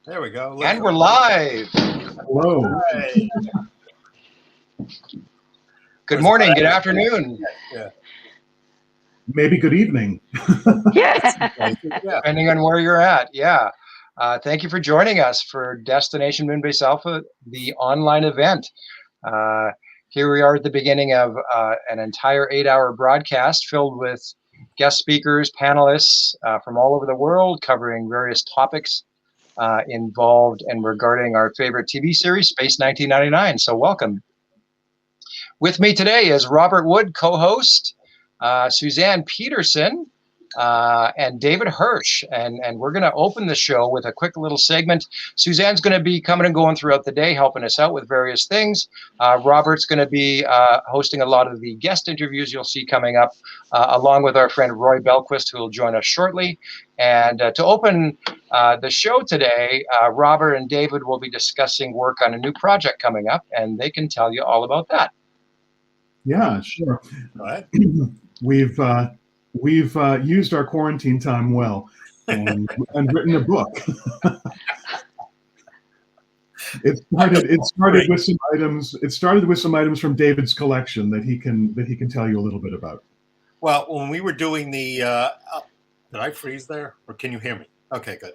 There we go. And we're live. Hello. Hey. Good morning, good afternoon, Yeah. Maybe good evening. Yeah. depending on where you're at. Yeah. Thank you for joining us for Destination Moonbase Alpha, the online event. Here we are at the beginning of an entire 8-hour broadcast filled with guest speakers, panelists from all over the world covering various topics involved and regarding our favorite TV series, Space 1999. So welcome. With me today is Robert Wood, co-host, Suzanne Peterson, and David Hirsch. And we're going to open the show with a quick little segment. Suzanne's going to be coming and going throughout the day, helping us out with various things. Robert's going to be hosting a lot of the guest interviews you'll see coming up, along with our friend Roy Belquist, who will join us shortly. And to open the show today, Robert and David will be discussing work on a new project coming up, and they can tell you all about that. Yeah, sure. Go ahead. We've used our quarantine time well and written a book. It started with some items. It started with some items from David's collection that he can tell you a little bit about. Well, when we were doing the, did I freeze there, or can you hear me? Okay, good.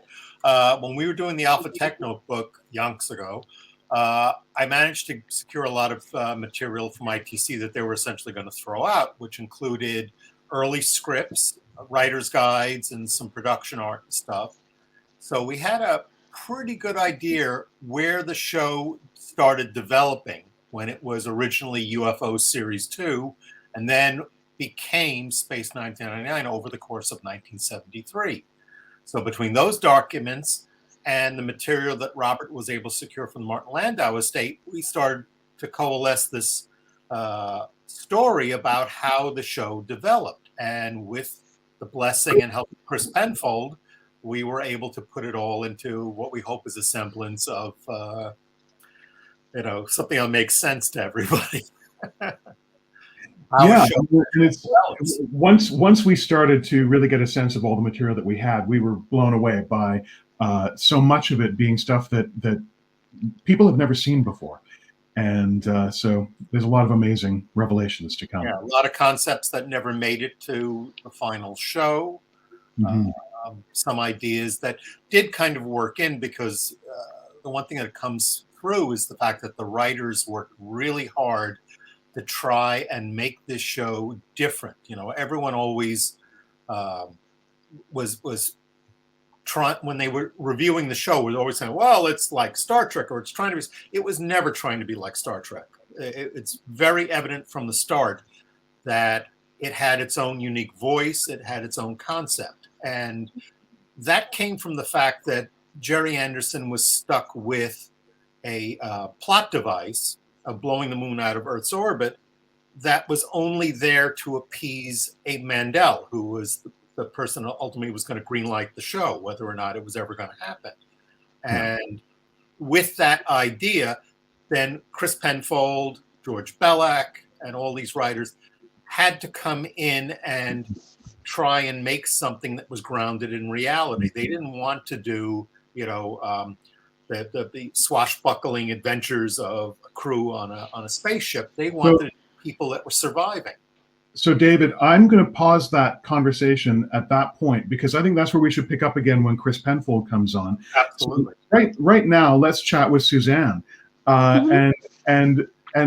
When we were doing the Alpha Tech Notebook yonks ago, I managed to secure a lot of material from ITC that they were essentially going to throw out, which included early scripts, writer's guides, and some production art and stuff. So we had a pretty good idea where the show started developing when it was originally UFO Series 2 and then became Space 1999 over the course of 1973. So between those documents and the material that Robert was able to secure from the Martin Landau estate, we started to coalesce this story about how the show developed. And with the blessing and help of Chris Penfold, we were able to put it all into what we hope is a semblance of, something that makes sense to everybody. Yeah, and it's once we started to really get a sense of all the material that we had, we were blown away by so much of it being stuff that people have never seen before. And so there's a lot of amazing revelations to come. Yeah, a lot of concepts that never made it to the final show. Mm-hmm. Some ideas that did kind of work in because the one thing that comes through is the fact that the writers worked really hard to try and make this show different. Everyone always was trying, when they were reviewing the show, was always saying, well, it's like Star Trek, or it's trying to be. It was never trying to be like Star Trek. It's very evident from the start that it had its own unique voice, it had its own concept. And that came from the fact that Jerry Anderson was stuck with a plot device of blowing the moon out of Earth's orbit that was only there to appease Abe Mandel, who was the person who ultimately was going to greenlight the show, whether or not it was ever going to happen. And with that idea, then Chris Penfold, George Bellac, and all these writers had to come in and try and make something that was grounded in reality. They didn't want to do, the swashbuckling adventures of a crew on a spaceship. They wanted people that were surviving. So, David, I'm going to pause that conversation at that point because I think that's where we should pick up again when Chris Penfold comes on. Absolutely. So right now, let's chat with Suzanne and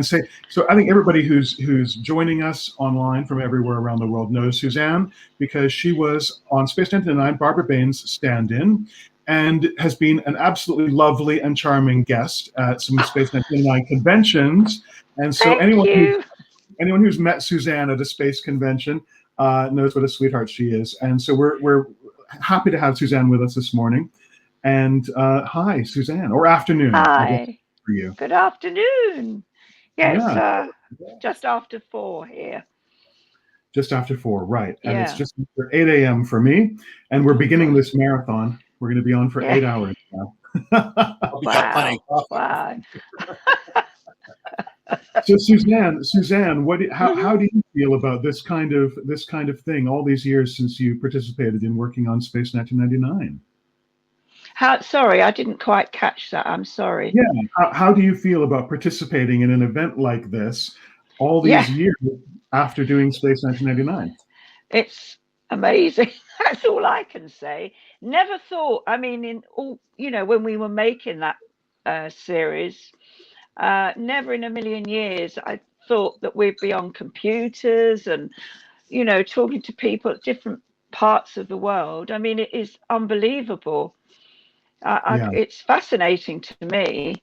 say. So, I think everybody who's joining us online from everywhere around the world knows Suzanne because she was on Space 1999, Barbara Bain's stand-in, and has been an absolutely lovely and charming guest at some Space 1999 conventions. And so, anyone who's met Suzanne at a space convention knows what a sweetheart she is. And so we're happy to have Suzanne with us this morning. And hi, Suzanne, or afternoon. Hi. For you. Good afternoon. Yes, Yeah. just after 4 here. Just after 4, right. And Yeah. it's just after 8 a.m. for me. And we're beginning this marathon. We're going to be on for 8 hours now. Wow. So Suzanne, how do you feel about this kind of thing all these years since you participated in working on Space 1999? Sorry, I didn't quite catch that. I'm sorry. Yeah. How do you feel about participating in an event like this all Yeah, these years after doing Space 1999? it's amazing. That's all I can say. Never thought, I mean, in all, when we were making that series, never in a million years I thought that we'd be on computers and, talking to people at different parts of the world. I mean, it is unbelievable. Yeah. It's fascinating to me.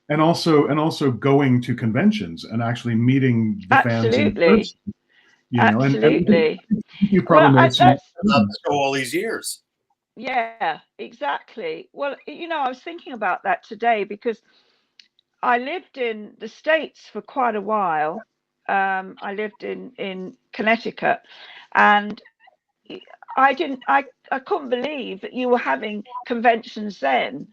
And also going to conventions and actually meeting the fans in Absolutely. person, and Absolutely. you probably Well, made some. About the show all these years. yeah, exactly. Well, I was thinking about that today because I lived in the States for quite a while. I lived in Connecticut, and I couldn't believe that you were having conventions then.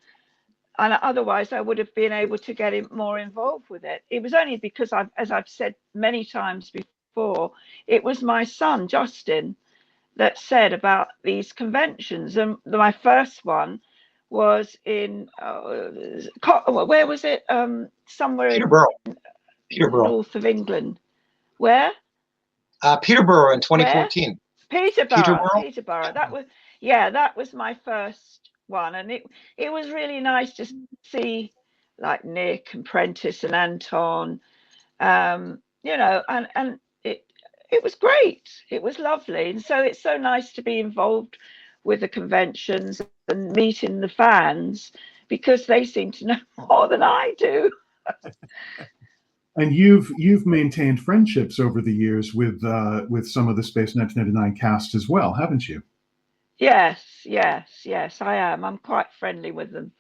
And otherwise, I would have been able to get more involved with it. It was only because as I've said many times before, it was my son Justin that said about these conventions. And my first one was in where was it? Somewhere in Peterborough. Peterborough. north of England. Where? Peterborough in Where? 2014. Peterborough. Peterborough. That was my first one, and it was really nice to see like Nick and Prentice and Anton, and it was great. It was lovely, and so it's so nice to be involved with the conventions and meeting the fans because they seem to know more than I do. And you've maintained friendships over the years with some of the Space 1999 cast as well, haven't you? Yes, I am. I'm quite friendly with them.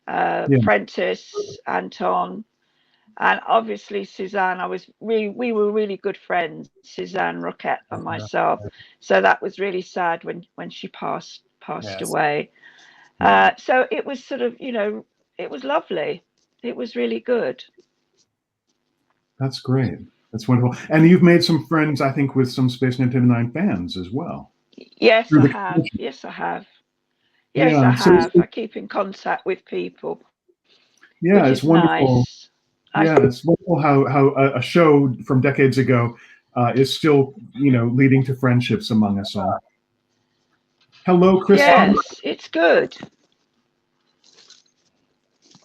Yeah. Prentice, Anton, and obviously Suzanne. We were really good friends, Suzanne Roquette and myself. So that was really sad when she passed Yes. away. So it was sort of, it was lovely. It was really good. That's great. That's wonderful. And you've made some friends, I think, with some Space 1999 fans as well. Yes, Through I the have. convention. Yes, I have. Yes, I Yeah. have. I keep in contact with people, Yeah, which it's is wonderful. nice. Yeah, it's wonderful how a show from decades ago is still, leading to friendships among us all. Hello, Chris. Yes, it's good.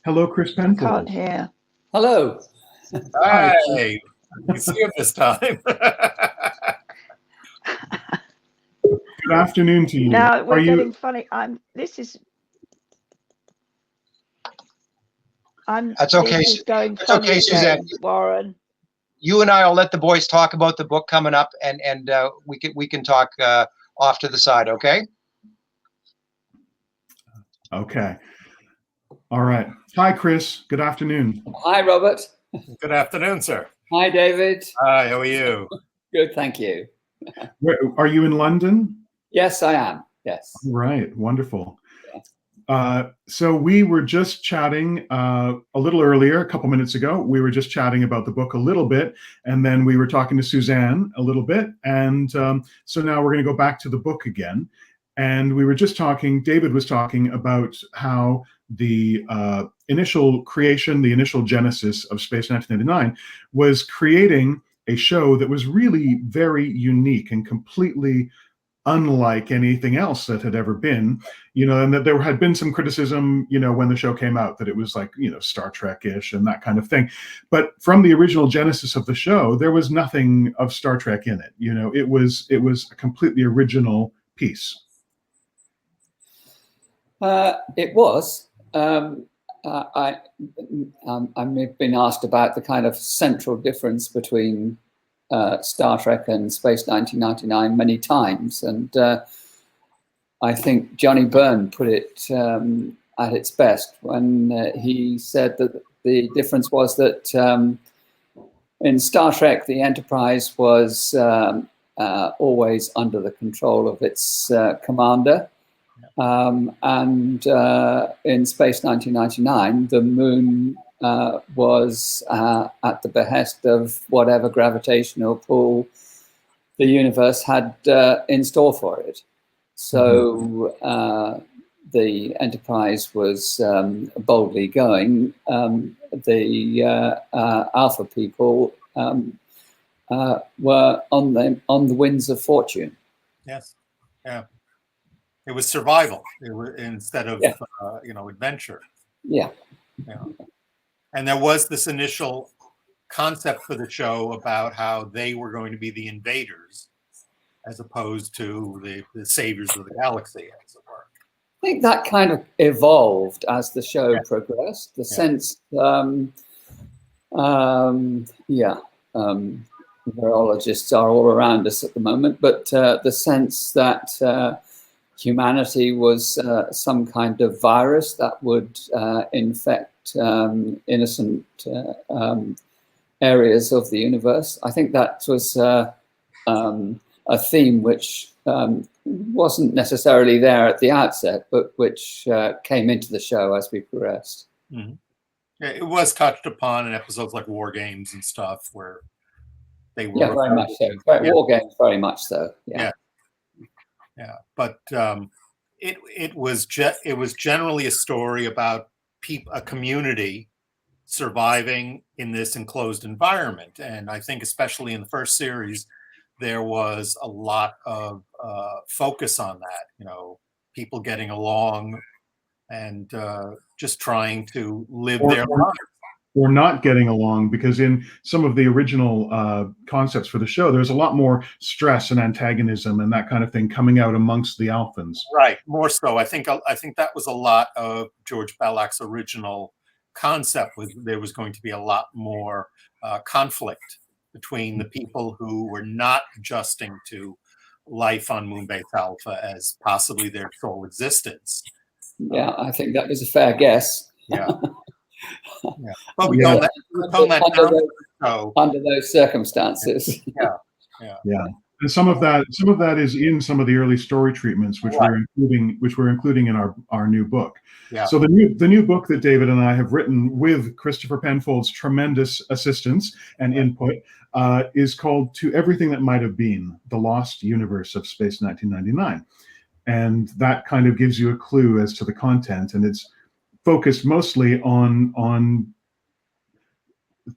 Hello, Chris I can't Penfold. hear. Hello. Hi. Hey, you can see him this time. Good afternoon to you. Now we're Are you? getting funny. That's okay. This is going That's funny okay, Suzanne. again, Warren. You and I will let the boys talk about the book coming up, and we can talk off to the side. Okay. Okay. All right. Hi, Chris. Good afternoon. Hi, Robert. Good afternoon, sir. Hi, David. Hi, how are you? Good, thank you. Are you in London? Yes, I am. Yes. Right. Wonderful. So we were just chatting a little earlier, a couple minutes ago. We were just chatting about the book a little bit, and then we were talking to Suzanne a little bit. And so now we're going to go back to the book again. And we were just talking, David was talking about how the initial creation, the initial genesis of Space 1999 was creating a show that was really very unique and completely unlike anything else that had ever been, and that there had been some criticism, when the show came out, that it was like, Star Trek-ish and that kind of thing. But from the original genesis of the show, there was nothing of Star Trek in it. It was a completely original piece. It was. I've been asked about the kind of central difference between Star Trek and Space 1999 many times, and I think Johnny Byrne put it at its best when he said that the difference was that in Star Trek the Enterprise was always under the control of its commander, and in Space 1999 the moon was at the behest of whatever gravitational pull the universe had in store for it. So the Enterprise was boldly going, the Alpha people were on the winds of fortune. Yes. Yeah. It was survival. It was, instead of Yeah. Adventure. Yeah. Yeah. And there was this initial concept for the show about how they were going to be the invaders, as opposed to the saviors of the galaxy, as it were. I think that kind of evolved as the show progressed. The sense, virologists are all around us at the moment, but the sense that humanity was some kind of virus that would infect innocent areas of the universe. I think that was a theme which wasn't necessarily there at the outset, but which came into the show as we progressed. Mm-hmm. Yeah, it was touched upon in episodes like War Games and stuff, where they were very much so. War Games, very much so. Yeah. But it was generally a story about a community surviving in this enclosed environment, and I think especially in the first series, there was a lot of focus on that. People getting along and just trying to live their lives. Or not getting along, because in some of the original concepts for the show, there's a lot more stress and antagonism and that kind of thing coming out amongst the Alphans. Right, more so. I think that was a lot of George Balak's original concept. There was going to be a lot more conflict between the people who were not adjusting to life on Moonbase Alpha as possibly their sole existence. Yeah, I think that was a fair guess. Yeah. Yeah. But we tone that down under those circumstances. Yeah. And some of that is in some of the early story treatments, which we're including in our new book. Yeah. So the new book that David and I have written with Christopher Penfold's tremendous assistance and input is called "To Everything That Might Have Been: The Lost Universe of Space 1999," and that kind of gives you a clue as to the content, and it's focused mostly on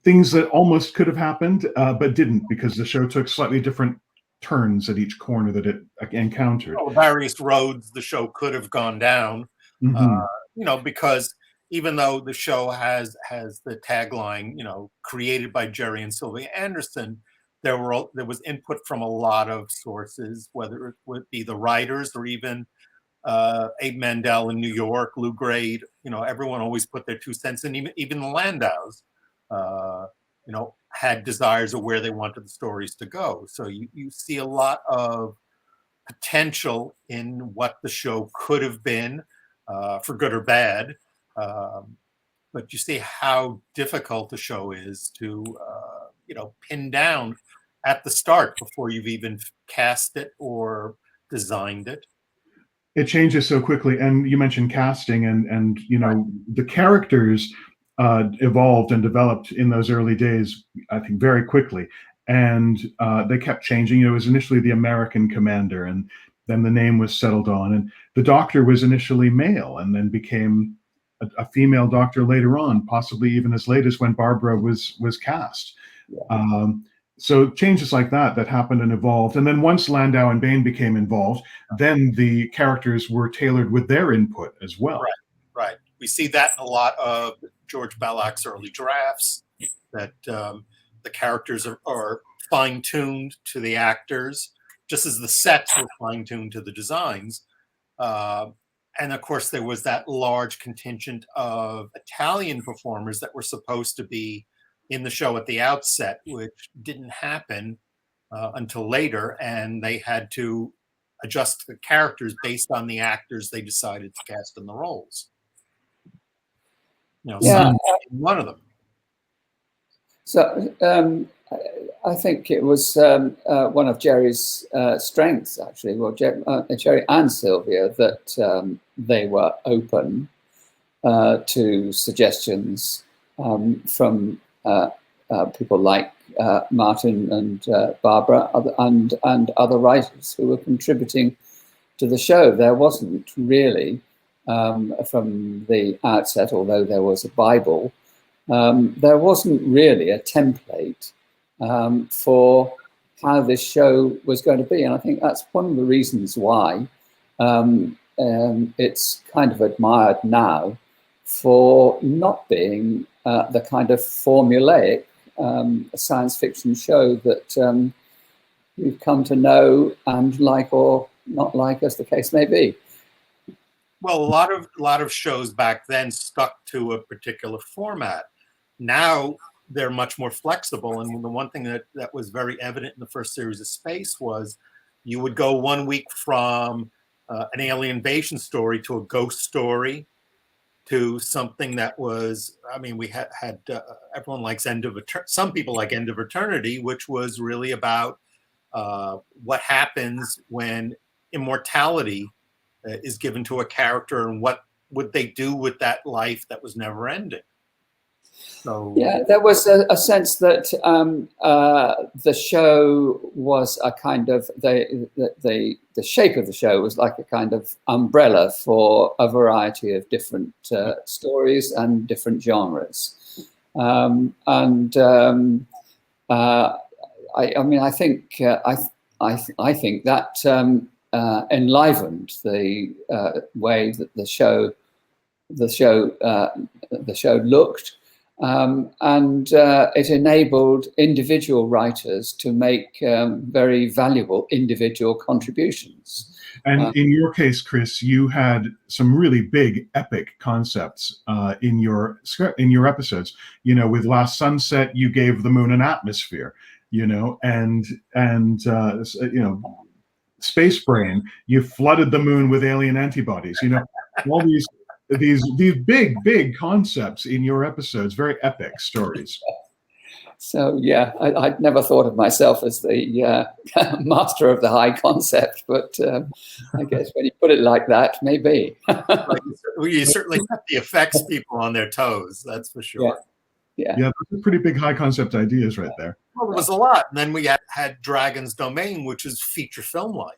things that almost could have happened but didn't, because the show took slightly different turns at each corner that it encountered. Various roads the show could have gone down, because even though the show has the tagline, created by Jerry and Sylvia Anderson, there was input from a lot of sources, whether it would be the writers or even Abe Mandel in New York, Lou Grade. Everyone always put their 2 cents in. Even the Landows, had desires of where they wanted the stories to go. So you see a lot of potential in what the show could have been, for good or bad. But you see how difficult the show is to, pin down at the start before you've even cast it or designed it. It changes so quickly. And you mentioned casting, and the characters evolved and developed in those early days, I think, very quickly. And they kept changing. It was initially the American commander, and then the name was settled on. And the doctor was initially male and then became a female doctor later on, possibly even as late as when Barbara was cast. Yeah. So changes like that happened and evolved. And then once Landau and Bain became involved, then the characters were tailored with their input as well. Right. We see that in a lot of George Balak's early drafts, that the characters are fine-tuned to the actors, just as the sets were fine-tuned to the designs. And of course, there was that large contingent of Italian performers that were supposed to be in the show at the outset, which didn't happen until later, and they had to adjust the characters based on the actors they decided to cast in the roles. One of them. So I think it was one of Jerry's strengths, actually. Well, Jerry and Sylvia, that they were open to suggestions from people like Martin and Barbara and other writers who were contributing to the show. There wasn't really from the outset, although there was a Bible, there wasn't really a template for how this show was going to be. And I think that's one of the reasons why it's kind of admired now for not being the kind of formulaic science fiction show that you've come to know and like or not like, as the case may be. Well, a lot of shows back then stuck to a particular format. Now they're much more flexible, and the one thing that was very evident in the first series of Space was you would go 1 week from an alien invasion story to a ghost story to something that was, I mean, we had everyone likes some people like End of Eternity, which was really about what happens when immortality is given to a character, and what would they do with that life that was never ending. So yeah, there was a sense that the show was a kind of the shape of the show was like a kind of umbrella for a variety of different stories and different genres, I mean, I think that enlivened the way that the show looked, and it enabled individual writers to make very valuable individual contributions. And in your case, Chris, you had some really big, epic concepts in your episodes. You know, with Last Sunset, you gave the moon an atmosphere. You know, and you know, Space Brain, you flooded the moon with alien antibodies. You know, all these big concepts in your episodes, very epic stories. So yeah, I'd never thought of myself as the master of the high concept, but I guess when you put it like that, maybe. You certainly kept the effects people on their toes, that's for sure. Yeah, those are pretty big high concept ideas right there. Well, it was a lot. And then we had Dragon's Domain, which is feature film like.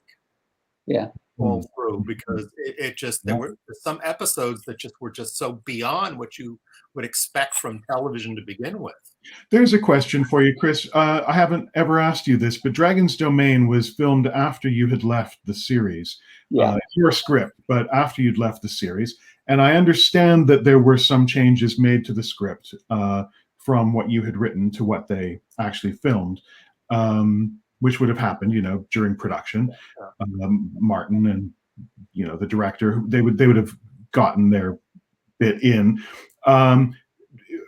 Yeah. All through, because it just, there were some episodes that were just so beyond what you would expect from television to begin with. There's a question for you, Chris. I haven't ever asked you this, but Dragon's Domain was filmed after you had left the series. Yeah. Your script, but after you'd left the series. And I understand that there were some changes made to the script from what you had written to what they actually filmed, which would have happened, you know, during production. Martin and, you know, the director, they would have gotten their bit in.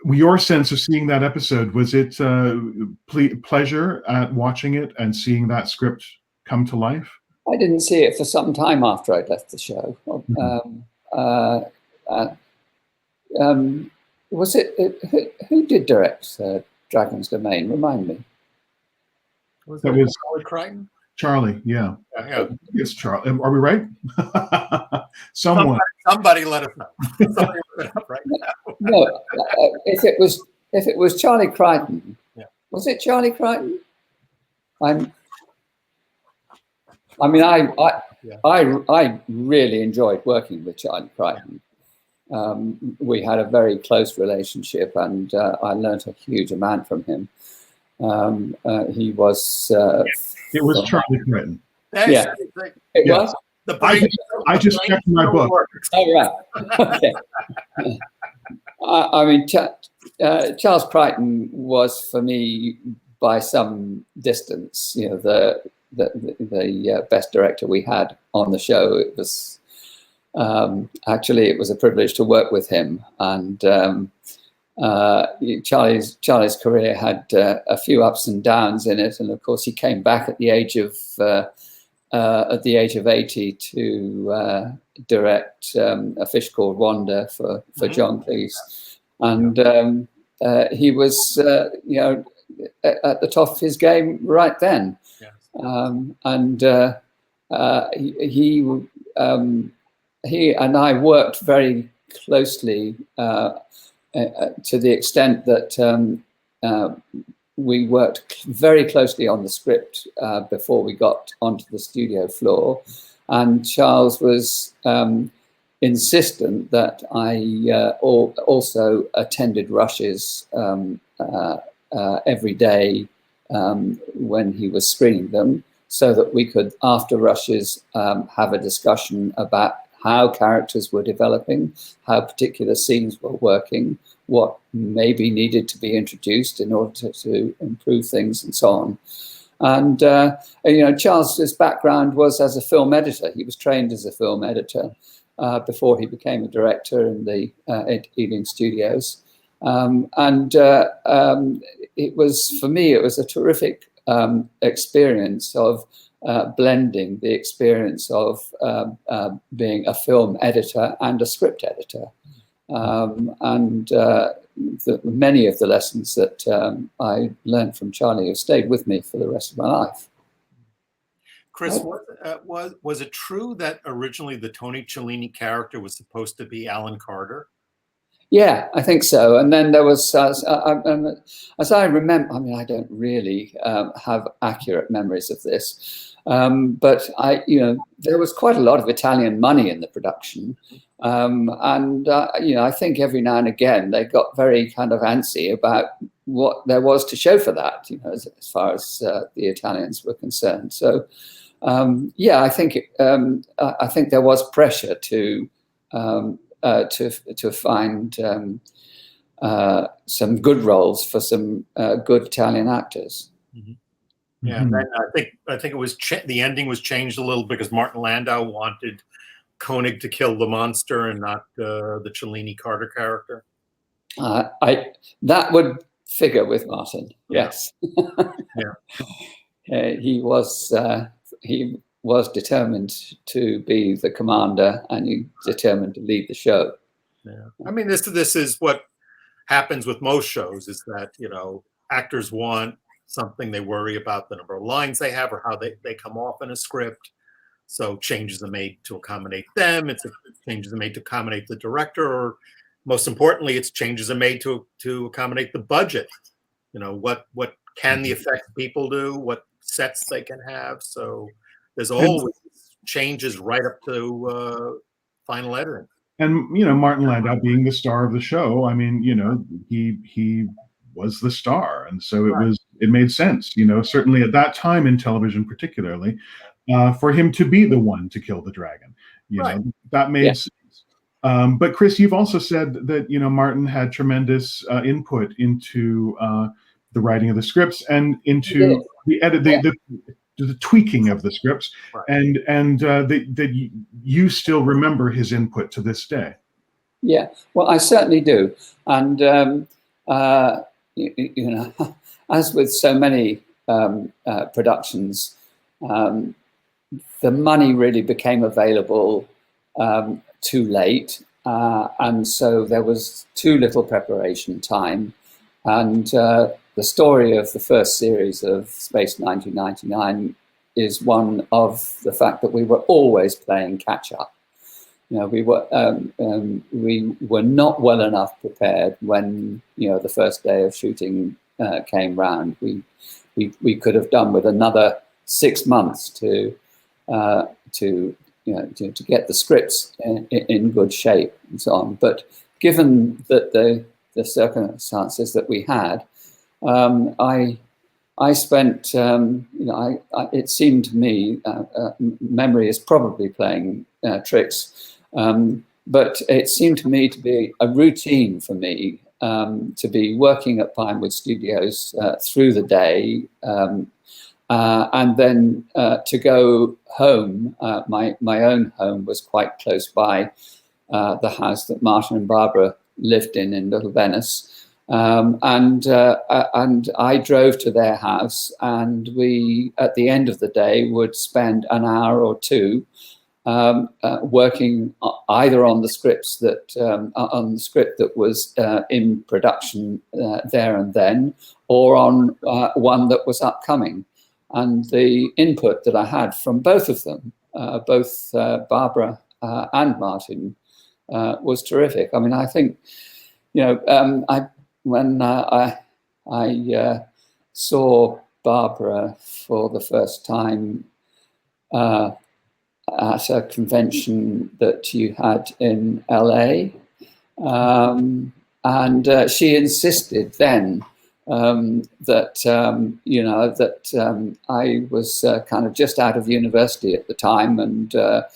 Your sense of seeing that episode, was it pleasure at watching it and seeing that script come to life? I didn't see it for some time after I'd left the show. Was it who did direct Dragon's Domain? Remind me. Was That it was Charlie Crichton? Charlie, yeah. Yeah. It's Charlie. Are we right? Someone. Somebody let us know. Somebody look it up right now. No, if it was Charlie Crichton, yeah. Was it Charlie Crichton? I really enjoyed working with Charlie Crichton. We had a very close relationship, and I learned a huge amount from him. He was. It was Charlie Crichton. Yeah, it was. I just checked my book. Oh, right. Okay. I mean, Charles Crichton was for me, by some distance, you know, the best director we had on the show. It was actually, it was a privilege to work with him, and Charlie's career had a few ups and downs in it, and of course he came back at the age of 80 to direct A Fish Called Wanda for John Cleese, and he was you know, at the top of his game right then. Yes. And he and I worked very closely to the extent that we worked very closely on the script before we got onto the studio floor. And Charles was insistent that I also attended rushes every day when he was screening them, so that we could, after rushes, have a discussion about how characters were developing, how particular scenes were working, what maybe needed to be introduced in order to improve things, and so on. And Charles's background was as a film editor. He was trained as a film editor before he became a director in the Ealing Studios. It was, for me, it was a terrific experience of blending the experience of being a film editor and a script editor. Many of the lessons that I learned from Charlie have stayed with me for the rest of my life. Chris, was it true that originally the Tony Cellini character was supposed to be Alan Carter? Yeah, I think so. And then there was, as I remember, I mean, I don't really have accurate memories of this, but there was quite a lot of Italian money in the production. I think every now and again they got very kind of antsy about what there was to show for that, as far as the Italians were concerned. So, I think there was pressure to find some good roles for some good Italian actors. Mm-hmm. Yeah, and then I think it was the ending was changed a little because Martin Landau wanted Koenig to kill the monster and not the Cellini Carter character. That would figure with Martin. Yes. Yeah. He was determined to be the commander, and he determined to lead the show. Yeah, I mean, this is what happens with most shows, is that actors want something, they worry about the number of lines they have or how they come off in a script. So changes are made to accommodate them. Changes are made to accommodate the director, or most importantly, it's changes are made to accommodate the budget. What can the effects people do? What sets they can have? So there's always changes right up to final editing. And Martin Landau being the star of the show, I mean, he was the star, and so it made sense. Certainly at that time in television, particularly. For him to be the one to kill the dragon, that made sense. But Chris, you've also said that Martin had tremendous input into the writing of the scripts and into the edit, the tweaking of the scripts, and that you still remember his input to this day. Yeah, well, I certainly do, and as with so many productions. The money really became available too late, and so there was too little preparation time. And the story of the first series of Space 1999 is one of the fact that we were always playing catch up. We were not well enough prepared when the first day of shooting came round. We could have done with another 6 months to get the scripts in good shape and so on. But given that the circumstances that we had, I spent, it seemed to me, memory is probably playing tricks, but it seemed to me to be a routine for me to be working at Pinewood Studios through the day, and then to go home. My own home was quite close by the house that Martin and Barbara lived in Little Venice. And I drove to their house, and we, at the end of the day, would spend an hour or two working either on the scripts on the script that was in production there and then, or on one that was upcoming. And the input that I had from both of them, both Barbara and Martin, was terrific. I mean, I think, when I saw Barbara for the first time at a convention that you had in LA. And she insisted then that you know, that I was kind of just out of university at the time, and that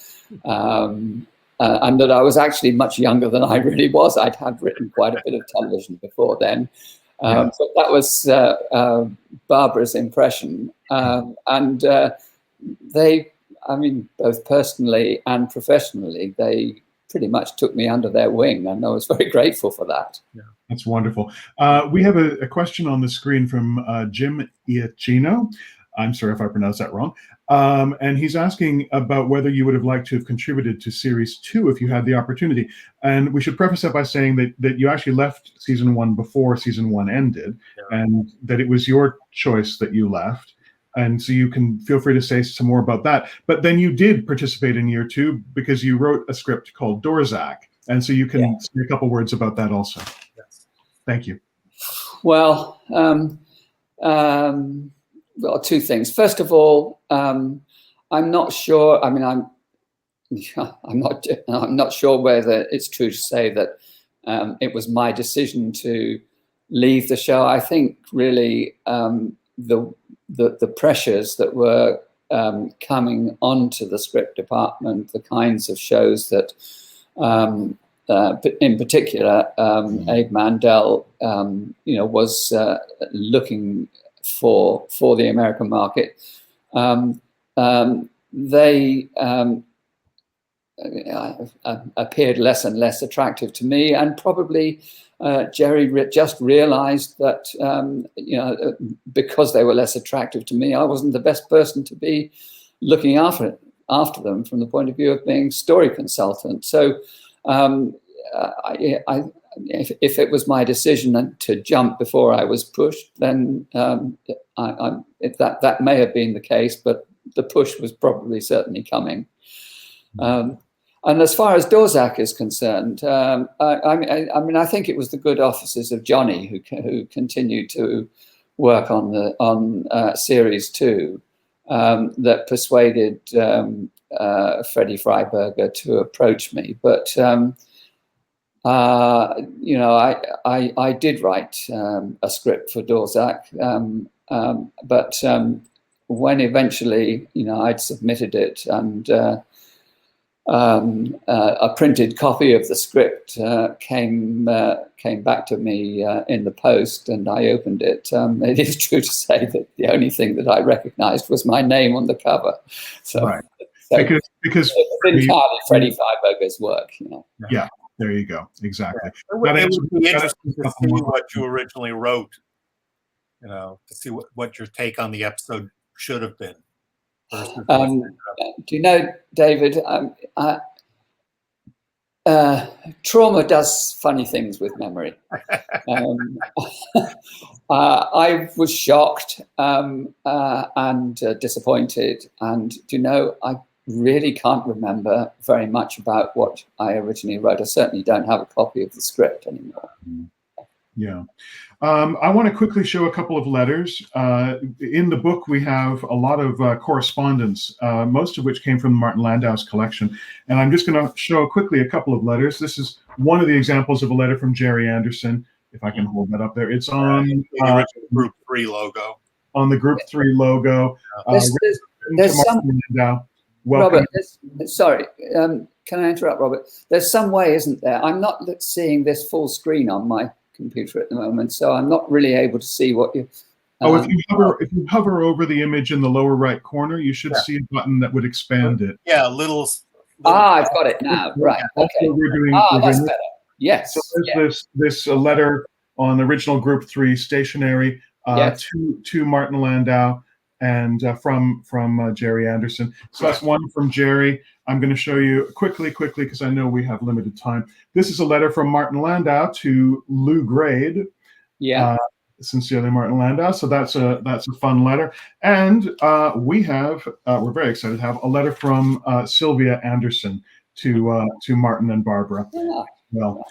I was actually much younger than I really was. I'd had written quite a bit of television before then, but that was Barbara's impression, and they, I mean, both personally and professionally, they pretty much took me under their wing, and I was very grateful for that. Yeah, that's wonderful. We have a question on the screen from Jim Iachino. I'm sorry if I pronounced that wrong. And he's asking about whether you would have liked to have contributed to series 2 if you had the opportunity. And we should preface that by saying that you actually left season 1 before season 1 ended, and that it was your choice that you left. And so you can feel free to say some more about that. But then you did participate in year 2 because you wrote a script called Dorzak. And so you can say a couple words about that also. Yes. Thank you. Well, well, two things. First of all, I'm not sure. I mean, I'm not sure whether it's true to say that it was my decision to leave the show. I think really the pressures that were coming onto the script department, the kinds of shows that, in particular, Abe Mandel, you know, was looking for the American market. They appeared less and less attractive to me, and probably Jerry just realized that, you know, because they were less attractive to me, I wasn't the best person to be looking after them from the point of view of being story consultant. So if it was my decision to jump before I was pushed, then that may have been the case, but the push was probably certainly coming. And as far as Dorzak is concerned, I mean, I think it was the good offices of Johnny who continued to work on series 2 that persuaded Freddie Freiberger to approach me. But you know, I did write a script for Dorzak, but when eventually, you know, I'd submitted it, and a printed copy of the script came back to me in the post, and I opened it. It is true to say that the only thing that I recognized was my name on the cover. So, right. So because it's entirely Freddie Freiberger's work, you know. Yeah, there you go. Exactly. It would be interesting to see what you originally wrote, you know, to see what your take on the episode should have been. Do you know, David, trauma does funny things with memory. I was shocked and disappointed, and do you know, I really can't remember very much about what I originally wrote. I certainly don't have a copy of the script anymore. Yeah. I want to quickly show a couple of letters. In the book, we have a lot of correspondence, most of which came from Martin Landau's collection. And I'm just going to show quickly a couple of letters. This is one of the examples of a letter from Jerry Anderson, if I can hold that up there. It's on the original Group 3 logo. On the Group 3 logo. There's some... Robert, sorry, can I interrupt, Robert? There's some way, isn't there? I'm not seeing this full screen on my computer at the moment, so I'm not really able to see what you. If you hover over the image in the lower right corner, you should see a button that would expand it. Yeah, little. I've got it now. Right. Okay. That's better. Yes. So there's this letter on the original Group 3 stationery to Martin Landau and from Jerry Anderson. So that's one from Jerry. I'm going to show you quickly, because I know we have limited time. This is a letter from Martin Landau to Lou Grade. Yeah. Sincerely, Martin Landau. So that's a fun letter. And we have, we're very excited to have a letter from Sylvia Anderson to Martin and Barbara. Yeah. Well,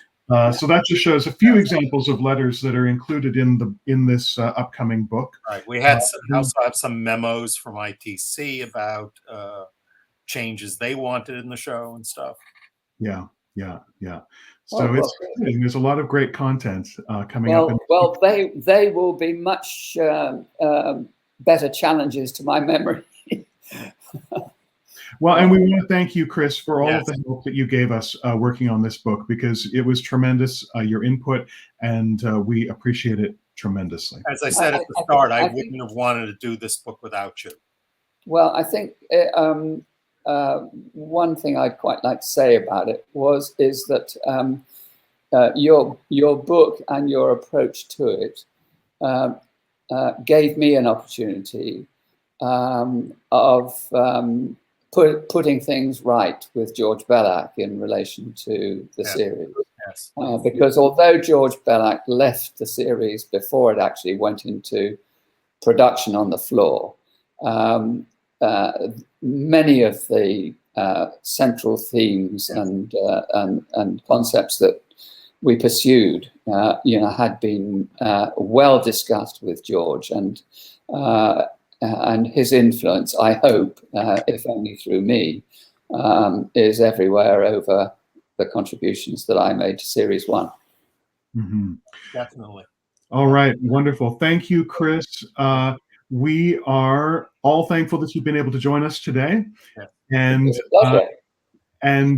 so that just shows a few examples of letters that are included in this upcoming book. Right. We had also have some memos from ITC about changes they wanted in the show and stuff. Yeah, yeah, yeah. So Oh, it's well, exciting. There's a lot of great content coming up. Well, they will be much better challenges to my memory. Well, and we want to thank you, Chris, for all Yes. of the help that you gave us working on this book, because it was tremendous, your input, and we appreciate it tremendously. As I said at the start, I wouldn't have wanted to do this book without you. Well, I think one thing I'd quite like to say about it is that your book and your approach to it gave me an opportunity of putting things right with George Bellac in relation to the series. Yes. Because although George Bellac left the series before it actually went into production on the floor, many of the central themes and concepts that we pursued, had been well discussed with George, and his influence, I hope, if only through me, is everywhere over the contributions that I made to Series 1. Mm-hmm. Definitely. All right, wonderful. Thank you, Chris. We are all thankful that you've been able to join us today. Yeah. And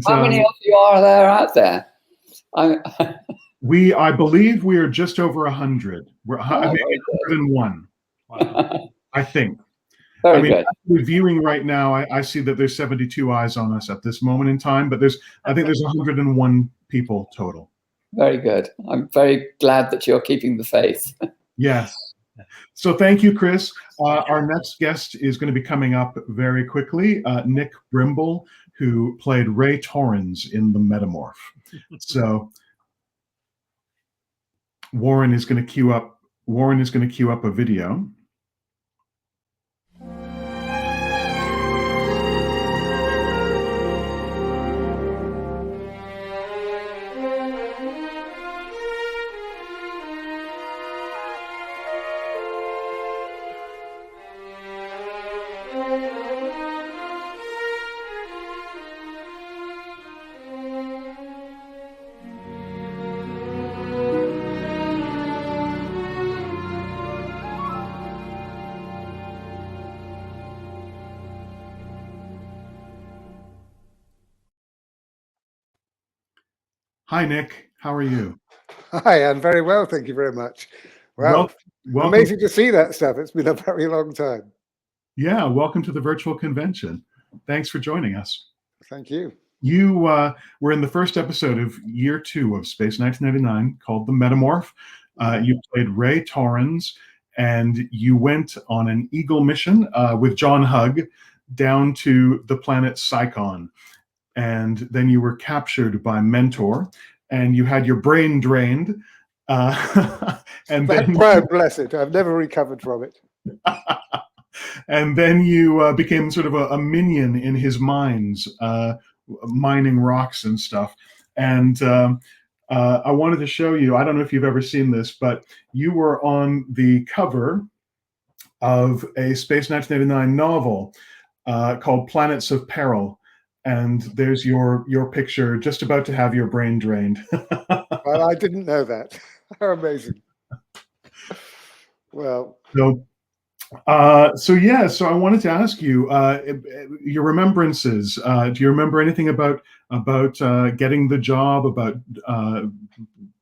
how many of you are there out there? I believe we are just over 100. We're maybe 101. Wow. I think. Very good. Viewing right now, I see that there's 72 eyes on us at this moment in time, but I think there's 101 people total. Very good. I'm very glad that you're keeping the faith. Yes. So thank you, Chris. Our next guest is going to be coming up very quickly, Nick Brimble, who played Ray Torrens in The Metamorph. So Warren is going to queue up a video. Hi, Nick. How are you? Hi, I'm very well, thank you very much. Wow, welcome. Amazing to see that stuff. It's been a very long time. Yeah, welcome to the virtual convention. Thanks for joining us. Thank you. You were in the first episode of year 2 of Space 1999 called The Metamorph. You played Ray Torrens, and you went on an Eagle mission with John Hugg down to the planet Psychon. And then you were captured by Mentor, and you had your brain drained. And then, proud, bless it. I've never recovered from it. And then you became sort of a minion in his mines, mining rocks and stuff. And I wanted to show you, I don't know if you've ever seen this, but you were on the cover of a Space 1999 novel called Planets of Peril. And there's your picture just about to have your brain drained. Well, I didn't know that. How amazing. Well. So I wanted to ask you your remembrances. Do you remember anything about getting the job, about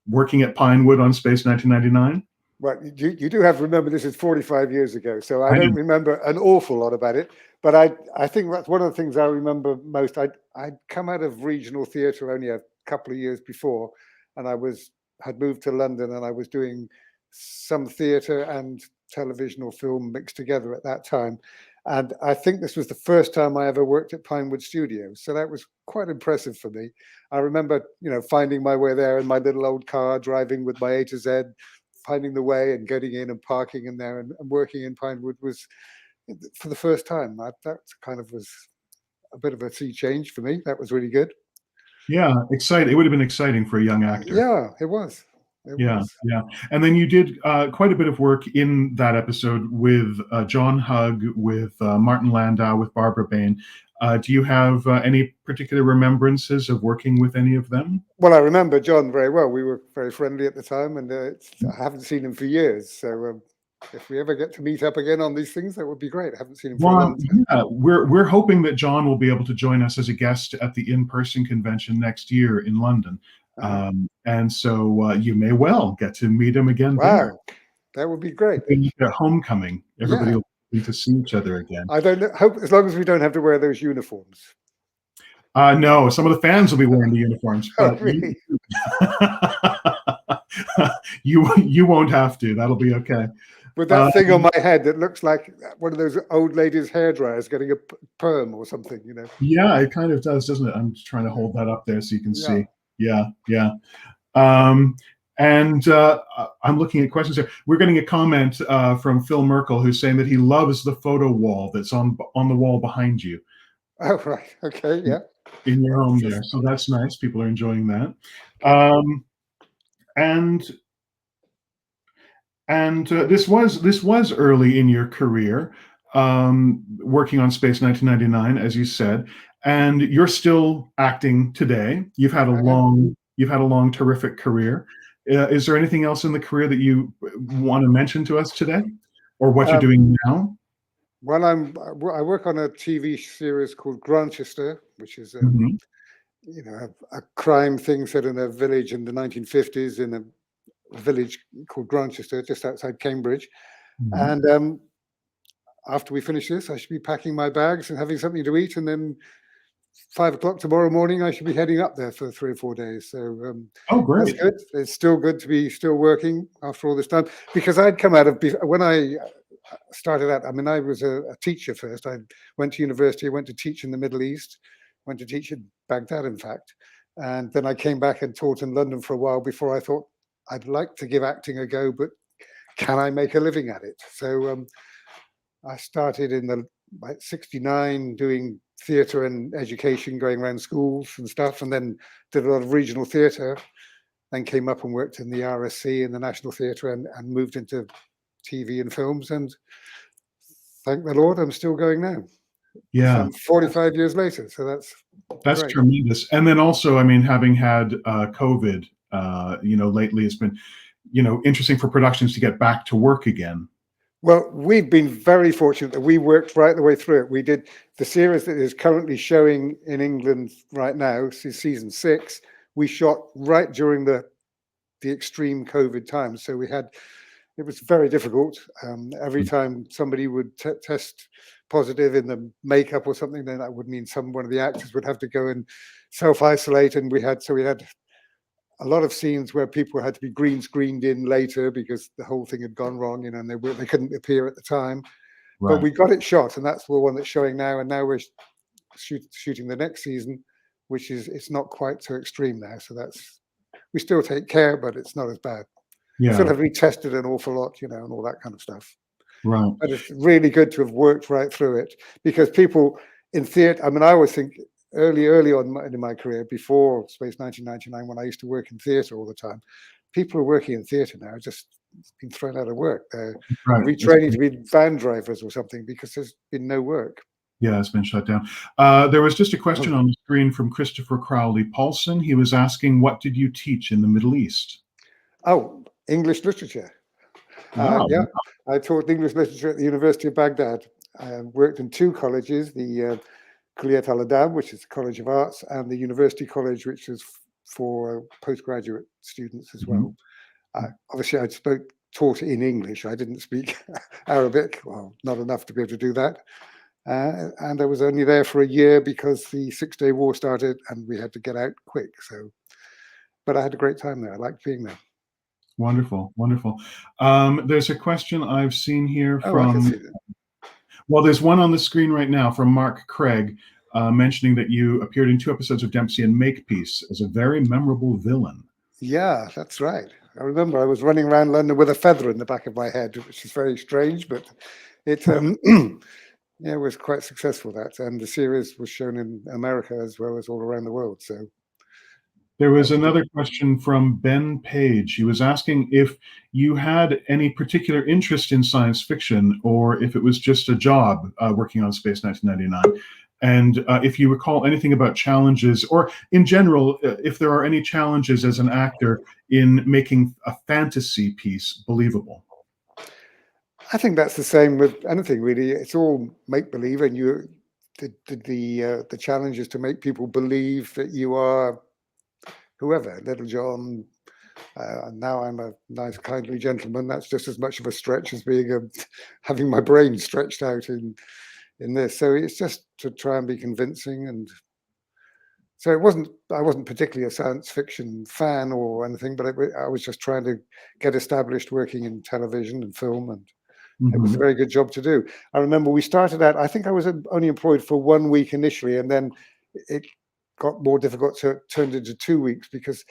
working at Pinewood on Space 1999? Well, you do have to remember this is 45 years ago, so I don't remember an awful lot about it. But I think that's one of the things I remember most. I'd come out of regional theatre only a couple of years before, and I had moved to London, and I was doing some theatre and television or film mixed together at that time. And I think this was the first time I ever worked at Pinewood Studios. So that was quite impressive for me. I remember, finding my way there in my little old car, driving with my A to Z, finding the way and getting in and parking in there and working in Pinewood was, for the first time, that kind of was a bit of a sea change for me. That was really good. Yeah, exciting. It would have been exciting for a young actor. Yeah, it was. It Yeah, was. yeah. And then you did quite a bit of work in that episode with John Hugg, with Martin Landau, with Barbara Bain. Do you have any particular remembrances of working with any of them? Well, I remember John very well. We were very friendly at the time, and I haven't seen him for years. So if we ever get to meet up again on these things, that would be great. I haven't seen him for a Well, long time. yeah, we're hoping that John will be able to join us as a guest at the in-person convention next year in London. And so you may well get to meet him again there. Wow, that would be great. At homecoming, everybody Yeah. will need to see each other again. I don't know, hope as long as we don't have to wear those uniforms. No, some of the fans will be wearing the uniforms, Oh, but really? you won't have to. That'll be okay. With that thing on my head that looks like one of those old ladies' hair dryers getting a perm or something, you know. Yeah, it kind of does, doesn't it? I'm trying to hold that up there so you can Yeah. see. Yeah. And I'm looking at questions here. We're getting a comment from Phil Merkel, who's saying that he loves the photo wall that's on the wall behind you. Oh, right. Okay. Yeah. In your home there. So that's nice. People are enjoying that. And this was early in your career, working on Space 1999, as you said, and you're still acting today. You've had a long, terrific career. Is there anything else in the career that you want to mention to us today, or what you're doing now? Well, I work on a TV series called Grantchester, which is Mhm. you know, a crime thing set in a village in the 1950s in a village called Grantchester, just outside Cambridge. Mhm. And after we finish this, I should be packing my bags and having something to eat, and then 5 o'clock tomorrow morning, I should be heading up there for 3 or 4 days. So Oh, that's great. good. It's still good to be still working after all this time, because I'd come out of when I started out. I mean, I was a teacher first. I went to university. I went to teach in the Middle East. Went to teach in Baghdad, in fact, and then I came back and taught in London for a while before I thought I'd like to give acting a go, but can I make a living at it? So I started in the like 69 doing theatre and education, going around schools and stuff, and then did a lot of regional theatre. Then came up and worked in the RSC and the National Theatre, and moved into TV and films. And thank the Lord, I'm still going now. Yeah. Some 45 years later. So that's great. Tremendous. And then also, I mean, having had COVID, lately, it's been, interesting for productions to get back to work again. Well, we've been very fortunate that we worked right the way through it. We did the series that is currently showing in England right now, season 6. We shot right during the extreme COVID times. So it was very difficult. Every time somebody would test positive in the makeup or something, then that would mean one of the actors would have to go and self-isolate. And we had a lot of scenes where people had to be green screened in later because the whole thing had gone wrong, and they couldn't appear at the time. Right. But we got it shot, and that's the one that's showing now. And now we're shooting the next season, which it's not quite so extreme now. So we still take care, but it's not as bad. Yeah. Still have to be tested an awful lot, and all that kind of stuff. Right. But it's really good to have worked right through it, because people in theatre, I mean, I always think early on in my career, before Space 1999, when I used to work in theatre all the time, people who are working in theatre now just been thrown out of work. They're retraining to be van drivers or something because there's been no work. Yeah, it's been shut down. There was just a question on the screen from Christopher Crowley Paulson. He was asking, what did you teach in the Middle East? Oh, English literature. Wow. Yeah, I taught English literature at the University of Baghdad. I worked in 2 colleges, the Kulliyat al-Adab, which is the College of Arts, and the University College, which is for postgraduate students as well. Obviously, I taught in English. I didn't speak Arabic, well, not enough to be able to do that. And I was only there for a year because the 6-day war started and we had to get out quick. So, but I had a great time there. I liked being there. Wonderful. There's a question I've seen here Oh, I can see from, that. well, there's one on the screen right now from Mark Craig, mentioning that you appeared in 2 episodes of Dempsey and Makepeace as a very memorable villain. Yeah, that's right. I remember I was running around London with a feather in the back of my head, which is very strange, but it yeah, it was quite successful, that. And the series was shown in America as well as all around the world. So There was another question from Ben Page. He was asking if you had any particular interest in science fiction, or if it was just a job working on Space 1999. And if you recall anything about challenges, or in general, if there are any challenges as an actor in making a fantasy piece believable. I think that's the same with anything, really. It's all make believe, and the challenge is to make people believe that you are whoever, Little John. Now I'm a nice, kindly gentleman. That's just as much of a stretch as being having my brain stretched out in this. So it's just to try and be convincing. And so I wasn't particularly a science fiction fan or anything, but I was just trying to get established working in television and film, and it was a very good job to do. I remember we started out, I think I was only employed for 1 week initially, and then it got more difficult, so it turned into 2 weeks, because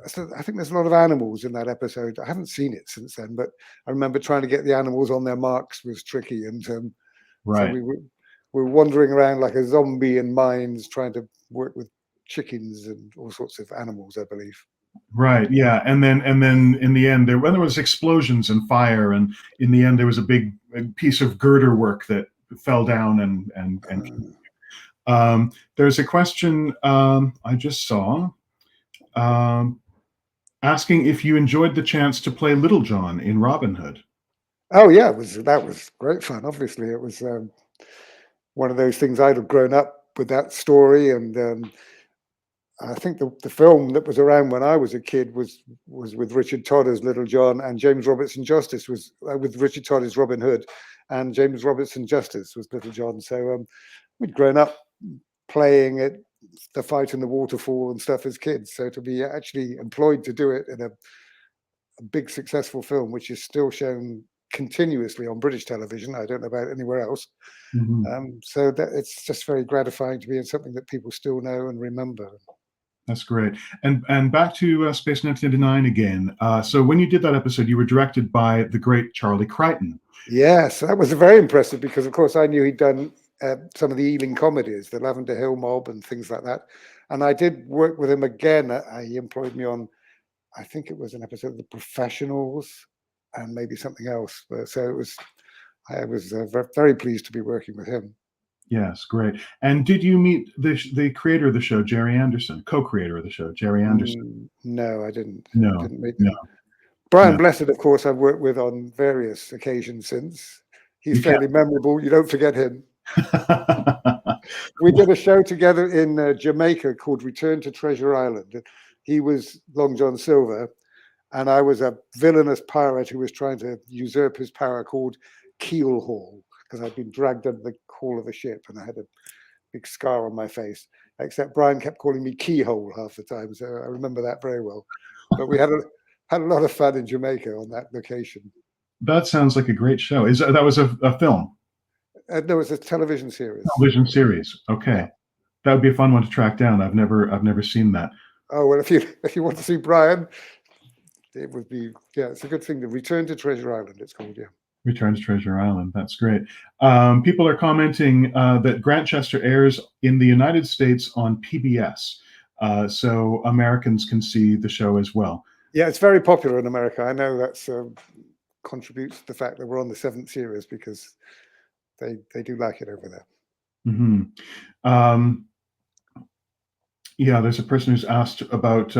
I think there's a lot of animals in that episode. I haven't seen it since then, but I remember trying to get the animals on their marks was tricky. And so we were wandering around like a zombie in mines trying to work with chickens and all sorts of animals, I believe. Right. Yeah. And then in the end, there was explosions and fire, and in the end there was a big piece of girder work that fell down and there's a question I just saw asking if you enjoyed the chance to play Little John in Robin Hood. Oh yeah, that was great fun. Obviously, it was one of those things. I'd have grown up with that story, and I think the film that was around when I was a kid was with Richard Todd as Little John, and James Robertson Justice was with Richard Todd as Robin Hood, and James Robertson Justice was Little John. So we'd grown up playing it, the fight in the waterfall and stuff as kids. So to be actually employed to do it in a big successful film, which is still shown continuously on British television, I don't know about anywhere else. So that it's just very gratifying to be in something that people still know and remember. That's great. And back to Space 1999 again. So when you did that episode, you were directed by the great Charlie Crichton. Yes, that was very impressive, because of course I knew he'd done some of the Ealing comedies, the Lavender Hill Mob and things like that. And I did work with him again. He employed me on, I think it was an episode of The Professionals and maybe something else. So I was very pleased to be working with him. Yes, great. And did you meet the creator of the show, Jerry Anderson, co-creator of the show, Jerry Anderson? No, I didn't. No, didn't meet them. Brian Blessed, of course, I've worked with on various occasions since. He's fairly memorable. You don't forget him. We did a show together in Jamaica called Return to Treasure Island. He was Long John Silver, and I was a villainous pirate who was trying to usurp his power, called Keel Haul, because I'd been dragged under the hull of a ship and I had a big scar on my face. Except Brian kept calling me Keyhole half the time, so I remember that very well. But we had a lot of fun in Jamaica on that location. That sounds like a great show. That was a film? No, it was a television series. Television series. Okay, yeah. That would be a fun one to track down. I've never seen that. Oh well, if you want to see Brian, it would be it's a good thing. To Return to Treasure Island, it's called. Yeah. Return to Treasure Island. That's great. People are commenting that Grantchester airs in the United States on PBS, so Americans can see the show as well. Yeah, it's very popular in America. I know that's contributes to the fact that we're on the 7th series, because they do like it over there. Yeah, there's a person who's asked about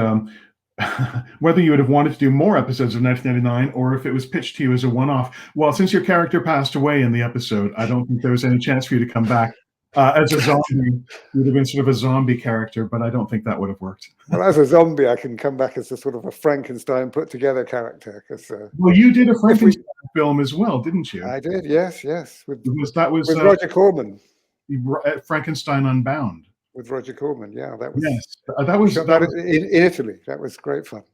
whether you would have wanted to do more episodes of 1999, or if it was pitched to you as a one-off. Well, since your character passed away in the episode, I don't think there was any chance for you to come back as a zombie. You would have been sort of a zombie character, but I don't think that would have worked. Well, as a zombie, I can come back as a sort of a Frankenstein put-together character. Well, you did a Frankenstein film as well, didn't you? I did, yes. With Roger Corman. Frankenstein Unbound. With Roger Corman, yeah, that was. Yes, that was in Italy. That was great fun.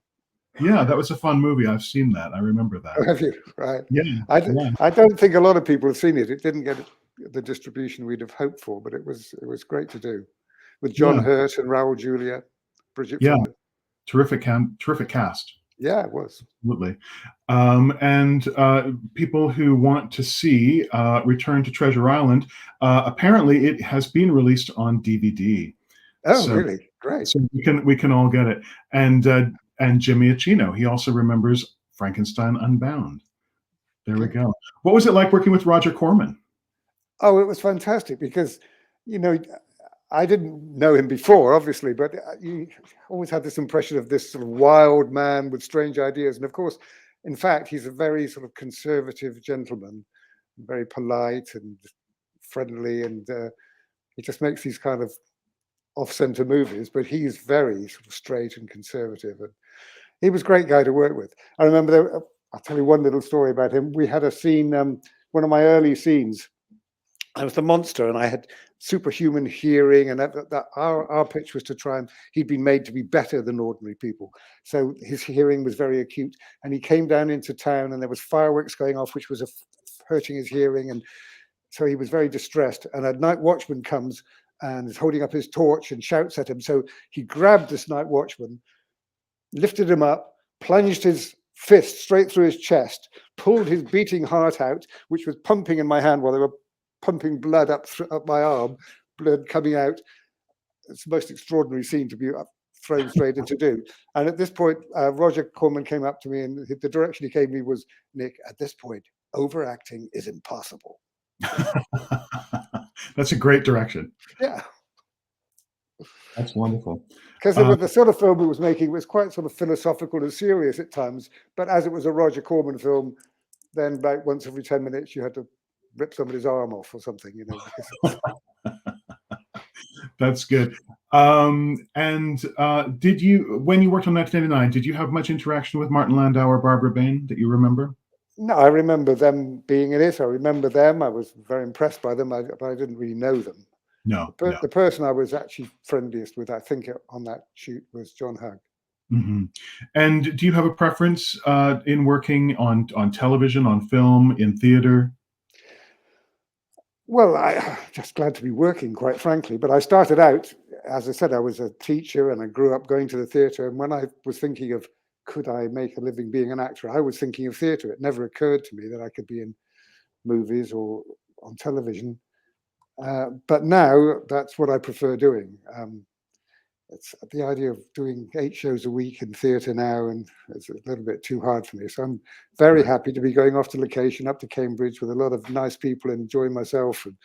Yeah, that was a fun movie. I've seen that. I remember that. Oh, have you? Right. Yeah. I don't think a lot of people have seen it. It didn't get the distribution we'd have hoped for, but it was great to do, with John Hurt and Raoul Julia, Bridget. Yeah, terrific cast. Yeah, it was. Absolutely. And people who want to see Return to Treasure Island, apparently it has been released on DVD. Oh, really? Great. So we can all get it. And Jimmy Acino, he also remembers Frankenstein Unbound. There we go. What was it like working with Roger Corman? Oh, it was fantastic because, you know, I didn't know him before, obviously, but you always had this impression of this sort of wild man with strange ideas. And of course, in fact, he's a very sort of conservative gentleman, very polite and friendly, and he just makes these kind of off-center movies, but he's very sort of straight and conservative. And he was a great guy to work with. I remember, I'll tell you one little story about him. We had a scene, one of my early scenes, I was the monster and I had superhuman hearing, and that our pitch was to try and he'd been made to be better than ordinary people. So his hearing was very acute, and he came down into town and there was fireworks going off, which was hurting his hearing. And so he was very distressed. And a night watchman comes and is holding up his torch and shouts at him. So he grabbed this night watchman, lifted him up, plunged his fist straight through his chest, pulled his beating heart out, which was pumping in my hand while they were pumping blood up my arm, blood coming out. It's the most extraordinary scene to be thrown straight into do. And at this point, Roger Corman came up to me, and the direction he gave me was, Nick, at this point, overacting is impossible. That's a great direction. Yeah. That's wonderful. Because the sort of film he was making was quite sort of philosophical and serious at times, but as it was a Roger Corman film, then about once every 10 minutes you had to rip somebody's arm off or something, you know. That's good. Did you, when you worked on 1989, did you have much interaction with Martin Landau or Barbara Bain that you remember? No, I remember them being in it. I remember them. I was very impressed by them, but I didn't really know them. No. The person I was actually friendliest with, I think, on that shoot was John Hugg. Mm-hmm. And do you have a preference in working on television, on film, in theater? Well, I'm just glad to be working, quite frankly. But I started out, as I said, I was a teacher and I grew up going to the theatre. And when I was thinking of, could I make a living being an actor, I was thinking of theatre. It never occurred to me that I could be in movies or on television. But now that's what I prefer doing. It's the idea of doing 8 shows a week in theatre now, and it's a little bit too hard for me. So I'm very happy to be going off to location up to Cambridge with a lot of nice people, enjoying myself and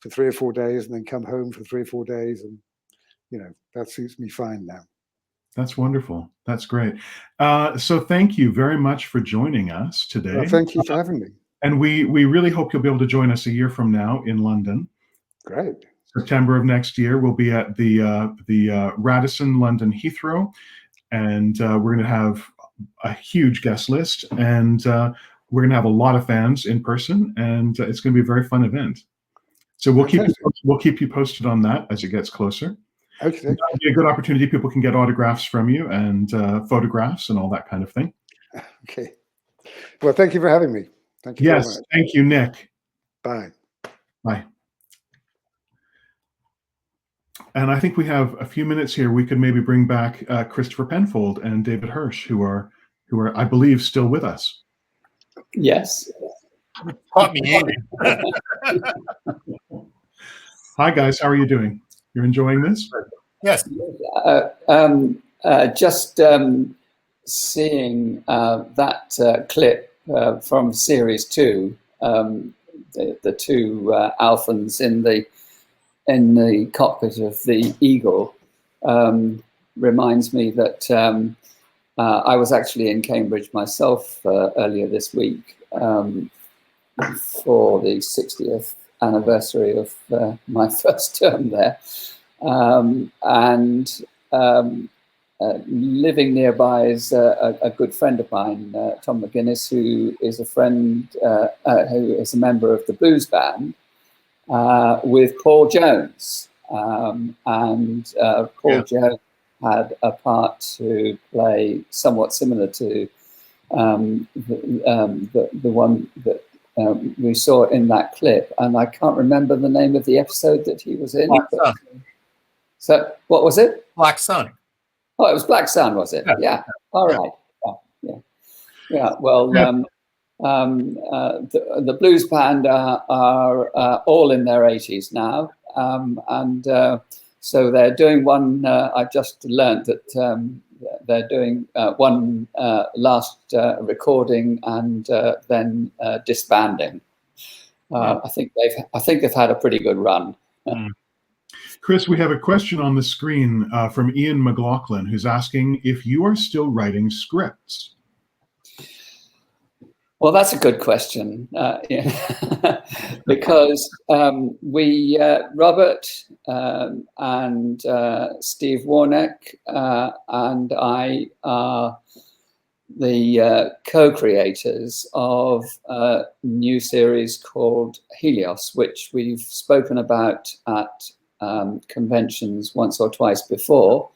for 3 or 4 days, and then come home for 3 or 4 days. And, you know, that suits me fine now. That's wonderful. That's great. So thank you very much for joining us today. Well, thank you for having me. And we really hope you'll be able to join us a year from now in London. Great. September of next year, we'll be at the Radisson London Heathrow, and we're going to have a huge guest list, and we're going to have a lot of fans in person, and it's going to be a very fun event. So we'll keep you posted on that as it gets closer. Okay. That'll be a good opportunity. People can get autographs from you and photographs and all that kind of thing. Okay. Well, thank you for having me. Thank you. Yes, very much. thank you, Nick. Bye. Bye. And I think we have a few minutes here. We could maybe bring back Christopher Penfold and David Hirsch, who are, I believe, still with us. Yes. Caught me in. Hi, guys. How are you doing? You're enjoying this? Yes. Just seeing that clip from series 2, the two Alphans in the cockpit of the Eagle, reminds me that I was actually in Cambridge myself earlier this week for the 60th anniversary of my first term there. Living nearby is a good friend of mine, Tom McGuinness, who is a friend, who is a member of the blues band with Paul Jones. Paul Jones had a part to play somewhat similar to the one that we saw in that clip. And I can't remember the name of the episode that he was in. So what was it? Black Sun. Oh, it was Black Sun, was it? Yeah. All right. Yeah. Well, the blues band are all in their 80s now, and So they're doing one. I've just learned that they're doing one last recording and then disbanding. I think they've had a pretty good run. Chris, we have a question on the screen from Ian McLaughlin, who's asking if you are still writing scripts. Well, that's a good question, yeah. Because we, Robert and Steve Warneck and I are the co-creators of a new series called Helios, which we've spoken about at conventions once or twice before.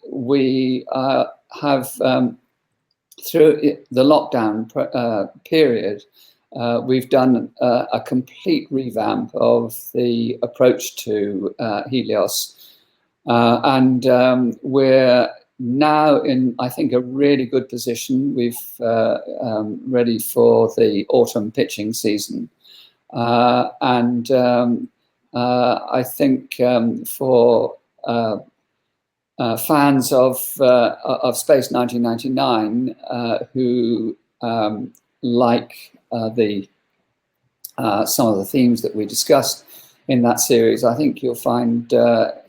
We have, through the lockdown period, we've done a complete revamp of the approach to Helios. We're now in, I think, a really good position. We've ready for the autumn pitching season. I think for fans of Space 1999 who like some of the themes that we discussed in that series, I think you'll find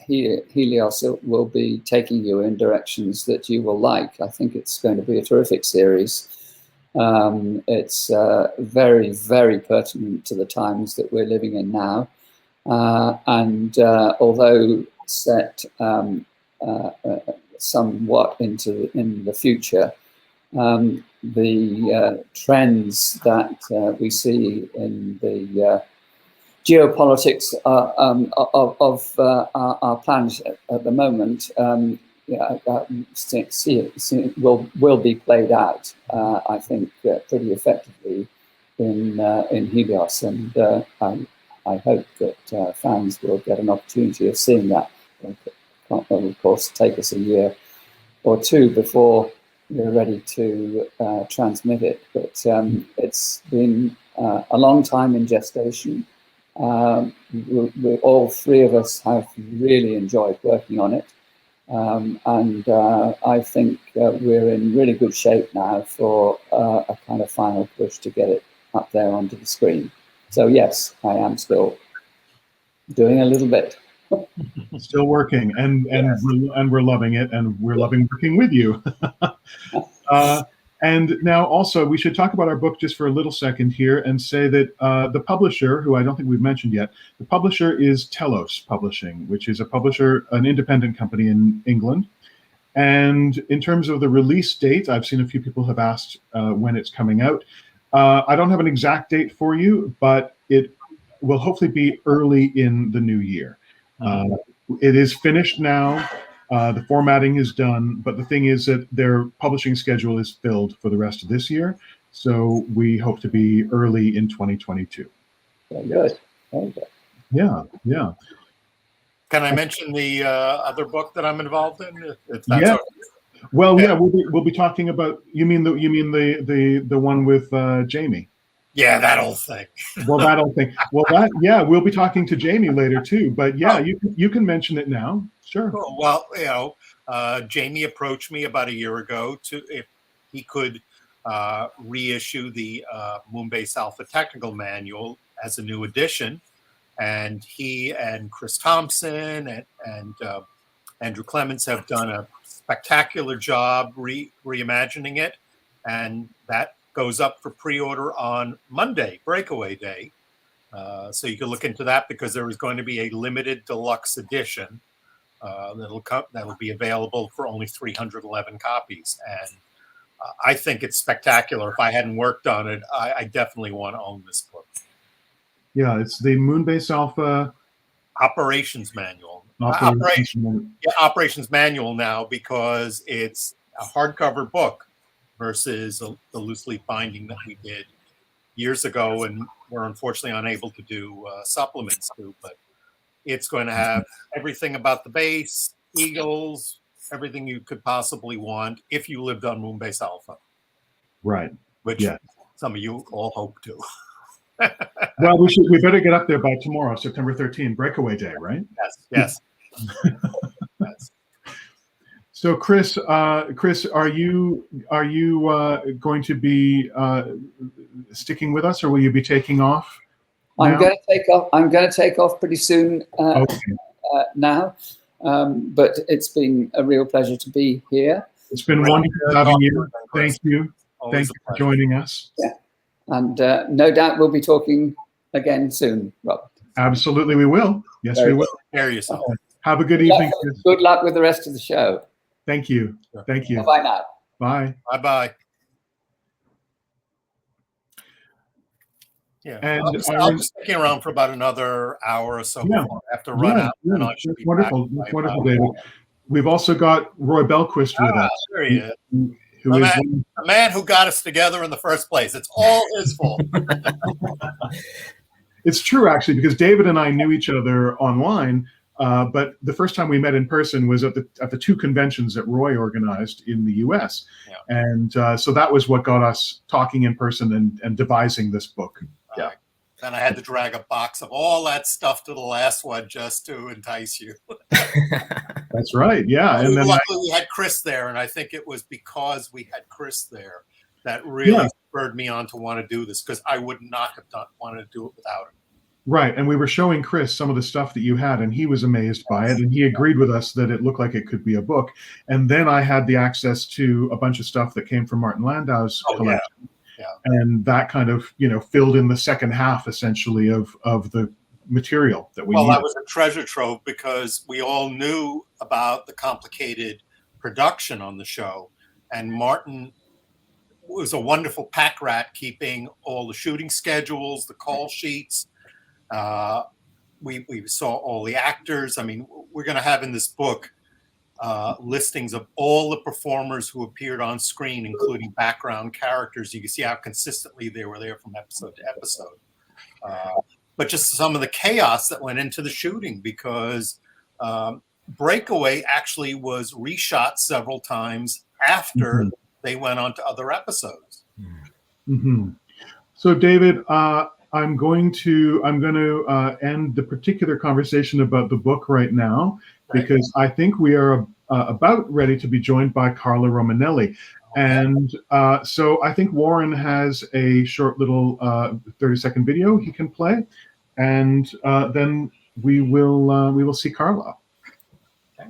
Helios will be taking you in directions that you will like. I think it's going to be a terrific series. It's very, very pertinent to the times that we're living in now. Although set somewhat in the future, the trends that we see in the geopolitics of our planet at the moment will be played out, I think, pretty effectively in Helios, and I hope that fans will get an opportunity of seeing that. It will, of course, take us a year or two before we're ready to transmit it, but it's been a long time in gestation. All three of us have really enjoyed working on it, and I think we're in really good shape now for a kind of final push to get it up there onto the screen. So yes, I am still doing a little bit. Still working, and Yes. we're loving it, and we're loving working with you. And now also we should talk about our book just for a little second here and say that the publisher, who I don't think we've mentioned yet, the publisher is Telos Publishing, which is a publisher, an independent company in England. And in terms of the release date, I've seen a few people have asked when it's coming out. I don't have an exact date for you, but it will hopefully be early in the new year. It is finished now. The formatting is done, but the thing is that their publishing schedule is filled for the rest of this year. So we hope to be early in 2022. Very good. Very good. Yeah, yeah. Can I mention the other book that I'm involved in? If that's Yeah. okay. Well, yeah, we'll be talking about. You mean the one with Jamie? Yeah, that old thing. Well, that old thing. Well, we'll be talking to Jamie later too. But yeah, you can mention it now. Sure. Cool. Well, Jamie approached me about a year ago to if he could reissue the Moonbase Alpha Technical Manual as a new edition, and he and Chris Thompson and Andrew Clements have done a spectacular job reimagining it, and that goes up for pre-order on Monday, Breakaway Day. So you can look into that because there is going to be a limited deluxe edition that'll be available for only 311 copies. And I think it's spectacular. If I hadn't worked on it, I definitely want to own this book. Yeah, it's the Moonbase Alpha Operations Manual. Operations Manual now, because it's a hardcover book versus the loose leaf binding that we did years ago, and we're unfortunately unable to do supplements to. But it's going to have everything about the base, Eagles, everything you could possibly want if you lived on Moonbase Alpha. Right. Which Yeah. some of you all hope to. Well, we better get up there by tomorrow, September 13th, breakaway day, right? Yes. Yes. So, Chris, are you going to be sticking with us, or will you be taking off? I'm now? going to take off. I'm going to take off pretty soon Okay. now. But it's been a real pleasure to be here. It's been Great wonderful to having talk to you. you, Chris. Thank you. Always Thank a you for pleasure. joining us. Yeah. And no doubt we'll be talking again soon, Robert. Absolutely, we will. Yes, Very we will. Take care of yourself. Have a good evening, Chris. Good luck with the rest of the show. Thank you. Thank you. Bye now. Bye. Bye-bye. Yeah, And I'll be sticking around for about another hour or so Yeah. before I have to run out. And I should That's be wonderful. back That's by wonderful, about- David. We've also got Roy Belquist with us, There he is. who The is man who got us together in the first place. It's all his fault. It's true, actually, because David and I knew each other online, but the first time we met in person was at the two conventions that Roy organized in the U.S. Yeah. And so that was what got us talking in person and devising this book. Yeah. Then I had to drag a box of all that stuff to the last one just to entice you. That's right. Yeah. And then luckily we had Chris there, and I think it was because we had Chris there that really spurred me on to want to do this, because I would not have wanted to do it without him. Right. And we were showing Chris some of the stuff that you had, and he was amazed by it. And he agreed with us that it looked like it could be a book. And then I had the access to a bunch of stuff that came from Martin Landau's collection. Yeah. And that kind of, filled in the second half, essentially, of the material that we needed. That was a treasure trove, because we all knew about the complicated production on the show. And Martin was a wonderful pack rat, keeping all the shooting schedules, the call sheets. We saw all the actors. I mean, we're going to have in this book listings of all the performers who appeared on screen, including background characters. You can see how consistently they were there from episode to episode. But just some of the chaos that went into the shooting, because Breakaway actually was reshot several times after they went on to other episodes. Mm-hmm. So, David, I'm going to end the particular conversation about the book right now, because I think we are about ready to be joined by Carla Romanelli. And so I think Warren has a short little 30-second video he can play, and then we will see Carla. Okay.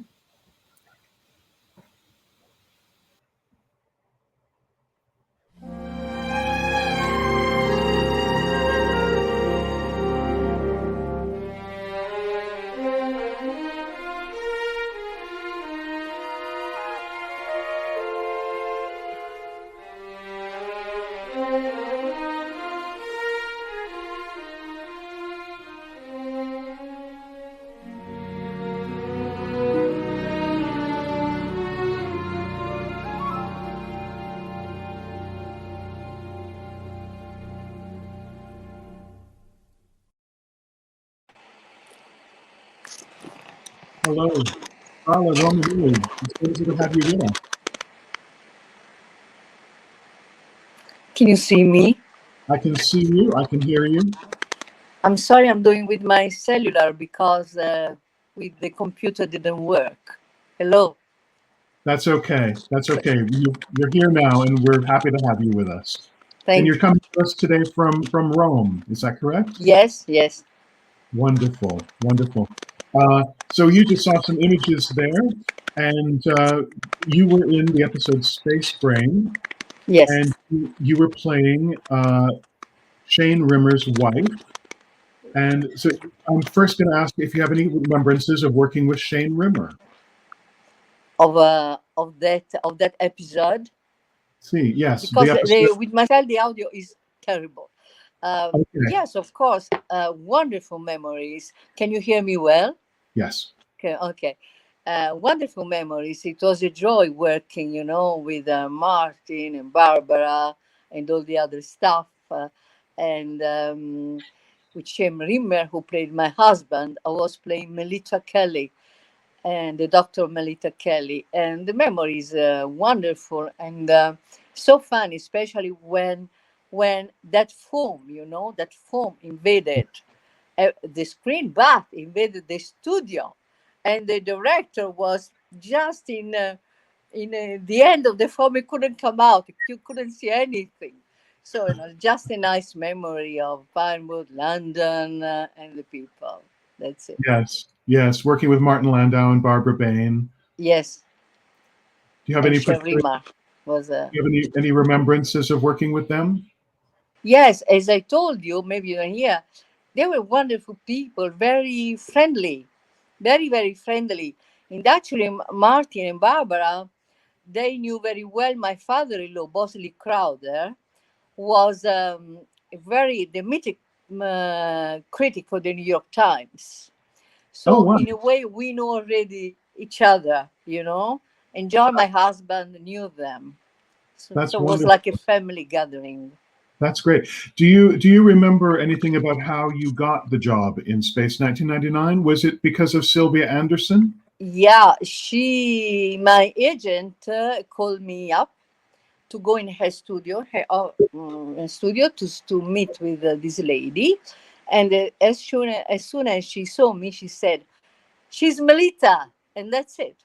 Hello, Carla Romanelli. It's good to have you with us. Can you see me? I can see you. I can hear you. I'm sorry, I'm doing with my cellular because with the computer didn't work. Hello. That's okay. That's okay. You're here now, and we're happy to have you with us. Thank And you. you're coming to us today from Rome. Is that correct? Yes, yes. Wonderful, wonderful. So you just saw some images there, and you were in the episode Space Brain. Yes. And you were playing Shane Rimmer's wife. And so I'm first going to ask if you have any remembrances of working with Shane Rimmer. Of that episode. See, yes. Because with myself the audio is terrible. Okay. Yes, of course. Wonderful memories. Can you hear me well? Yes. Okay. Wonderful memories. It was a joy working, with Martin and Barbara and all the other staff, and with Shane Rimmer, who played my husband. I was playing Melita Kelly, and the Dr. Melita Kelly, and the memory is wonderful and so fun, especially when when that foam, that foam invaded the screen, but invaded the studio, and the director was just in the end of the foam. It couldn't come out. You couldn't see anything. So just a nice memory of Pinewood, London, and the people. That's it. Yes. Working with Martin Landau and Barbara Bain. Yes. Do you have And any Sherima was do you have any remembrances of working with them? Yes, as I told you, maybe you don't hear, they were wonderful people, very friendly, very, very friendly. And actually, Martin and Barbara, they knew very well my father-in-law, Bosley Crowder, was the mythic critic for the New York Times. Oh, So wow. in a way, we know already each other, and John, my husband, knew them. So That's it was wonderful. like a family gathering. That's great. Do you remember anything about how you got the job in Space 1999? Was it because of Sylvia Anderson? Yeah, my agent, called me up to go in her studio, to meet with this lady, and as soon as she saw me, she said, "She's Melita," and that's it.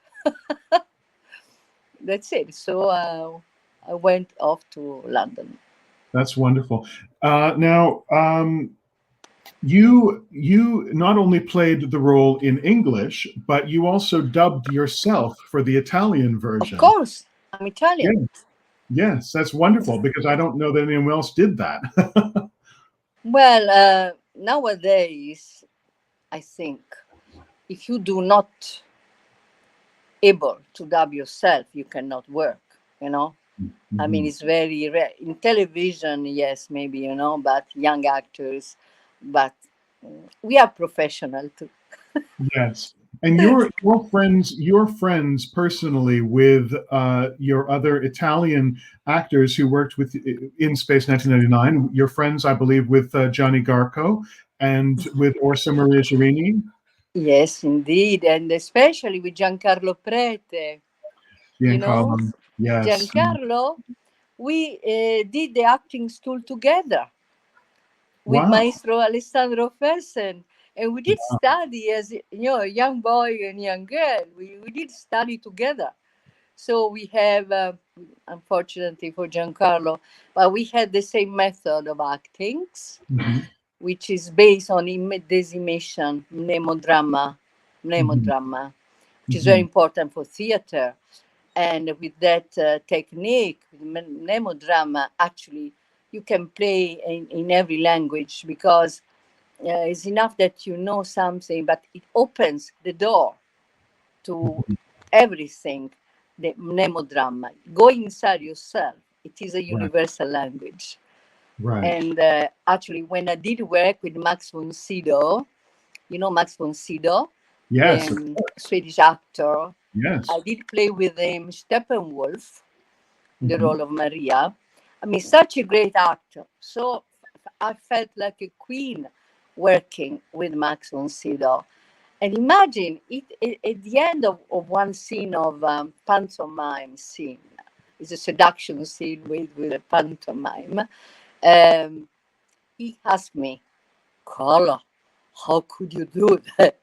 That's it. So I went off to London. That's wonderful. Now, you not only played the role in English, but you also dubbed yourself for the Italian Of version. course, I'm Italian. Yes, that's wonderful because I don't know that anyone else did that. Well, nowadays, I think if you do not able to dub yourself, you cannot work, I mean, it's very rare. In television, yes, maybe, but young actors, but we are professional too. Yes. And your friends personally with your other Italian actors who worked with in Space 1999. Your friends, I believe, with Gianni Garco and with Orsa Maria Girini. Yes, indeed. And especially with Giancarlo Prete. Giancarlo. Yes. Giancarlo, we did the acting school together with Wow. Maestro Alessandro Fersen. And we did study as a young boy and young girl. We did study together. So we have, unfortunately for Giancarlo, but we had the same method of acting, which is based on decimation, mnemodrama, which is very important for theater. And with that technique, mnemodrama, actually, you can play in every language because it's enough that you know something, but it opens the door to everything. The mnemodrama, go inside yourself. It is a universal language. Right. And actually, when I did work with Max von Sydow, Max von Sydow, Yes. the Swedish actor. Yes. I did play with him Steppenwolf, the role of Maria. I mean, such a great actor. So I felt like a queen working with Max von Sydow. And imagine it at the end of one scene of pantomime scene. It's a seduction scene with a pantomime. He asked me, Carla, how could you do that?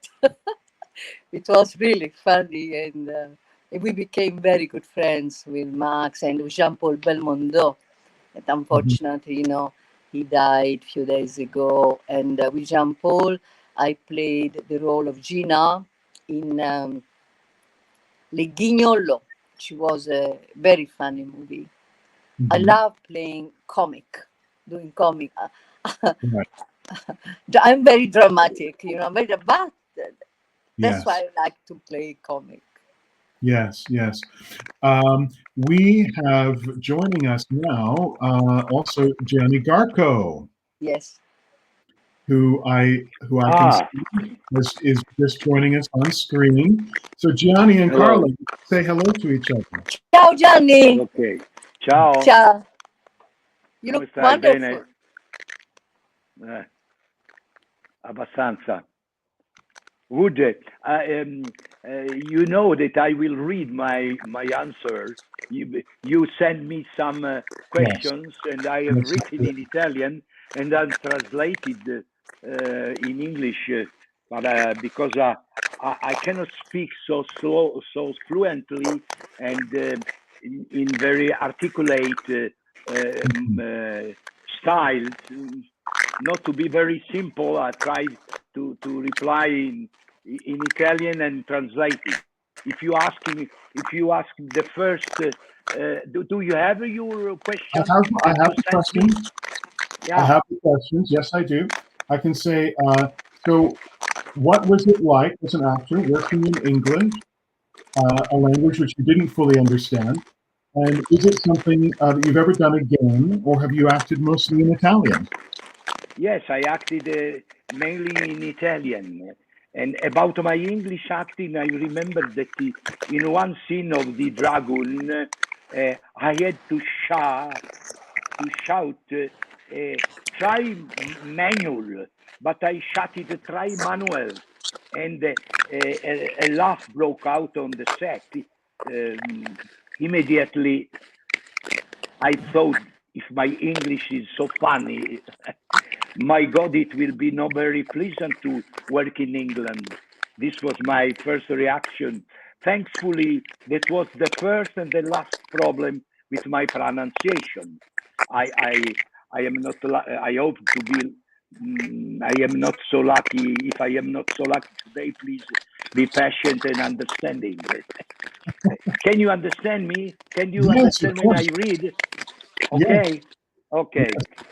It was really funny, and we became very good friends with Max and Jean-Paul Belmondo. And unfortunately, he died a few days ago. And with Jean-Paul, I played the role of Gina in Le Guignolo, which was a very funny movie. I love playing doing comic. I'm very dramatic, but that's why I like to play comic. Yes. We have joining us now also Gianni Garco. Yes. Who I can see is just joining us on screen. So Gianni and Carla, say hello to each other. Ciao Gianni. Ok, ciao. Ciao. You Come look stai? wonderful. Bene? Abbastanza. Good. you know that I will read my answer. You send me some questions, and I have Yes. written in Italian and then translated in English, but because I cannot speak so slow, so fluently, and in very articulate style. Not to be very simple, I tried to reply in Italian and translate it. If you ask the first, do you have your question? I have the questions. Yeah. I have the questions. Yes, I do. I can say, so what was it like as an actor working in English, a language which you didn't fully understand? And is it something that you've ever done again, or have you acted mostly in Italian? Yes, I acted mainly in Italian. And about my English acting, I remember that in one scene of The Dragon, I had to shout, try manual, but I shouted, try manual. And a laugh broke out on the set. Immediately, I thought, if my English is so funny, my God, it will be not very pleasant to work in England. This was my first reaction. Thankfully, that was the first and the last problem with my pronunciation. I am not. I hope to be. I am not so lucky. If I am not so lucky today, please be patient and understanding. Can you understand me? Can you Yes, of understand when course. I read? Yes. Okay. Okay.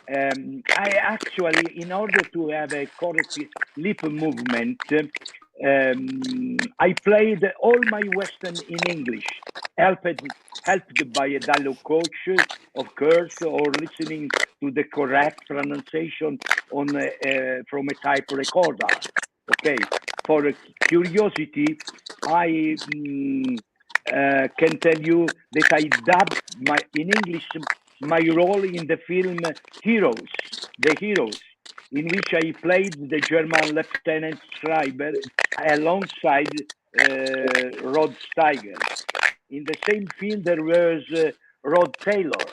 I actually, in order to have a correct lip movement, I played all my Western in English, helped by a dialogue coach, of course, or listening to the correct pronunciation on from a type recorder. Okay. For curiosity, I can tell you that I dubbed in English my role in the film Heroes, The Heroes, in which I played the German Lieutenant Schreiber alongside Rod Steiger. In the same film, there was Rod Taylor,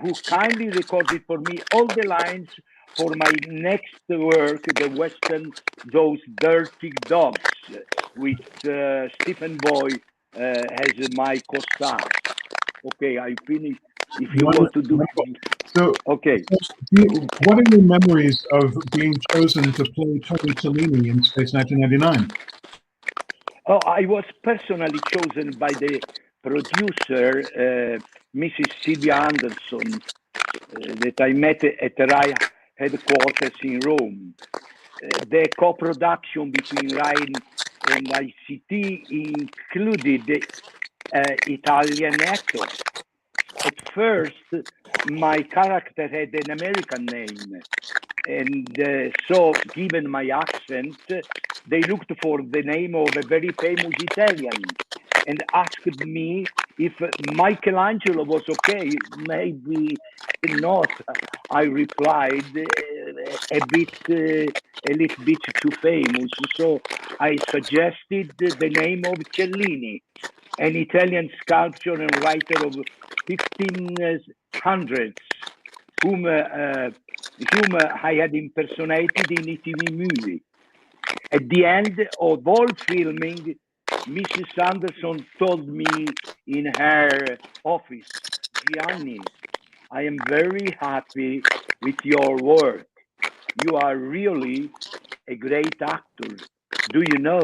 who kindly recorded for me all the lines for my next work, the Western Those Dirty Dogs, with Stephen Boy as my co-stars. Okay, I finished. If you want to do, So, okay. what are your memories of being chosen to play Tony Tellini in Space 1999? Oh, I was personally chosen by the producer, Mrs. Sylvia Anderson, that I met at the RAI headquarters in Rome. The co-production between RAI and ICT included Italian actors. At first, my character had an American name, and so, given my accent, they looked for the name of a very famous Italian and asked me if Michelangelo was okay. Maybe not. I replied, a little bit too famous. So I suggested the name of Cellini, an Italian sculptor and writer of 1500s, whom I had impersonated in a TV movie. At the end of all filming, Mrs. Anderson told me in her office, Gianni, I am very happy with your work. You are really a great actor. Do you know,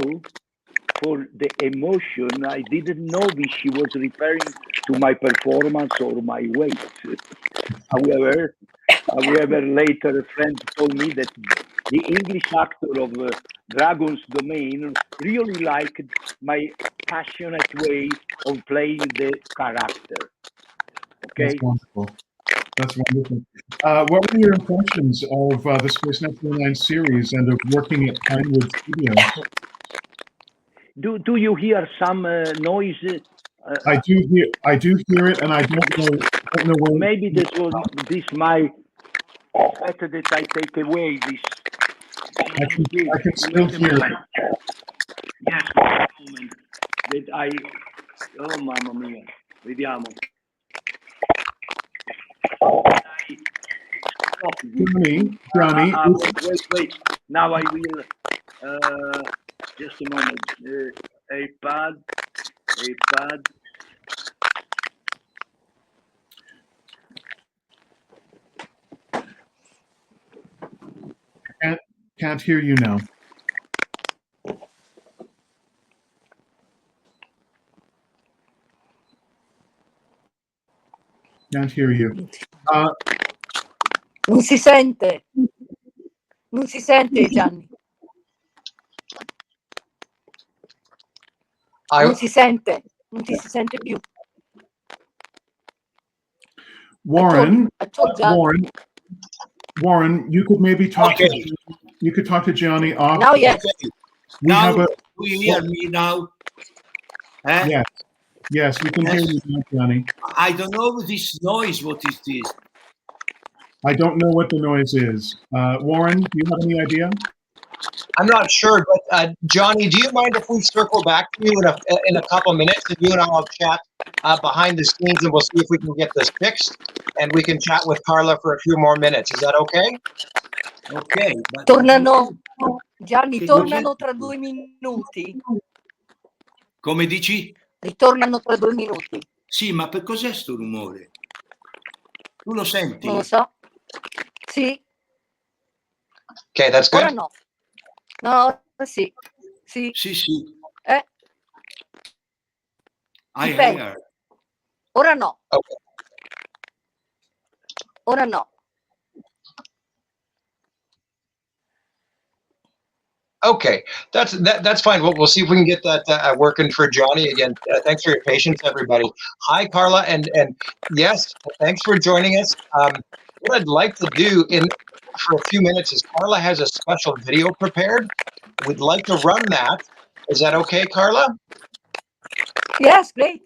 for the emotion, I didn't know if she was referring to my performance or my weight. However, later a friend told me that the English actor of Dragon's Domain really liked my passionate way of playing the character. Okay? That's wonderful. That's wonderful. What were your impressions of the Space 1999 series and of working at Pinewood Studios? Do you hear some noise? I do hear it, and I don't know where. Maybe this my better that I take away this. I can still hear it. Yes. moment that oh mamma mia, vediamo. Johnny, Wait. Now I will. Just a moment. A pad. can't hear you now. Can't hear you. Non si sente. Non si sente, Gianni. Non si sente. Non ti si sente più. Warren, I told Gianni. Warren, you could maybe talk Okay. to Gianni off. Now, yes. We have a, Do you hear me now? yes, we can hear you now, Johnny. I don't know this noise. What is this? I don't know what the noise is. Warren, do you have any idea? I'm not sure, but Johnny, do you mind if we circle back to you in a couple minutes, and you and I will chat behind the scenes, and we'll see if we can get this fixed, and we can chat with Carla for a few more minutes. Is that okay? Okay. Tornano, Gianni, tornano tra 2 minuti. Come dici? Ritornano tra 2 minuti. Sì, ma per cos'è sto rumore? Tu lo senti? Non lo so. Sì. Okay, that's good. Ora no. No, sì. Sì. Sì. I Dipende. hear. Ora no. Okay. Ora no. Okay, that's fine. We'll see if we can get that working for Johnny again. Thanks for your patience, everybody. Hi, Carla, and yes, thanks for joining us. What I'd like to do for a few minutes is Carla has a special video prepared. We'd like to run that. Is that okay, Carla? Yes, great.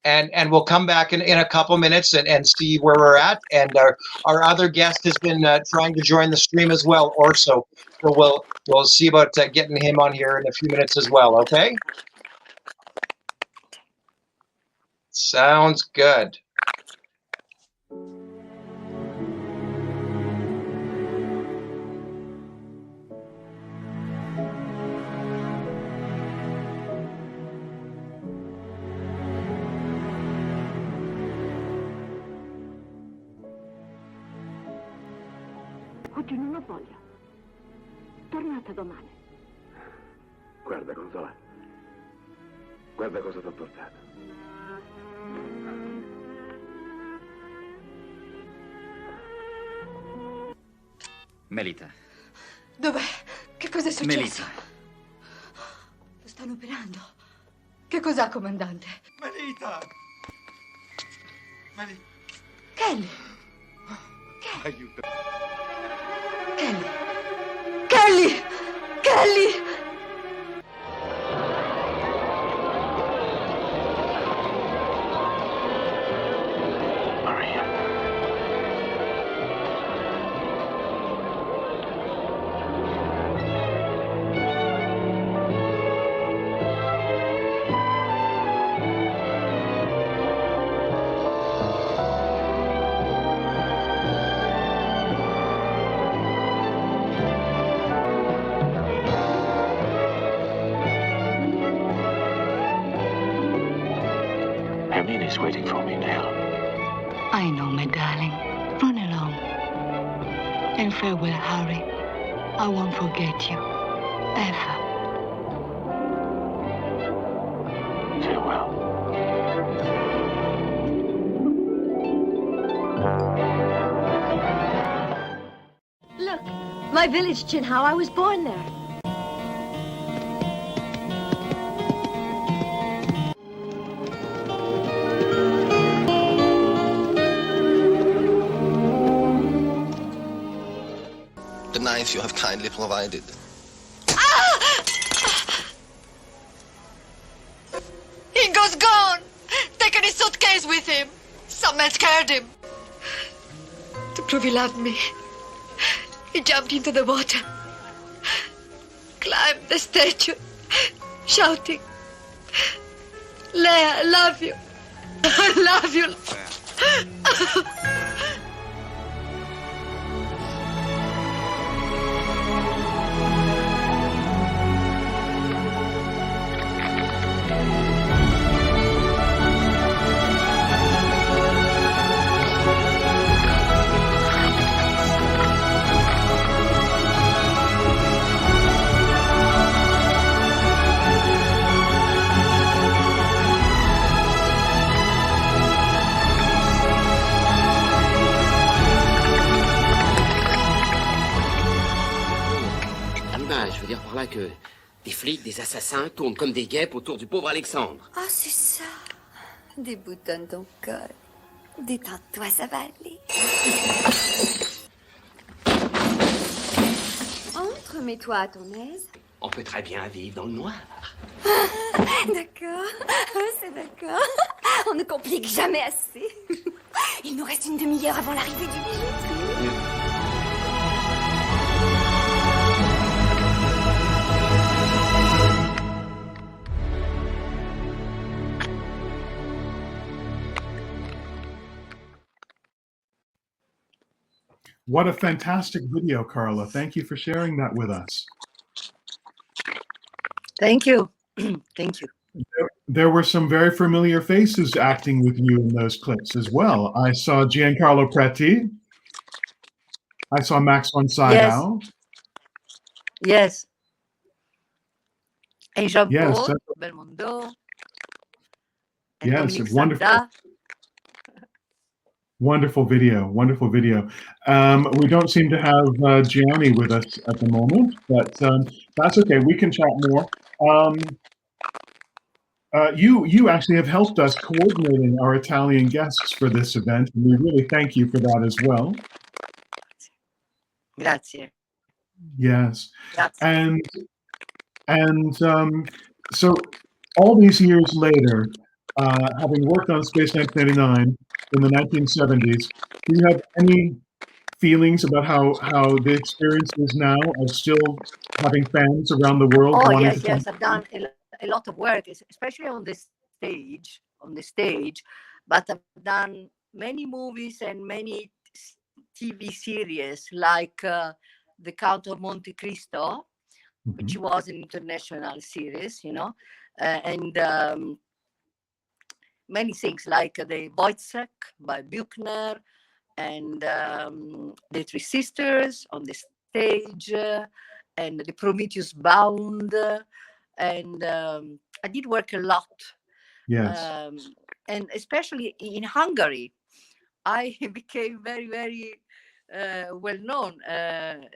And we'll come back in a couple minutes and see where we're at. And our other guest has been trying to join the stream as well, Orso. So we'll see about getting him on here in a few minutes as well. Okay. Sounds good. Oggi non ho voglia. Tornate domani. Guarda, Consola. Guarda cosa ti ho portato. Melita. Dov'è? Che cosa è successo? Melita. Lo stanno operando. Che cos'ha, comandante? Melita. Kelly. Aiuto. Kelly! Maria. Hermine is waiting for me now. I know, my darling. Run along. And farewell, Harry. I won't forget you. Ever. Farewell. Look, my village, Chinhao. I was born there. The knife you have kindly provided. Ingo's gone! Taken his suitcase with him. Some man scared him. To prove he loved me, he jumped into the water, climbed the statue, shouting, Leia, I love you. I love you. Je veux dire par là que des flics, des assassins tournent comme des guêpes autour du pauvre Alexandre. Oh, c'est ça. Déboutonne ton col. Détends-toi, ça va aller. Entre, mets-toi à ton aise. On peut très bien vivre dans le noir. D'accord, c'est d'accord. On ne complique jamais assez. Il nous reste une demi-heure avant l'arrivée du bijou. What a fantastic video, Carla. Thank you for sharing that with us. Thank you. Thank you. There were some very familiar faces acting with you in those clips as well. I saw Giancarlo Preti. I saw Max von Sydow. Yes. And Jean-Paul Yes, Belmondo. And yes, Dominique wonderful. Sanda. Wonderful video, wonderful video. We don't seem to have Gianni with us at the moment, but that's okay. We can chat more. You actually have helped us coordinating our Italian guests for this event, and we really thank you for that as well. Grazie. Yes, Grazie. and so all these years later, having worked on Space 1999 in the 1970s, do you have any feelings about how the experience is now of still having fans around the world Oh, wanting yes, to yes. come? I've done a lot of work, especially on the stage. But I've done many movies and many TV series, like The Count of Monte Cristo, which was an international series, you know, and many things like the Wojciech by Buchner, and the Three Sisters on the stage, and the Prometheus Bound, and I did work a lot. Yes. And especially in Hungary, I became very, very well known,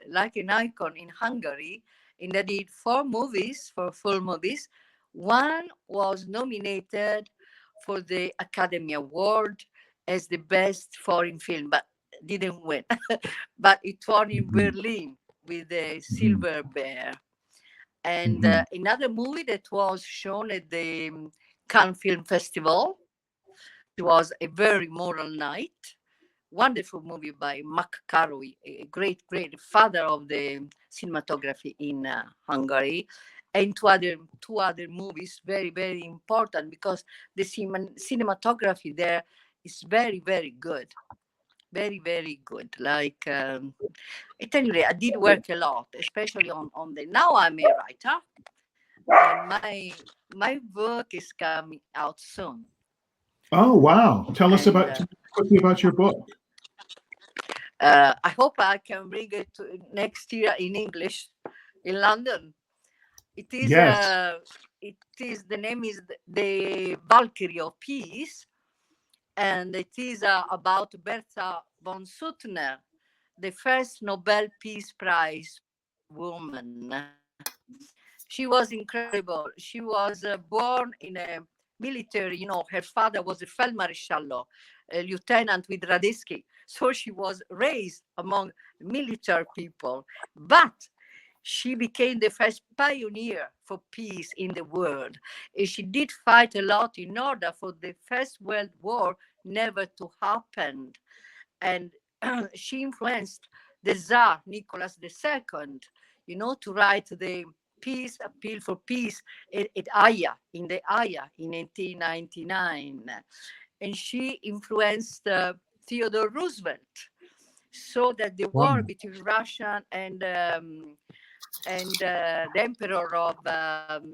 like an icon in Hungary. And I did 4 movies, for full movies. One was nominated for the Academy Award as the best foreign film, but didn't win. But it won in Berlin with the Silver Bear. And another movie that was shown at the Cannes Film Festival. It was A Very Moral Night. Wonderful movie by Mac Carroy, a great father of the cinematography in Hungary. And two other movies, very, very important, because the cinematography there is very, very good. Very, very good. Like, at any rate, I did work a lot, especially on the, now I'm a writer. And my work is coming out soon. Oh, wow. Tell us quickly about your book. I hope I can bring it next year in English in London. It is, yes. The name is The Valkyrie of Peace, and it is about Bertha von Suttner, the first Nobel Peace Prize woman. She was incredible. She was born in a military, you know, her father was a Feldmaresciallo, a lieutenant with Radetzky. So she was raised among military people, but she became the first pioneer for peace in the world. And she did fight a lot in order for the First World War never to happen. And she influenced the Tsar Nicholas II, you know, to write the peace, appeal for peace at Haya, in the Haya in 1899. And she influenced Theodore Roosevelt, so that the war between Russia and the emperor of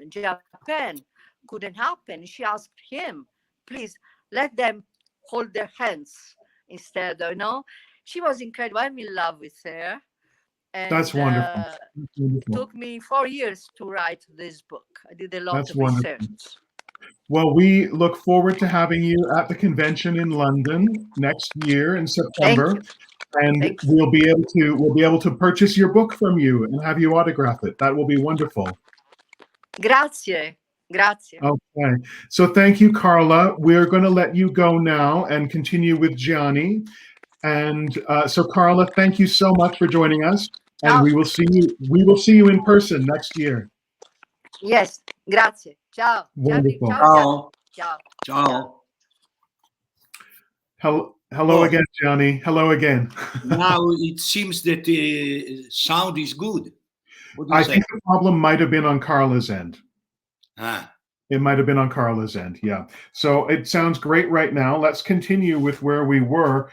Japan couldn't happen. She asked him, please let them hold their hands instead, She was incredible. I'm in love with her. And That's wonderful. It took me 4 years to write this book. I did a lot of wonderful. research. Well, we look forward to having you at the convention in London next year in September. And we'll be able to purchase your book from you and have you autograph it. That will be wonderful. Grazie. Okay. So thank you, Carla. We're going to let you go now and continue with Gianni. And so Carla, thank you so much for joining us. And we will see you in person next year. Yes, grazie. Ciao. Wonderful. Ciao. Ciao. Ciao. Hello again, Gianni. Hello again. Now it seems that the sound is good. I think the problem might have been on Carla's end. Ah. It might have been on Carla's end, yeah. So it sounds great right now. Let's continue with where we were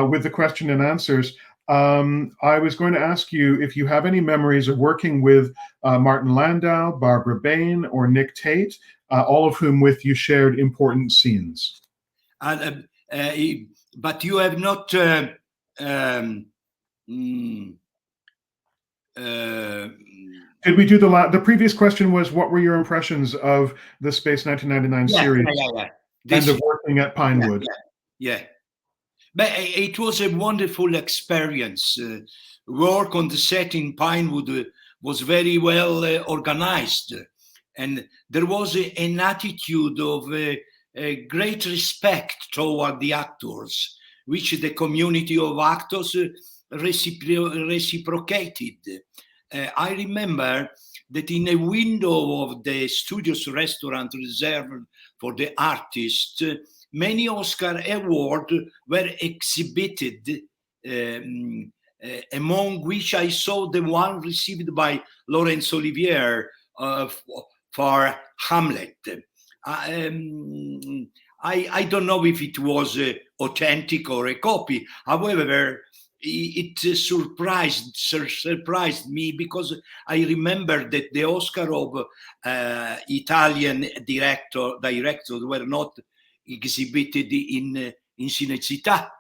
with the question and answers. I was going to ask you if you have any memories of working with Martin Landau, Barbara Bain, or Nick Tate, all of whom with you shared important scenes. But you have not did we do the previous question was what were your impressions of the Space 1999 series and of working at Pinewood? Yeah. But it was a wonderful experience. Work on the set in Pinewood was very well organized, and there was an attitude of a great respect toward the actors, which the community of actors reciprocated. I remember that in a window of the studio's restaurant reserved for the artists, many Oscar awards were exhibited, among which I saw the one received by Laurence Olivier for Hamlet. I don't know if it was authentic or a copy. However, it surprised me because I remember that the Oscar of Italian directors were not exhibited in Cinecittà,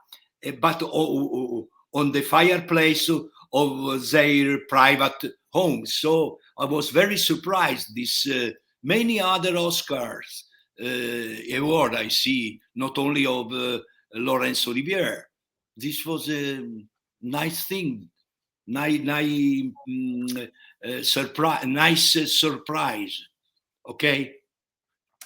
but on the fireplace of their private homes. So I was very surprised. This many other Oscars award I see, not only of Laurence Olivier. This was a nice thing, nice surprise. Okay.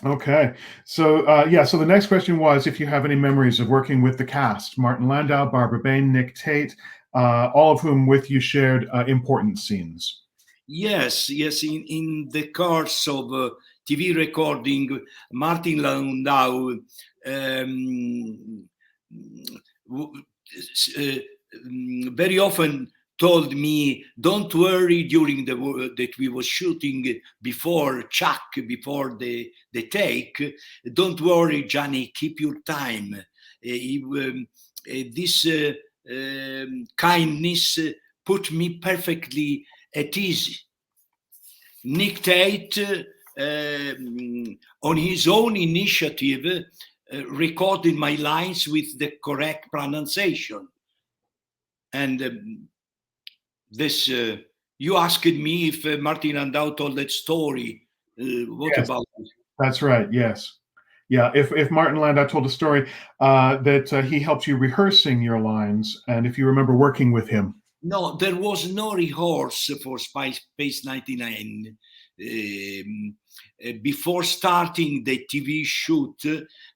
Okay. So so the next question was if you have any memories of working with the cast, Martin Landau, Barbara Bain, Nick Tate, all of whom with you shared important scenes. Yes. In the course of TV recording, Martin Landau very often told me, don't worry during that we were shooting before the take, don't worry, Gianni, keep your time. This kindness put me perfectly at ease. Nick Tate, on his own initiative, recorded my lines with the correct pronunciation. And this, you asked me if Martin Landau told that story. What about it? That's right, yes. Yeah, if Martin Landau told a story that he helped you rehearsing your lines, and if you remember working with him. No, there was no rehearsal for Space 99. Before starting the TV shoot,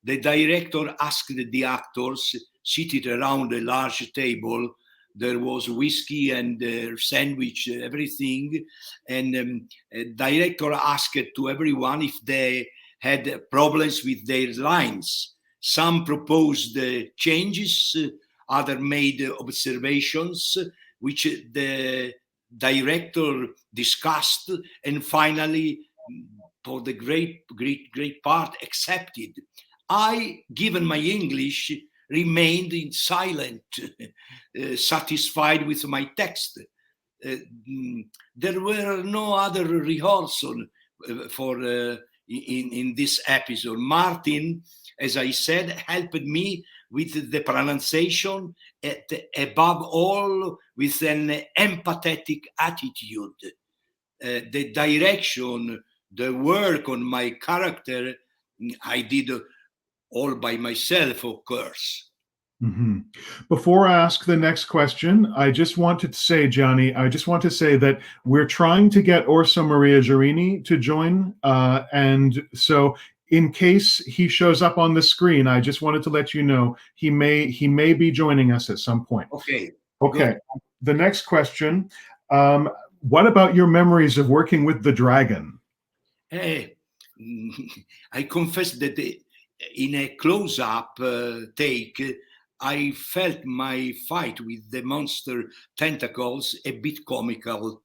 the director asked the actors seated around a large table. There was whiskey and sandwich, everything. And director asked to everyone if they had problems with their lines. Some proposed changes, others made observations, which the director discussed, and finally, for the great part, accepted. I, given my English, remained in silent, satisfied with my text. There were no other rehearsal in this episode. Martin, as I said, helped me with the pronunciation, above all with an empathetic attitude. The direction, the work on my character, I did all by myself, of course. Mm-hmm. Before I ask the next question, I just wanted to say, Gianni, that we're trying to get Orso Maria Giurini to join. And so in case he shows up on the screen, I just wanted to let you know he may be joining us at some point. Okay. Okay. Good. The next question, what about your memories of working with the dragon? Hey, I confess that in a close-up take, I felt my fight with the monster tentacles a bit comical,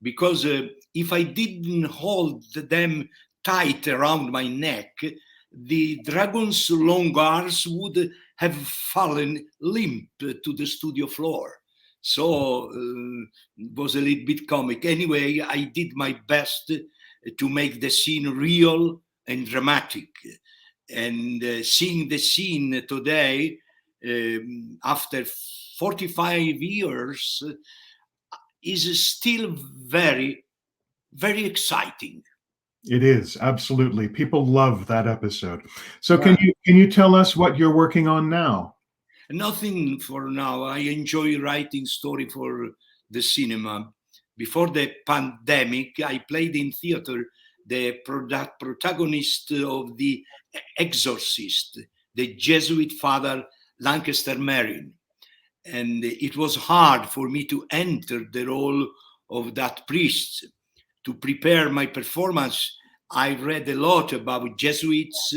because if I didn't hold them tight around my neck, the dragon's long arms would have fallen limp to the studio floor. So it was a little bit comic. Anyway, I did my best to make the scene real and dramatic. And seeing the scene today, after 45 years, is still very, very exciting. It is, absolutely. People love that episode. So can you tell us what you're working on now? Nothing for now. I enjoy writing story for the cinema. Before the pandemic, I played in theater the protagonist of The Exorcist, the Jesuit father Lancaster Marin. And it was hard for me to enter the role of that priest. To prepare my performance, I read a lot about Jesuits,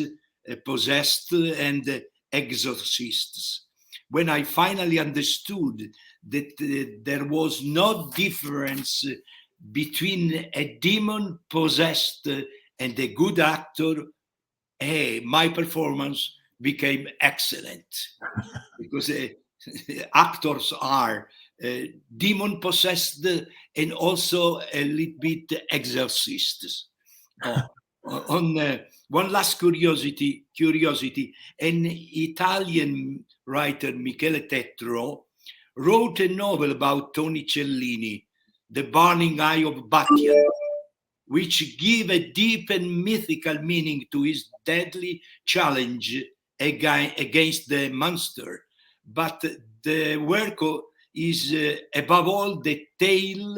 possessed, and exorcists. When I finally understood that there was no difference between a demon possessed and a good actor, my performance became excellent. Because actors are demon possessed and also a little bit exorcists. On one last curiosity, an Italian writer, Michele Tetro, wrote a novel about Tony Cellini, The Burning Eye of Battian, which give a deep and mythical meaning to his deadly challenge against the monster. But the work is above all the tale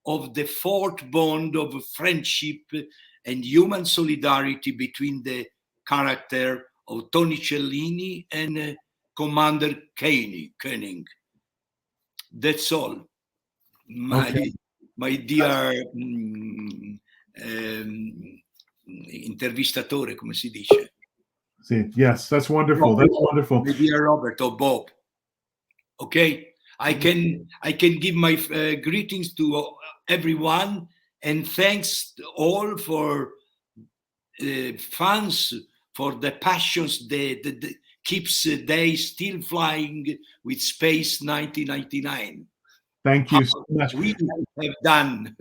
of the fourth bond of friendship and human solidarity between the character of Tony Cellini and Commander Koenig. That's all. My dear intervistatore, come si dice? Yes, that's wonderful. That's wonderful. My dear Robert or Bob. Okay, I can give my greetings to everyone, and thanks all for fans, for the passions that keeps they still flying with Space 1999. Thank you so much. We have done.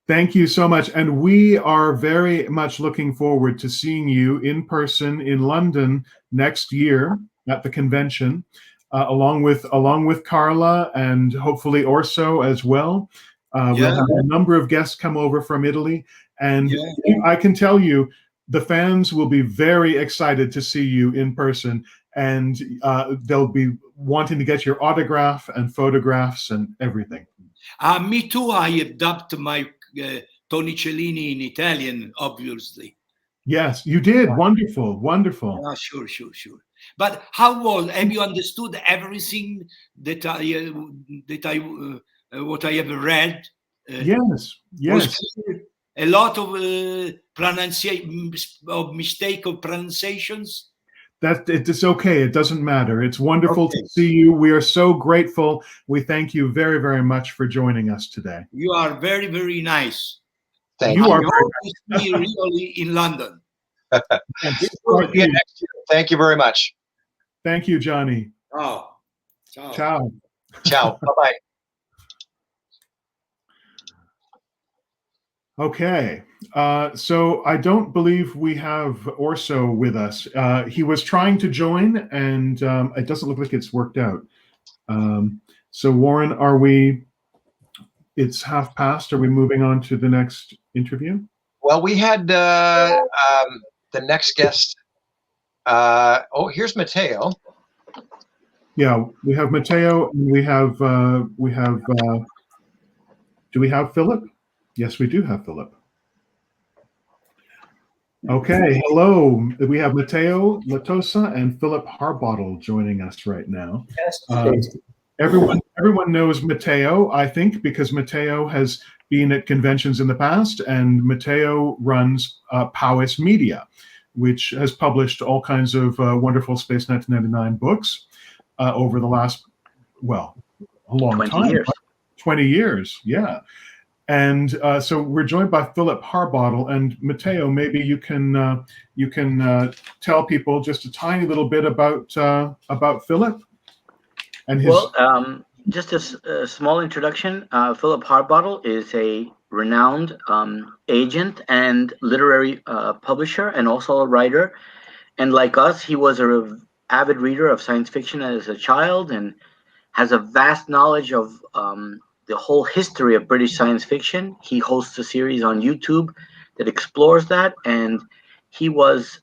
Thank you so much. And we are very much looking forward to seeing you in person in London next year at the convention, along with Carla and hopefully Orso as well. We'll have a number of guests come over from Italy. And I can tell you, the fans will be very excited to see you in person. And they'll be wanting to get your autograph and photographs and everything. Me too. I adopted my Tony Cellini in Italian, obviously. Yes, you did. Wonderful, wonderful. Sure. But have you understood everything that what I have read? Yes. A lot of mistake of pronunciations. It's okay. It doesn't matter. It's wonderful Okay. to see you. We are so grateful. We thank you very, very much for joining us today. You are very, very nice. Thank You you. are I hope to see you really in London. Yes. We'll see you next year. Thank you very much. Thank you, Johnny. Ciao. Ciao. Ciao. Ciao. Bye-bye. Okay, so I don't believe we have Orso with us. He was trying to join, and it doesn't look like it's worked out. So Warren, it's past. Are we moving on to the next interview? Well, we had the next guest. Here's Matteo. Yeah, we have Matteo, and we have, do we have Philip? Yes, we do have Philip. Okay, hello. We have Matteo Latosa and Philip Harbottle joining us right now. Yes. Everyone knows Matteo, I think, because Matteo has been at conventions in the past, and Matteo runs Powys Media, which has published all kinds of wonderful Space 1999 books over the last, a long 20 time. years. 20 years, yeah. And so we're joined by Philip Harbottle, and Matteo. Maybe you can tell people just a tiny little bit about Philip and his. Well, just a small introduction. Philip Harbottle is a renowned agent and literary publisher, and also a writer. And like us, he was an avid reader of science fiction as a child, and has a vast knowledge of the whole history of British science fiction. He hosts a series on YouTube that explores that, and he was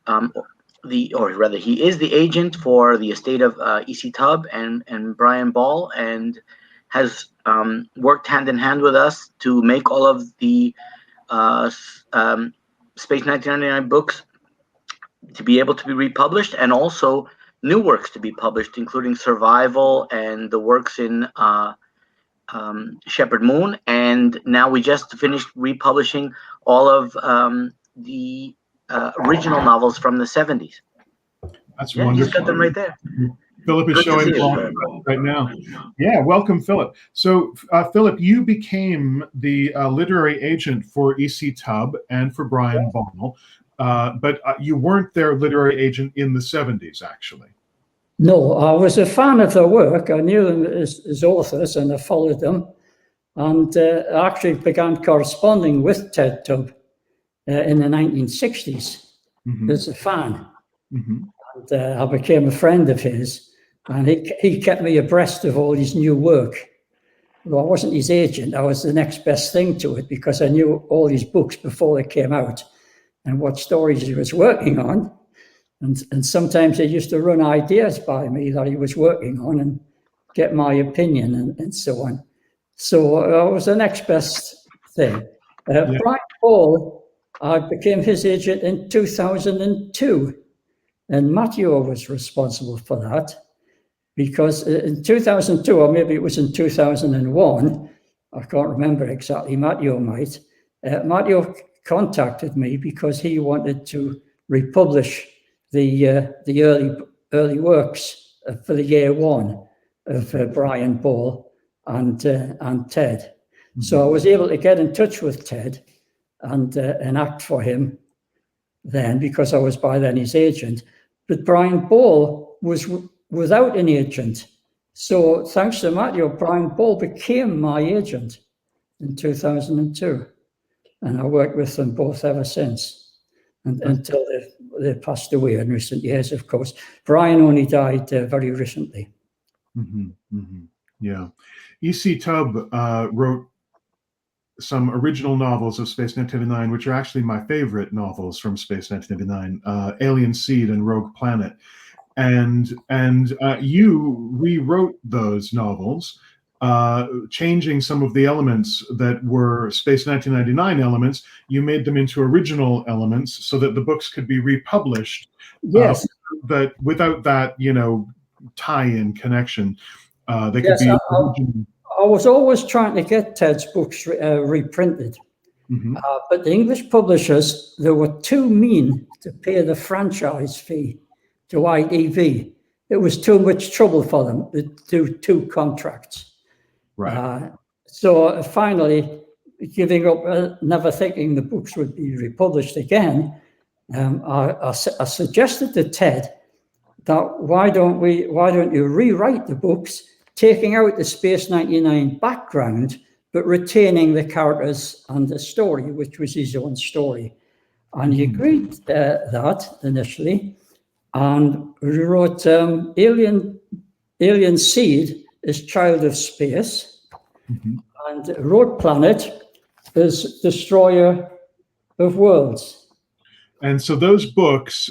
he is the agent for the estate of E.C. Tubb and Brian Ball, and has worked hand in hand with us to make all of the Space 1999 books to be able to be republished, and also new works to be published, including Survival and the works in Shepherd Moon. And now we just finished republishing all of the original novels from the 70s. That's wonderful. He's got them right there. Philip is showing right now. Yeah, welcome, Philip. So, Philip, you became the literary agent for E.C. Tubb and for Brian Ball, but you weren't their literary agent in the 70s, actually. No, I was a fan of their work. I knew them as authors, and I followed them. And I actually began corresponding with Ted Tubb in the 1960s as a fan. And I became a friend of his, and he kept me abreast of all his new work. Well, I wasn't his agent. I was the next best thing to it, because I knew all his books before they came out and what stories he was working on. And sometimes he used to run ideas by me that he was working on and get my opinion and so on. So I was the next best thing. Brian Ball, I became his agent in 2002. And Matthew was responsible for that, because in 2002, or maybe it was in 2001, I can't remember exactly, Matthew might. Matthew contacted me because he wanted to republish the early works for the year one of Brian Ball and Ted. So I was able to get in touch with Ted and act for him then, because I was by then his agent. But Brian Ball was without an agent. So thanks to Matthew, Brian Ball became my agent in 2002. And I worked with them both ever since. And until they passed away in recent years, of course. Brian only died very recently. Yeah. E.C. Tubb wrote some original novels of Space 1999, which are actually my favorite novels from Space 1999, Alien Seed and Rogue Planet. And you rewrote those novels, changing some of the elements that were Space 1999 elements. You made them into original elements so that the books could be republished. Yes. But without that, tie-in connection, they could be original. I was always trying to get Ted's books reprinted. But the English publishers, they were too mean to pay the franchise fee to ITV. It was too much trouble for them to do 2 contracts. Right. So finally, giving up, never thinking the books would be republished again, I suggested to Ted that why don't you rewrite the books, taking out the Space 99 background, but retaining the characters and the story, which was his own story. And he agreed that initially, and we wrote Alien Seed is Child of Space, and Road Planet is Destroyer of Worlds. And so those books,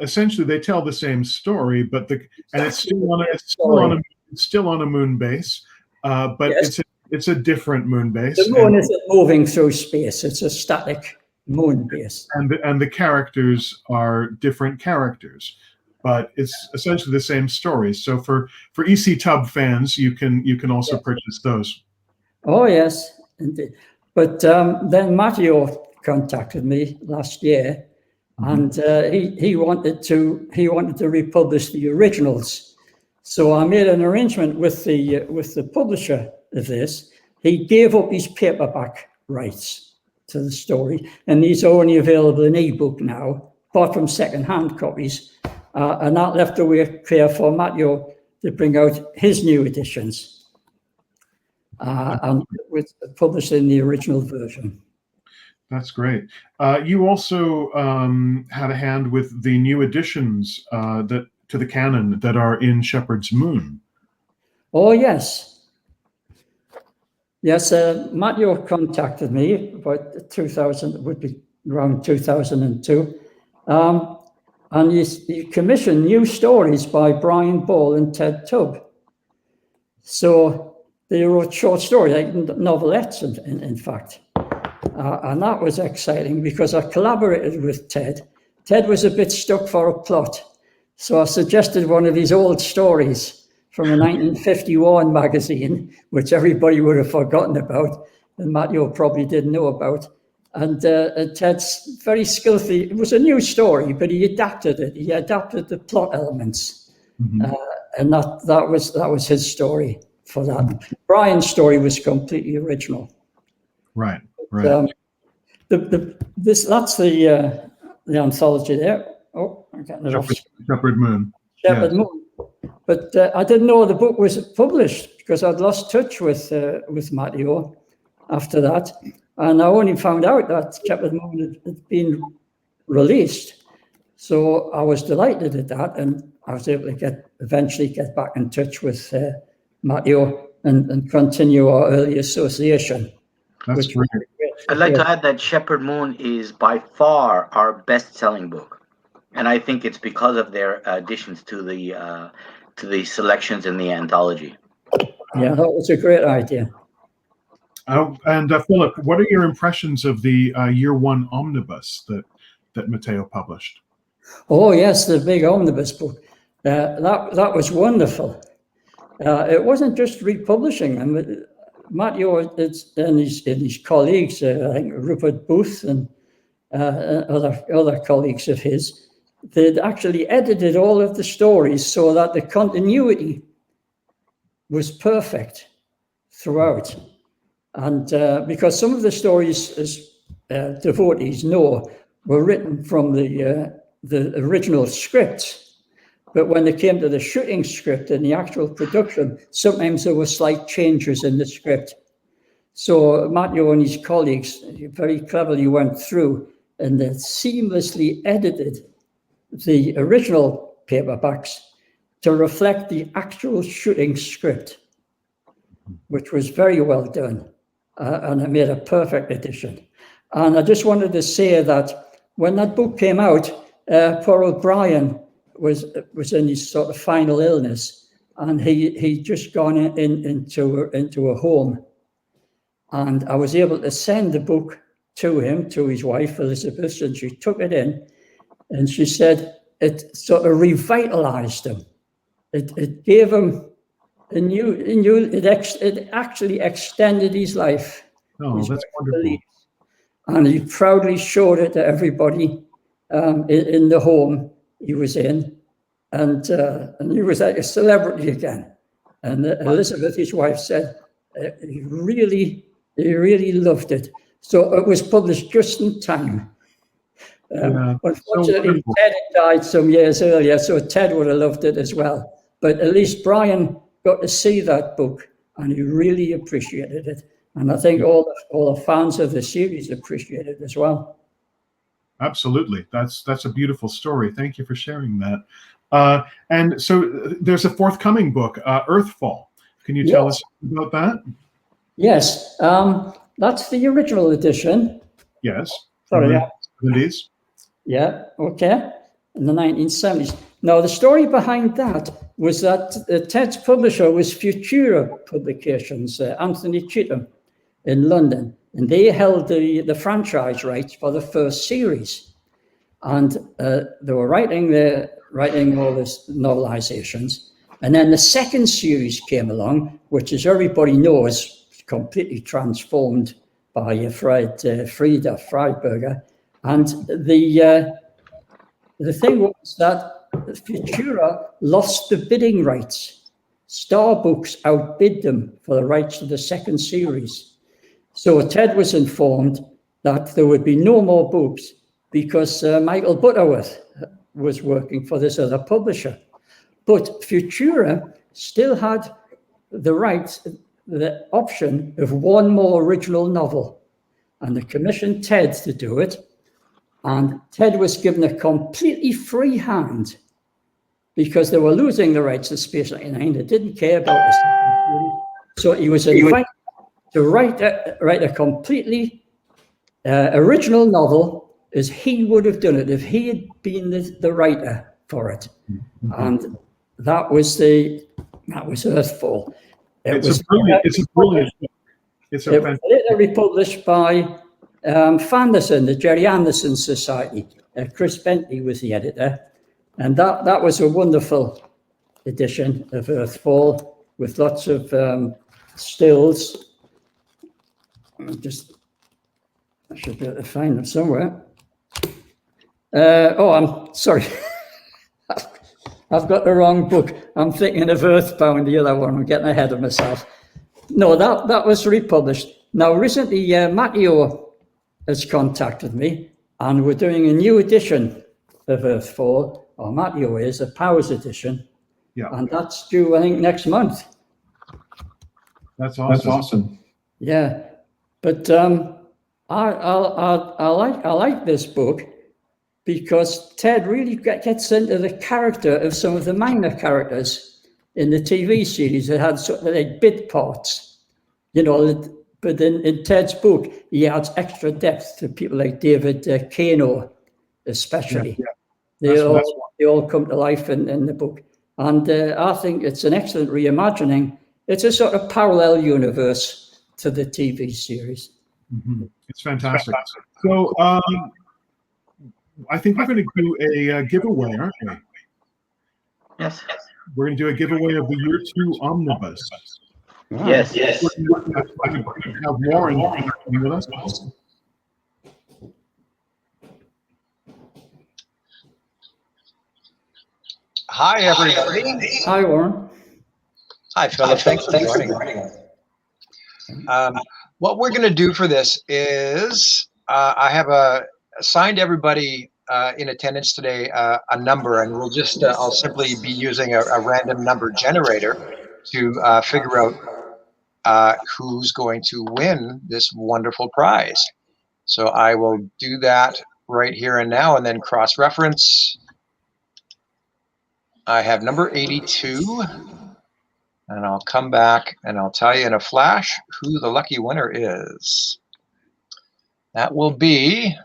essentially, they tell the same story, but it's still on a moon base, but yes. It's a different moon base. The moon isn't moving through space; it's a static moon base. And the characters are different characters, but it's essentially the same story. So for EC Tub fans, you can also purchase those. Oh yes, indeed. But then Matteo contacted me last year, and he wanted to republish the originals. So I made an arrangement with the publisher of this. He gave up his paperback rights to the story, and these are only available in ebook now, apart from second-hand copies. And that left a way clear for Matteo to bring out his new editions, and with publishing the original version. That's great. You also had a hand with the new additions to the canon that are in Shepherd's Moon. Oh yes. Yes, Matteo contacted me about 2000, it would be around 2002, and he commissioned new stories by Brian Ball and Ted Tubb. So they wrote short stories, like novelettes, in fact. And that was exciting because I collaborated with Ted. Ted was a bit stuck for a plot, so I suggested one of his old stories from a 1951 magazine, which everybody would have forgotten about, and Matteo probably didn't know about. And Ted's very skillfully, it was a new story, but he adapted it. He adapted the plot elements, and that was his story for that. Brian's story was completely original. Right. Right. That's the anthology there. Oh, I'm getting it off. Shepherd Moon. Shepherd Moon. But I didn't know the book was published because I'd lost touch with Matteo after that, and I only found out that Shepherd Moon had been released. So I was delighted at that, and I was able to eventually get back in touch with Matteo and continue our early association. That's great. I'd like to add that Shepherd Moon is by far our best-selling book, and I think it's because of their additions to the selections in the anthology. Yeah, that was a great idea. And Philip, what are your impressions of the Year One omnibus that Matteo published? Oh yes, the big omnibus book. That was wonderful. It wasn't just republishing them. Matteo and his colleagues, I think Rupert Booth and other colleagues of his, they'd actually edited all of the stories so that the continuity was perfect throughout. And because some of the stories, as devotees know, were written from the original scripts, but when they came to the shooting script and the actual production, sometimes there were slight changes in the script. So Matteo and his colleagues very cleverly went through and they seamlessly edited the original paperbacks to reflect the actual shooting script, which was very well done, and it made a perfect edition. And I just wanted to say that when that book came out, poor O'Brien was in his sort of final illness, and he'd just gone into a home, and I was able to send the book to him, to his wife Elizabeth, and she took it in, and she said it sort of revitalized him. It gave him a new it actually extended his life. Oh, that's wonderful. And he proudly showed it to everybody in the home he was in. and he was like a celebrity again. And Elizabeth, his wife, said he really loved it. So it was published just in time. Unfortunately, so Ted had died some years earlier, so Ted would have loved it as well. But at least Brian got to see that book, and he really appreciated it. And I think all the fans of the series appreciate it as well. Absolutely. That's a beautiful story. Thank you for sharing that. And so there's a forthcoming book, Earthfall. Can you tell us about that? Yes. That's the original edition. Yes. Sorry. Please. Yeah, okay. In the 1970s. Now, the story behind that was that Ted's publisher was Futura Publications, Anthony Cheetham in London. And they held the franchise rights for the first series. And they were writing all these novelizations. And then the second series came along, which, as everybody knows, completely transformed by Frieda Freiberger. And the thing was that Futura lost the bidding rights. Star Books outbid them for the rights to the second series. So Ted was informed that there would be no more books because Michael Butterworth was working for this other publisher. But Futura still had the option of one more original novel. And they commissioned Ted to do it. And Ted was given a completely free hand because they were losing the rights to Space 99. They didn't care about this. So he was invited to write a completely original novel as he would have done it if he had been the writer for it. And that was Earthfall. It's a brilliant. It was later published by Fanderson, the Jerry Anderson Society. Chris Bentley was the editor, and that was a wonderful edition of Earthfall with lots of stills. I should be able to find them somewhere. I'm sorry. I've got the wrong book. I'm thinking of Earthbound, the other one. I'm getting ahead of myself. No, that was republished. Now, recently, Matteo has contacted me, and we're doing a new edition of Earthfall, or Matteo is, a Powers edition. Yeah. And that's due, I think, next month. That's awesome. Yeah. But I like this book because Ted really gets into the character of some of the minor characters in the TV series that had sort of like bit parts, but in Ted's book, he adds extra depth to people like David Kano, especially. Yeah. They all come to life in the book. And I think it's an excellent reimagining. It's a sort of parallel universe to the TV series. Mm-hmm. It's fantastic. So I think we're going to do a giveaway, aren't we? Yes. We're going to do a giveaway of the Year 2 Omnibus. Wow. Yes. I have Warren with us. Hi, everybody. Hi, Warren. Hi, Philip. Thanks for joining us. What we're going to do for this is I have assigned everybody in attendance today a number, and we'll just I'll simply be using a random number generator to figure out who's going to win this wonderful prize. So I will do that right here and now, and then cross-reference. I have number 82, and I'll come back and I'll tell you in a flash who the lucky winner is. That will be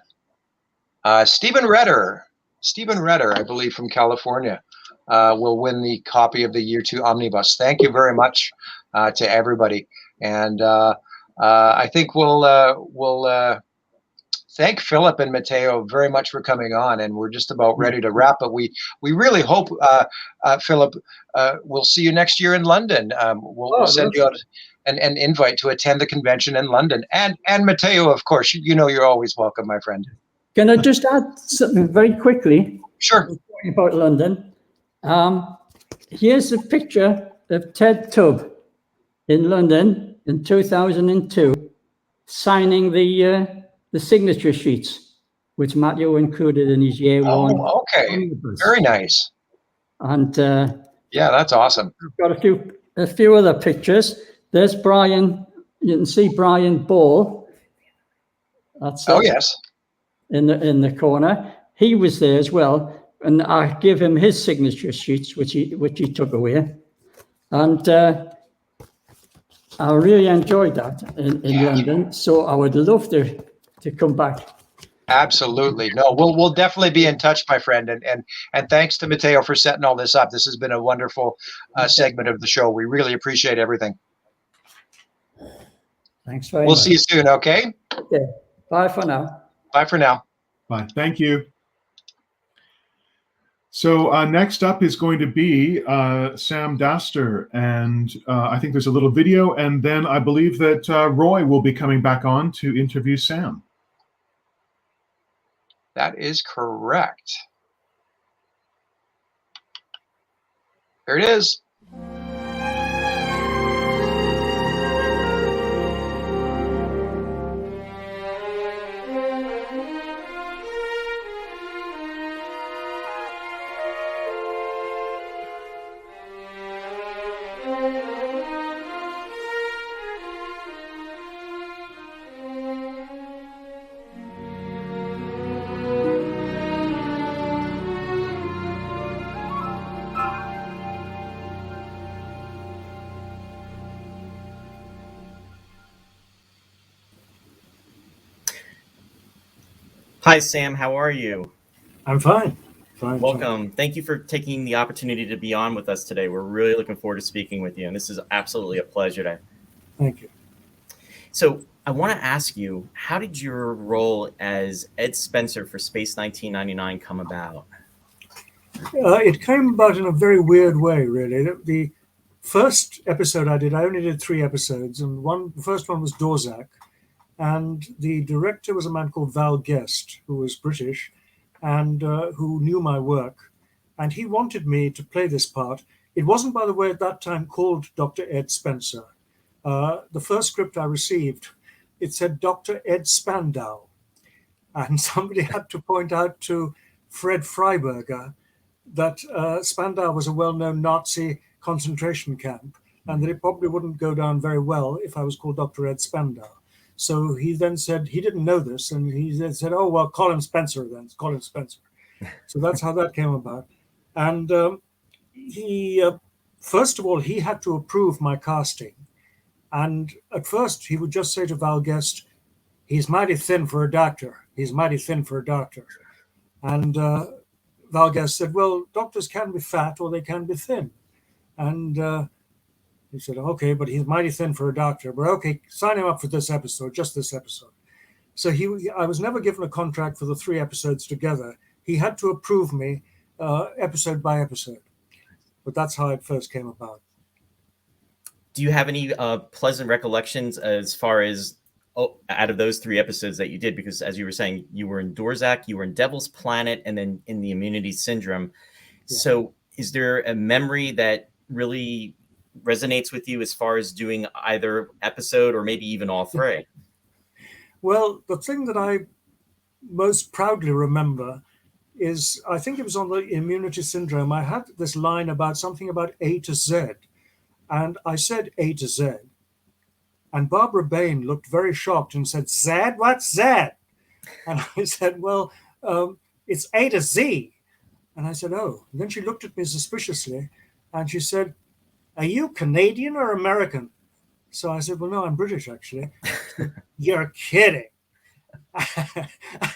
Stephen Redder. Stephen Redder, I believe, from California, will win the copy of the Year 2 Omnibus. Thank you very much to everybody. And I think we'll thank Philip and Matteo very much for coming on, and we're just about ready to wrap. But we really hope, Philip, we'll see you next year in London. We'll send you out an invite to attend the convention in London. And Matteo, of course, you're always welcome, my friend. Can I just add something very quickly? Sure. About London. Here's a picture of Ted Tubb in London in 2002, signing the signature sheets, which Matthew included in his year one. Oh, okay. Omnibus. Very nice. And yeah, that's awesome. I've got a few other pictures. There's Brian. You can see Brian Ball. That's yes. In the corner. He was there as well, and I gave him his signature sheets, which he took away, and I really enjoyed that in London. So I would love to come back. Absolutely. No, we'll definitely be in touch, my friend. And thanks to Matteo for setting all this up. This has been a wonderful segment of the show. We really appreciate everything. Thanks very much. We'll see you soon, okay? Okay. Bye for now. Bye for now. Bye. Thank you. So next up is going to be Sam Daster, and I think there's a little video, and then I believe that Roy will be coming back on to interview Sam. That is correct. Here it is. Hi, Sam. How are you? I'm fine. Fine. Welcome. Thank you for taking the opportunity to be on with us today. We're really looking forward to speaking with you, and this is absolutely a pleasure. Thank you. So I want to ask you, how did your role as Ed Spencer for Space 1999 come about? It came about in a very weird way, really. The first episode I only did 3 episodes, and the first one was Dorzak. And the director was a man called Val Guest, who was British and who knew my work. And he wanted me to play this part. It wasn't, by the way, at that time called Dr. Ed Spencer. The first script I received, it said Dr. Ed Spandau. And somebody had to point out to Fred Freiberger that Spandau was a well-known Nazi concentration camp, and that it probably wouldn't go down very well if I was called Dr. Ed Spandau. So he then said, he didn't know this, and he then said, oh, well, call him Spencer then, call him Spencer. So that's how that came about. And he, first of all, he had to approve my casting. And at first, he would just say to Val Guest, he's mighty thin for a doctor. He's mighty thin for a doctor. And Val Guest said, well, doctors can be fat or they can be thin. And he said, okay, but he's mighty thin for a doctor. But okay, sign him up for this episode, just this episode. So I was never given a contract for the 3 episodes together. He had to approve me episode by episode. But that's how it first came about. Do you have any pleasant recollections as far as out of those 3 episodes that you did? Because as you were saying, you were in Dorzak, you were in Devil's Planet, and then in the Immunity Syndrome. Yeah. So is there a memory that really resonates with you as far as doing either episode or maybe even all 3? Well, the thing that I most proudly remember is, I think it was on the Immunity Syndrome. I had this line about something about A to Z, and I said A to Z, and Barbara Bain looked very shocked and said, Z? What's Z? And I said, well, it's A to Z. And I said, oh. And then she looked at me suspiciously and she said, are you Canadian or American? So I said, well, no, I'm British, actually. Said, you're kidding.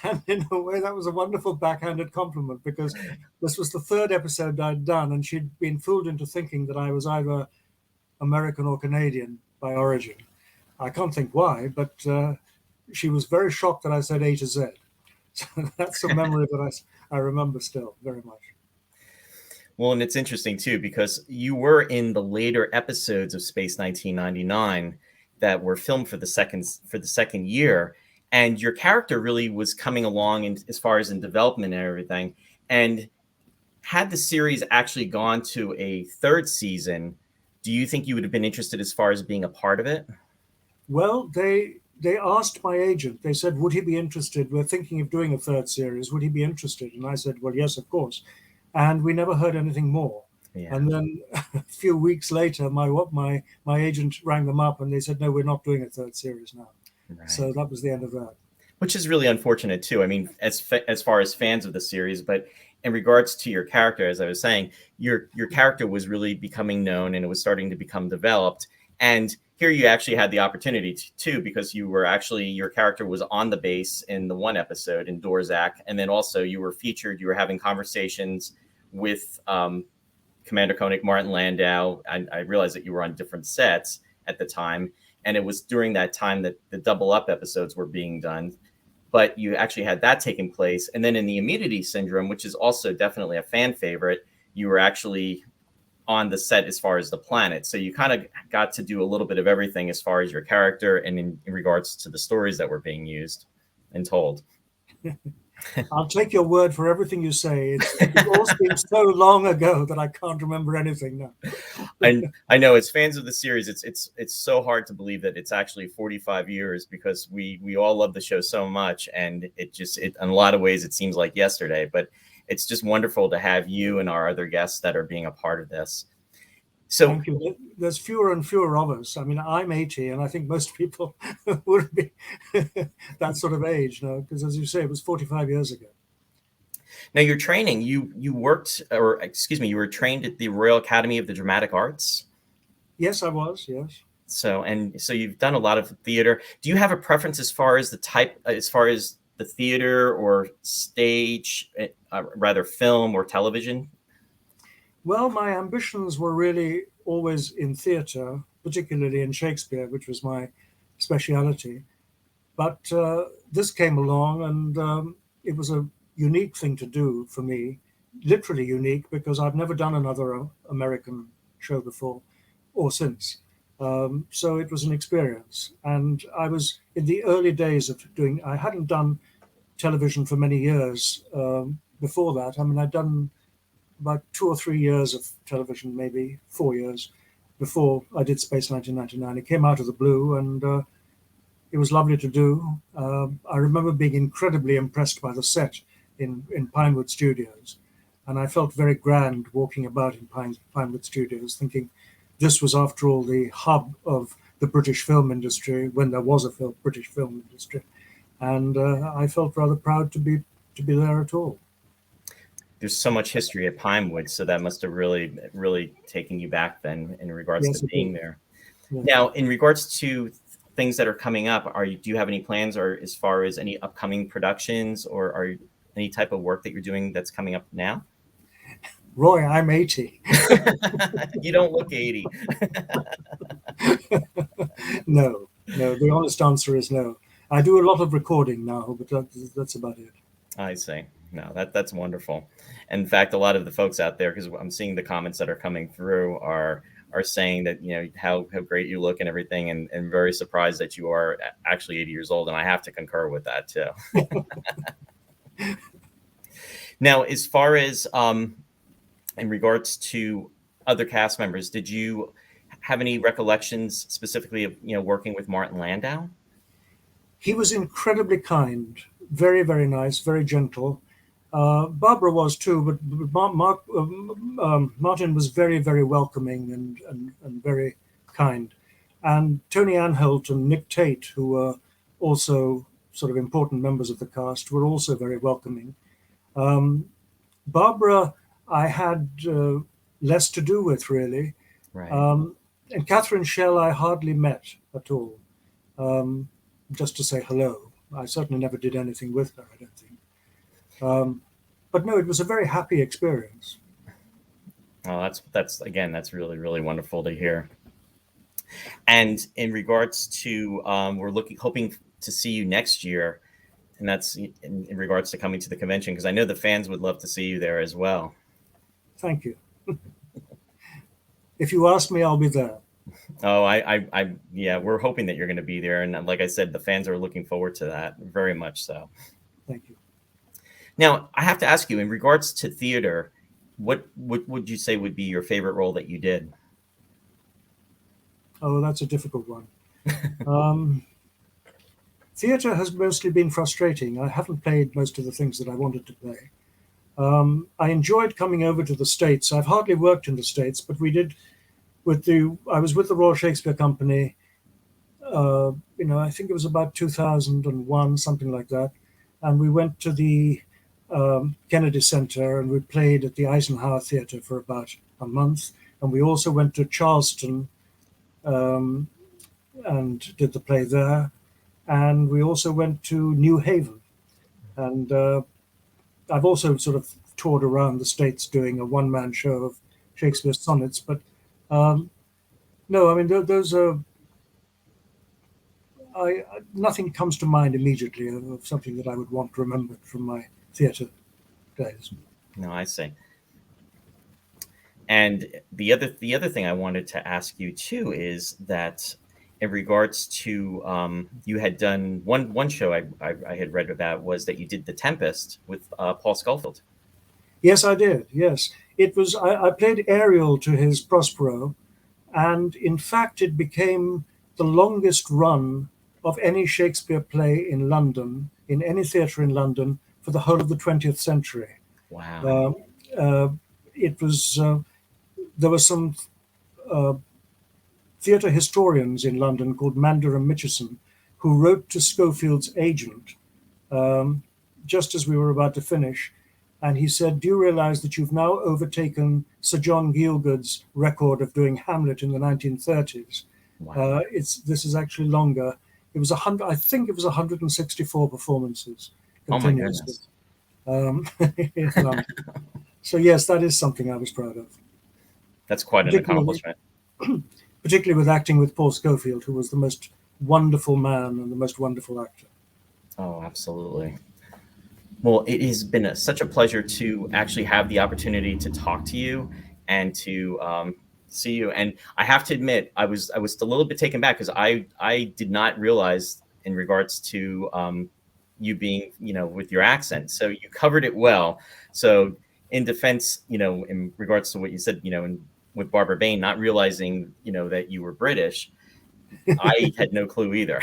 And in a way, that was a wonderful backhanded compliment, because this was the 3rd episode I'd done, and she'd been fooled into thinking that I was either American or Canadian by origin. I can't think why, but she was very shocked that I said A to Z. So that's a memory that I remember still very much. Well, and it's interesting, too, because you were in the later episodes of Space 1999 that were filmed for the second year. And your character really was coming along as far as in development and everything. And had the series actually gone to a third season, do you think you would have been interested as far as being a part of it? Well, they asked my agent. They said, "Would he be interested? We're thinking of doing a third series. Would he be interested?" And I said, "Well, yes, of course." And we never heard anything more. Yeah. And then a few weeks later, my agent rang them up, and they said, "No, we're not doing a third series now." Right. So that was the end of that. Which is really unfortunate too. I mean, as far as fans of the series, but in regards to your character, as I was saying, your character was really becoming known and it was starting to become developed. And here you actually had the opportunity to, because you were actually, your character was on the base in the one episode in Dorzak, and then also you were featured. You were having conversations with Commander Koenig, Martin Landau. I realized that you were on different sets at the time, and it was during that time that the Double Up episodes were being done. But you actually had that taking place. And then in the Immunity Syndrome, which is also definitely a fan favorite, you were actually on the set as far as the planet. So you kind of got to do a little bit of everything as far as your character and in regards to the stories that were being used and told. I'll take your word for everything you say. It all seems so long ago that I can't remember anything now. I know, as fans of the series, it's so hard to believe that it's actually 45 years, because we all love the show so much, and it in a lot of ways it seems like yesterday. But it's just wonderful to have you and our other guests that are being a part of this. So thank you. There's fewer and fewer of us. I mean, I'm 80, and I think most people would be that sort of age, because as you say, it was 45 years ago. Now, your training, you worked, or excuse me, you were trained at the Royal Academy of the Dramatic Arts? Yes, I was, yes. So you've done a lot of theater. Do you have a preference as far as the theater or stage, rather film or television? Well, my ambitions were really always in theatre, particularly in Shakespeare, which was my speciality. But this came along, and it was a unique thing to do for me, literally unique, because I've never done another American show before or since. So it was an experience. And I was in the early days of I hadn't done television for many years before that. I mean, I'd done about 2 or 3 years of television, maybe 4 years before I did Space 1999. It came out of the blue, and it was lovely to do. I remember being incredibly impressed by the set in Pinewood Studios, and I felt very grand walking about in Pinewood Studios, thinking this was, after all, the hub of the British film industry when there was a British film industry, and I felt rather proud to be there at all. There's so much history at Pinewood, so that must have really taken you back then in regards to being there. Yeah. Now, in regards to things that are coming up, do you have any plans, or as far as any upcoming productions, or are any type of work that you're doing that's coming up now? Roy, I'm 80. You don't look 80. No, the honest answer is no. I do a lot of recording now, but that's about it. I see. No, that's wonderful. In fact, a lot of the folks out there, because I'm seeing the comments that are coming through, are saying that, how great you look and everything, and very surprised that you are actually 80 years old, and I have to concur with that too. Now, as far as in regards to other cast members, did you have any recollections specifically of working with Martin Landau? He was incredibly kind, very, very nice, very gentle. Barbara was too, but Martin was very, very welcoming and very kind. And Tony Anholt and Nick Tate, who were also sort of important members of the cast, were also very welcoming. Barbara, I had less to do with, really. Right. And Catherine Schell, I hardly met at all, just to say hello. I certainly never did anything with her, I don't think. But no, it was a very happy experience. Well, that's really, really wonderful to hear. And in regards to, we're hoping to see you next year, and that's in regards to coming to the convention, because I know the fans would love to see you there as well. Thank you. If you ask me, I'll be there. Oh, yeah, we're hoping that you're going to be there, and like I said, the fans are looking forward to that very much so. Thank you. Now, I have to ask you, in regards to theater, what would you say would be your favorite role that you did? Oh, that's a difficult one. Theatre has mostly been frustrating. I haven't played most of the things that I wanted to play. I enjoyed coming over to the States. I've hardly worked in the States, but we did I was with the Royal Shakespeare Company, I think it was about 2001, something like that. And we went to the Kennedy Center and we played at the Eisenhower Theatre for about a month. And we also went to Charleston and did the play there. And we also went to New Haven. And I've also sort of toured around the States doing a one-man show of Shakespeare's sonnets. But no, I mean, those are... nothing comes to mind immediately of something that I would want remembered from my theatre days. No, I see. And the other thing I wanted to ask you too is that in regards to you had done one show I had read about was that you did The Tempest with Paul Scofield. Yes, I did. Yes, it was. I played Ariel to his Prospero, and in fact, it became the longest run of any Shakespeare play in London, in any theatre in London, for the whole of the 20th century. Wow. It was. There were some theatre historians in London called Mander and Mitchison, who wrote to Schofield's agent just as we were about to finish. And he said, "Do you realize that you've now overtaken Sir John Gielgud's record of doing Hamlet in the 1930s? Wow. This is actually longer. It was 100. I think it was 164 performances continuously." Oh my goodness. So yes, that is something I was proud of. That's quite an accomplishment. Particularly with acting with Paul Scofield, who was the most wonderful man and the most wonderful actor. Oh, absolutely. Well, it has been such a pleasure to actually have the opportunity to talk to you and to see you. And I have to admit, I was a little bit taken back because I did not realize in regards to you being, with your accent. So you covered it well. So in defense, in regards to what you said, with Barbara Bain, not realizing, that you were British, I had no clue either.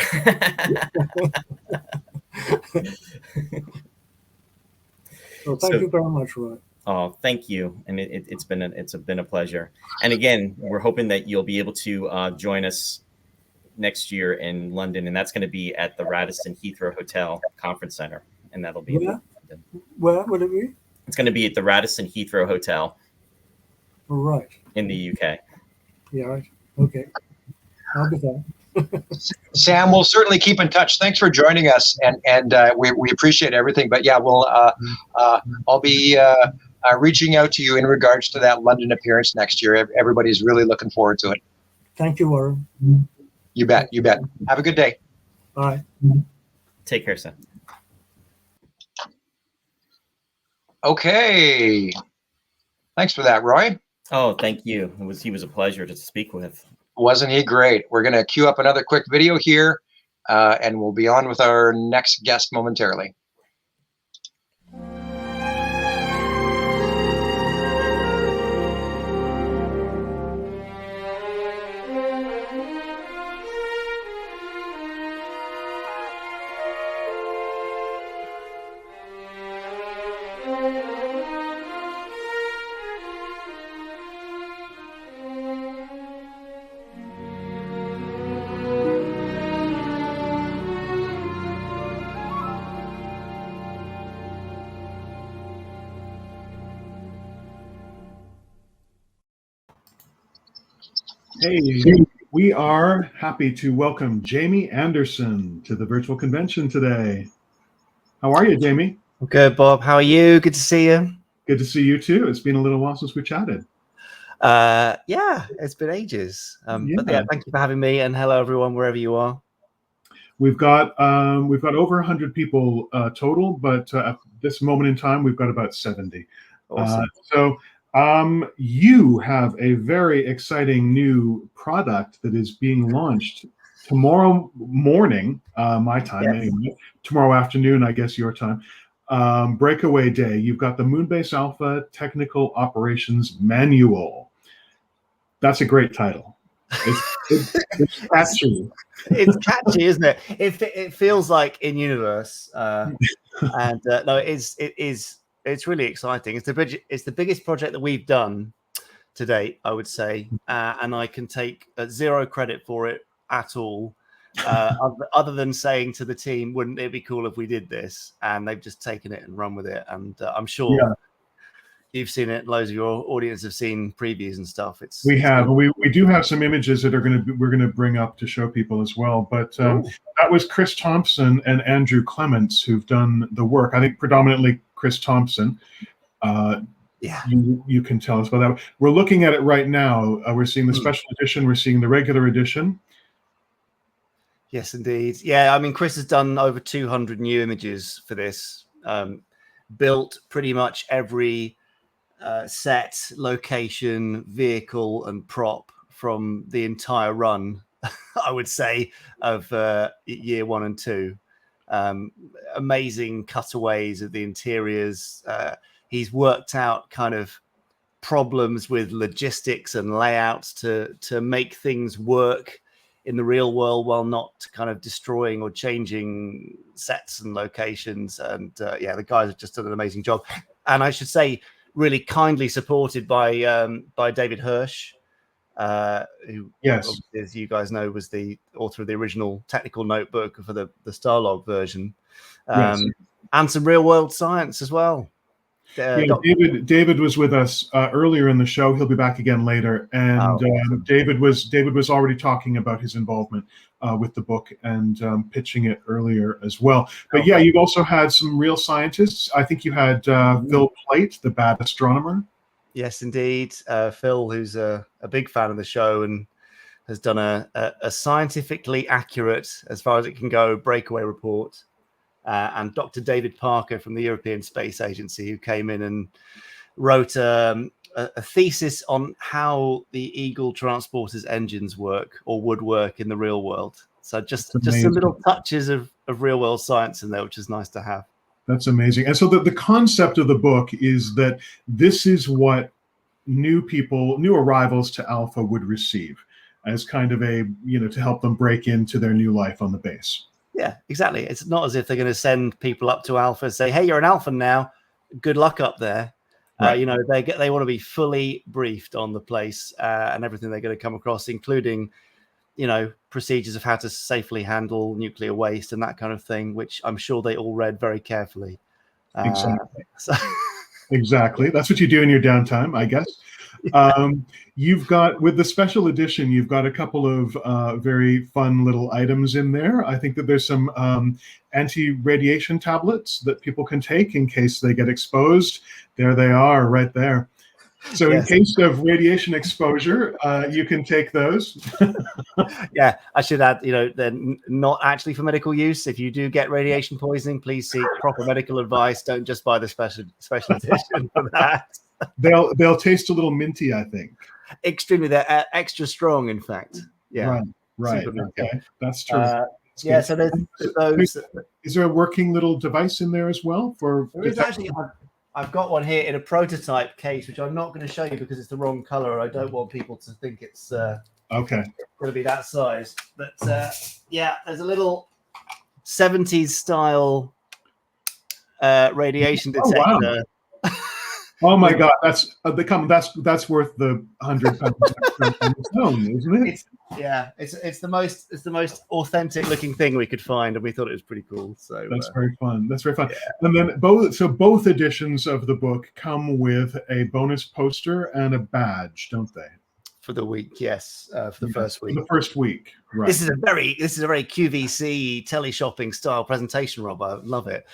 Well, thank you very much, Roy. Oh, thank you, and it's been a pleasure. And again, we're hoping that you'll be able to join us next year in London, and that's going to be at the Radisson Heathrow Hotel Conference Center, and that'll be in London. Where would it be? It's going to be at the Radisson Heathrow Hotel. Right. In the UK. Yeah. Right. Okay. I'll be there. Sam, we'll certainly keep in touch. Thanks for joining us, and we appreciate everything. But yeah, I'll be reaching out to you in regards to that London appearance next year. Everybody's really looking forward to it. Thank you, Warren. You bet. You bet. Have a good day. Bye. Take care, Sam. Okay. Thanks for that, Roy. Oh, thank you. He was a pleasure to speak with. Wasn't he great? We're going to queue up another quick video here, and we'll be on with our next guest momentarily. Hey, we are happy to welcome Jamie Anderson to the virtual convention today. How are you, Jamie? I'm good, Bob. How are you? Good to see you. Good to see you too. It's been a little while since we chatted. Yeah, it's been ages. But yeah, thank you for having me, and hello everyone, wherever you are. We've got over 100 people total, but at this moment in time, we've got about 70. Awesome. You have a very exciting new product that is being launched tomorrow morning, my time, anyway. Tomorrow afternoon, I guess your time. Breakaway Day. You've got the Moonbase Alpha Technical Operations Manual. That's a great title. It's catchy. It's catchy, isn't it? It feels like in universe, and no, it's really exciting. It's the biggest project that we've done to date, I would say, and I can take zero credit for it at all, other than saying to the team, "Wouldn't it be cool if we did this?" And they've just taken it and run with it. And I'm sure you've seen it. Loads of your audience have seen previews and stuff. We do have some images that we're going to bring up to show people as well. But that was Chris Thompson and Andrew Clements who've done the work. I think predominantly Chris Thompson. You can tell us about that. We're looking at it right now. We're seeing the special edition. We're seeing the regular edition. Yes, indeed. Yeah, I mean, Chris has done over 200 new images for this. Built pretty much every set, location, vehicle, and prop from the entire run, I would say, of year 1 and 2. Amazing cutaways of the interiors. He's worked out kind of problems with logistics and layouts to make things work in the real world while not kind of destroying or changing sets and locations. And the guys have just done an amazing job. And I should say, really kindly supported by David Hirsch, who, as you guys know, was the author of the original technical notebook for the Starlog version, and some real world science as well. David was with us earlier in the show. He'll be back again later, and awesome. David was already talking about his involvement with the book and pitching it earlier as well. But you've also had some real scientists. I think you had Phil Plait, the bad astronomer. Yes, indeed. Phil, who's a big fan of the show and has done a scientifically accurate, as far as it can go, breakaway report. And Dr. David Parker from the European Space Agency, who came in and wrote a thesis on how the Eagle transporter's engines work or would work in the real world. So just some little touches of real world science in there, which is nice to have. That's amazing. And so the concept of the book is that this is what new arrivals to Alpha would receive as kind of to help them break into their new life on the base. Yeah, exactly. It's not as if they're going to send people up to Alpha and say, "Hey, you're an Alpha now. Good luck up there." Right. They want to be fully briefed on the place and everything they're going to come across, including, procedures of how to safely handle nuclear waste and that kind of thing, which I'm sure they all read very carefully. Exactly. Exactly. That's what you do in your downtime, I guess. You've got, with the special edition, you've got a couple of very fun little items in there. I think that there's some anti-radiation tablets that people can take in case they get exposed. There they are, right there. So in case of radiation exposure, you can take those. Yeah, I should add, they're not actually for medical use. If you do get radiation poisoning, please seek proper medical advice. Don't just buy the special edition for that. They'll taste a little minty, I think. Extremely, they're extra strong, in fact. Yeah, right. Okay, that's true. So there's those. Is there a working little device in there as well for? There is actually. I've got one here in a prototype case, which I'm not going to show you because it's the wrong color. I don't want people to think it's going to be that size. But there's a little 70s style radiation detector. Oh, wow. Oh my God, that's worth the £100 on its own, isn't it? It's the most authentic looking thing we could find, and we thought it was pretty cool. So that's very fun. That's very fun. Yeah. And then both editions of the book come with a bonus poster and a badge, don't they? For the week, yes, for the first week. For the first week, right? This is a very QVC teleshopping style presentation, Rob. I love it.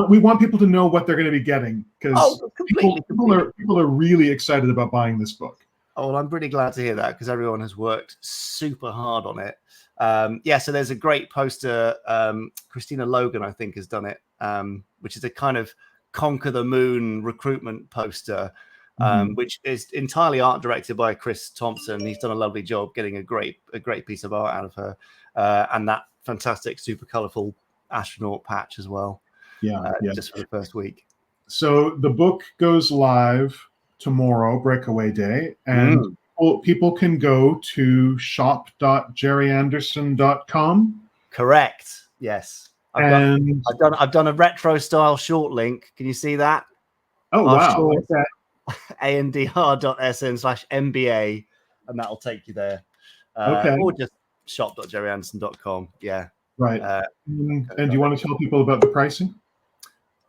We want people to know what they're going to be getting because people are really excited about buying this book. Oh, well, I'm pretty glad to hear that because everyone has worked super hard on it. So there's a great poster. Christina Logan, I think, has done it, which is a kind of Conquer the Moon recruitment poster. Which is entirely art directed by Chris Thompson. He's done a lovely job getting a great piece of art out of her, and that fantastic, super colorful astronaut patch as well. just for the first week. So the book goes live tomorrow, Breakaway Day, and people can go to shop.jerryanderson.com. Correct. Yes. I've done a retro style short link. Can you see that? Oh, wow. Okay. andr.sn/MBA, and that'll take you there. Or just shop.jerryanderson.com. Yeah. Right. And do you want to tell people about the pricing?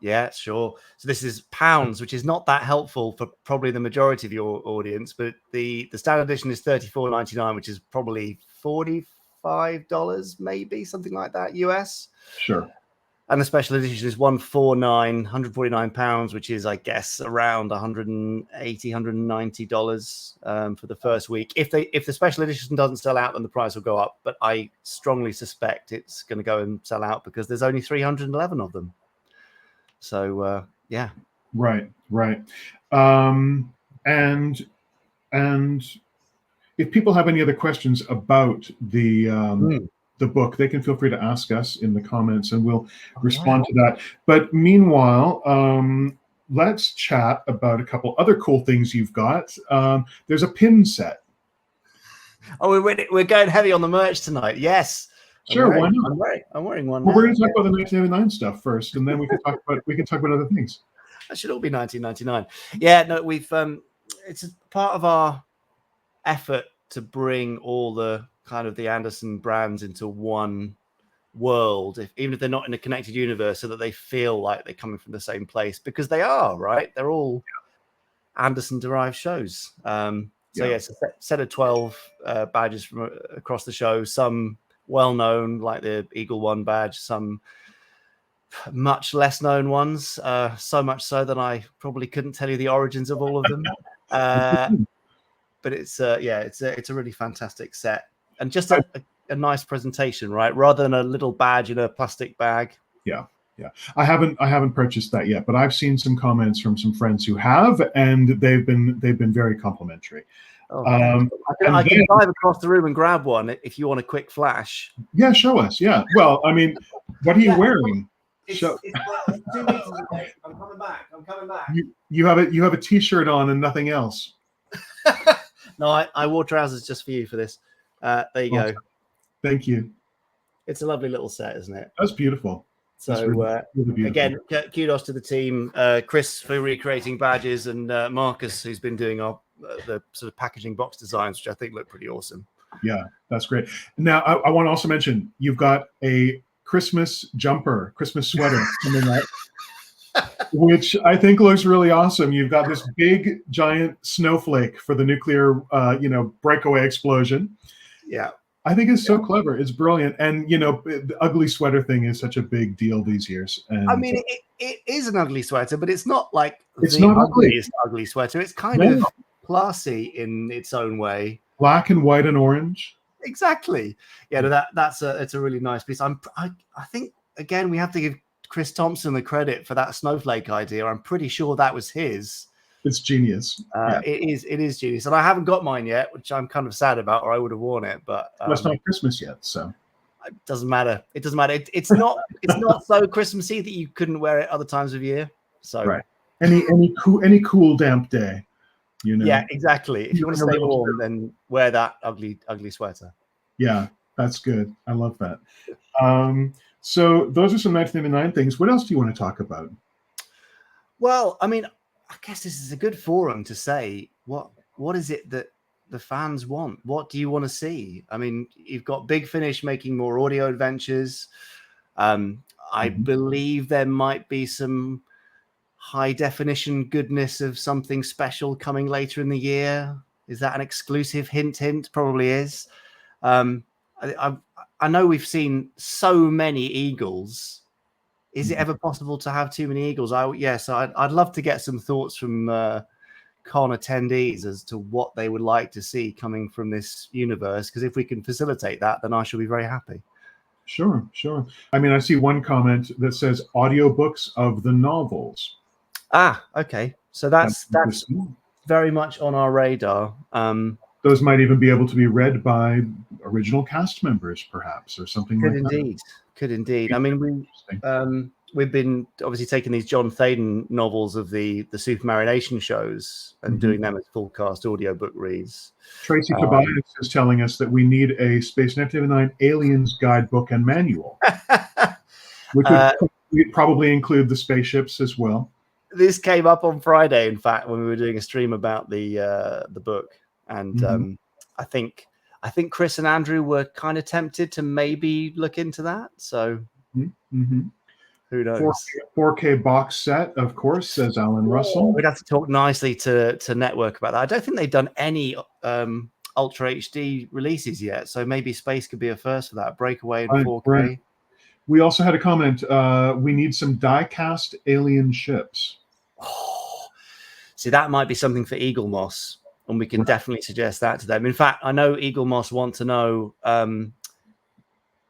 Yeah, sure. So this is pounds, which is not that helpful for probably the majority of your audience, but the standard edition is $34.99, which is probably $45, maybe something like that, US. Sure. And the special edition is £149, which is, I guess, around $180, $190 for the first week. If the special edition doesn't sell out, then the price will go up. But I strongly suspect it's going to go and sell out because there's only 311 of them. So yeah. Right. And if people have any other questions about the book, they can feel free to ask us in the comments, and we'll respond to that. But meanwhile, let's chat about a couple other cool things you've got. There's a pin set. Oh, we're going heavy on the merch tonight. Yes. Sure, why not? I'm wearing one. Well, we're going to talk about the 1999 stuff first, and then we can talk about other things. That should all be 1999. Yeah, no, we've it's a part of our effort to bring all the kind of the Anderson brands into one world, even if they're not in a connected universe, so that they feel like they're coming from the same place, because they are, right? They're all Anderson-derived shows. It's a set of 12 badges from across the show. Some well-known, like the Eagle One badge, some much less known ones, so much so that I probably couldn't tell you the origins of all of them. But it's a really fantastic set, and just a nice presentation, right? Rather than a little badge in a plastic bag. Yeah. I haven't purchased that yet, but I've seen some comments from some friends who have, and they've been very complimentary. I can dive across the room and grab one if you want a quick flash. Yeah, show us. Yeah. Well, I mean, what are you wearing? It's 2 meters away. I'm coming back. You have a t-shirt on and nothing else. No, I wore trousers just for you for this. There you go. Thank you. It's a lovely little set, isn't it? That's beautiful. So really beautiful. Again, kudos to the team, Chris for recreating badges, and Marcus, who's been doing the sort of packaging box designs, which I think look pretty awesome. Yeah, that's great. Now, I want to also mention you've got a Christmas sweater coming out, which I think looks really awesome. You've got this big giant snowflake for the nuclear, breakaway explosion. Yeah. I think it's so clever. It's brilliant. And, the ugly sweater thing is such a big deal these years. And I mean, it is an ugly sweater, but it's not like it's the not ugliest ugly sweater. It's kind of classy in its own way. Black and white and orange. Exactly. Yeah, no, it's a really nice piece. I think, again, we have to give Chris Thompson the credit for that snowflake idea. I'm pretty sure that was his. It's genius. It is genius, and I haven't got mine yet, which I'm kind of sad about, or I would have worn it. But it's not Christmas yet, so it doesn't matter. It doesn't matter. It's not so Christmassy that you couldn't wear it other times of year. So right, any cool damp day, Yeah, exactly. If you want to stay warm, then wear that ugly sweater. Yeah, that's good. I love that. So those are some 1999 things. What else do you want to talk about? Well, I mean, I guess this is a good forum to say what is it that the fans want? What do you want to see? I mean, you've got Big Finish making more audio adventures. I believe there might be some high definition goodness of something special coming later in the year. Is that an exclusive? Hint. Probably is. I know we've seen so many eagles. Is it ever possible to have too many eagles? I'd love to get some thoughts from con attendees as to what they would like to see coming from this universe. Because if we can facilitate that, then I shall be very happy. Sure. I mean, I see one comment that says audiobooks of the novels. Ah, okay. So that's very much on our radar. Those might even be able to be read by original cast members, perhaps, or something like that. Could indeed. I mean, we've been obviously taking these John Thaden novels of the Supermarination shows and doing them as full cast audiobook reads. Tracy Tobias is telling us that we need a Space 1999 Aliens guidebook and manual, which would probably include the spaceships as well. This came up on Friday, in fact, when we were doing a stream about the book, and I think Chris and Andrew were kind of tempted to maybe look into that. So who knows? 4K box set, of course, says Alan Russell. We'd have to talk nicely to Network about that. I don't think they've done any Ultra HD releases yet, so maybe Space could be a first for that. Breakaway in 4K. Right. We also had a comment. We need some die-cast alien ships. Oh, see, that might be something for Eagle Moss, and we can definitely suggest that to them. In fact, I know Eagle Moss want to know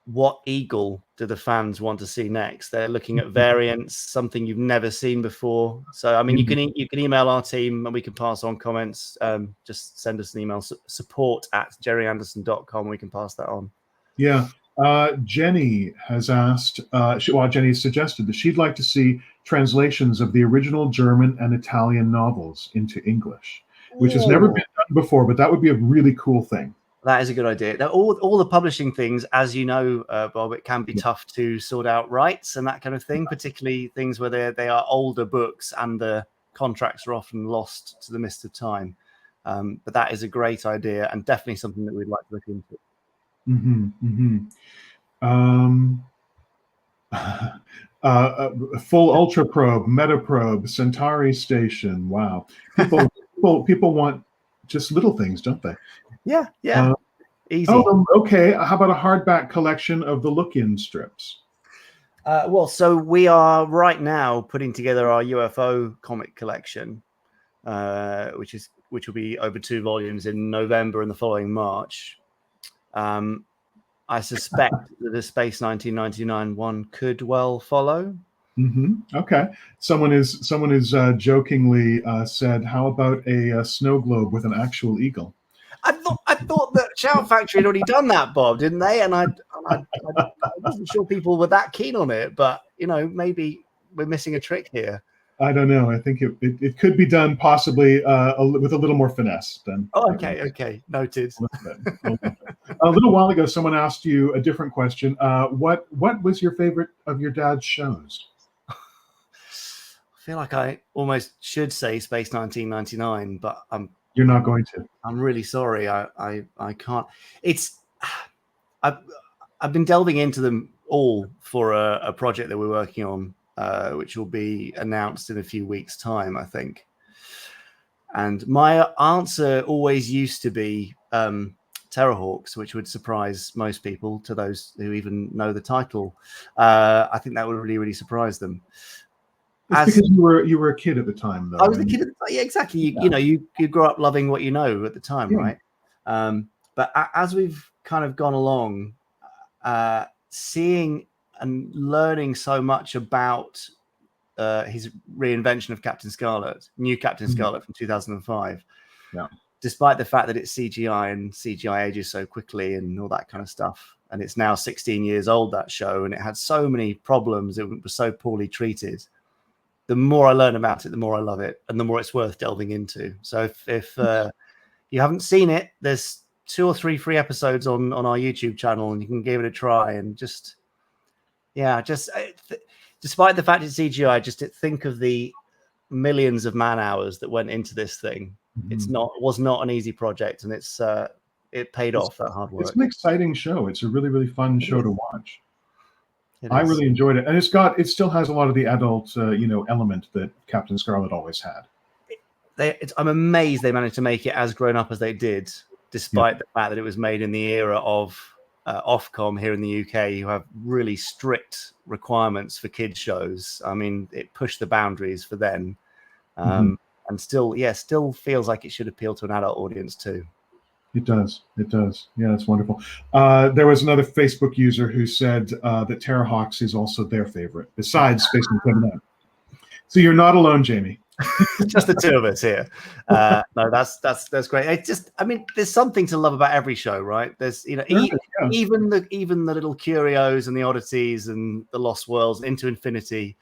what Eagle do the fans want to see next. They're looking at variants, something you've never seen before. So, I mean, you can email our team and we can pass on comments. Just send us an email, support@jerryanderson.com. We can pass that on. Yeah. Jenny has asked, Jenny has suggested that she'd like to see translations of the original German and Italian novels into English, which has never been done before, but that would be a really cool thing. That is a good idea. Now, all the publishing things, as you know, Bob, it can be tough to sort out rights and that kind of thing, particularly things where they are older books and the contracts are often lost to the mist of time. But that is a great idea and definitely something that we'd like to look into. Full Ultra Probe, Meta Probe, Centauri Station. Wow, people want just little things, don't they? Yeah. Easy. Okay. How about a hardback collection of the Look-In strips? Well, so we are right now putting together our UFO comic collection, which will be over 2 volumes in November and the following March. I suspect that the Space 1999 one could well follow. Okay. Someone is jokingly said, "How about a snow globe with an actual eagle?" I thought that Shout Factory had already done that, Bob, didn't they? And I wasn't sure people were that keen on it, but maybe we're missing a trick here. I don't know. I think it could be done possibly with a little more finesse than. Oh, okay, noted. A little while ago, someone asked you a different question. What was your favorite of your dad's shows? I feel like I almost should say Space 1999, but you're not going to. I'm really sorry. I can't. I've been delving into them all for a project that we're working on, which will be announced in a few weeks' time, I think. And my answer always used to be Terrorhawks, which would surprise most people, to those who even know the title. I think that would really, really surprise them. Because you were a kid at the time, though. I was a kid. Yeah, exactly. You grow up loving what you know at the time, right? But as we've kind of gone along, seeing and learning so much about his reinvention of Captain Scarlet, new Captain Scarlet from 2005. Yeah. Despite the fact that it's CGI and CGI ages so quickly and all that kind of stuff, and it's now 16 years old, that show, and it had so many problems. It was so poorly treated. The more I learn about it, the more I love it, and the more it's worth delving into. So if you haven't seen it, there's 2 or 3 free episodes on our YouTube channel, and you can give it a try. And despite the fact it's CGI, just think of the millions of man hours that went into this thing. It was not an easy project, and it paid off that hard work. It's an exciting show. It's a really, really fun show to watch. I really enjoyed it, and it still has a lot of the adult, element that Captain Scarlet always had. I'm amazed they managed to make it as grown up as they did, despite the fact that it was made in the era of Ofcom here in the UK. You have really strict requirements for kids shows. I mean, it pushed the boundaries for them, and still feels like it should appeal to an adult audience too. It does. Yeah, it's wonderful. There was another Facebook user who said that Terrorhawks is also their favorite, besides Space 1999. So you're not alone, Jamie. Just the two of us here. No, that's great. It's just, I mean, there's something to love about every show, right? There's, you know, even the little curios and the oddities and the lost worlds into infinity.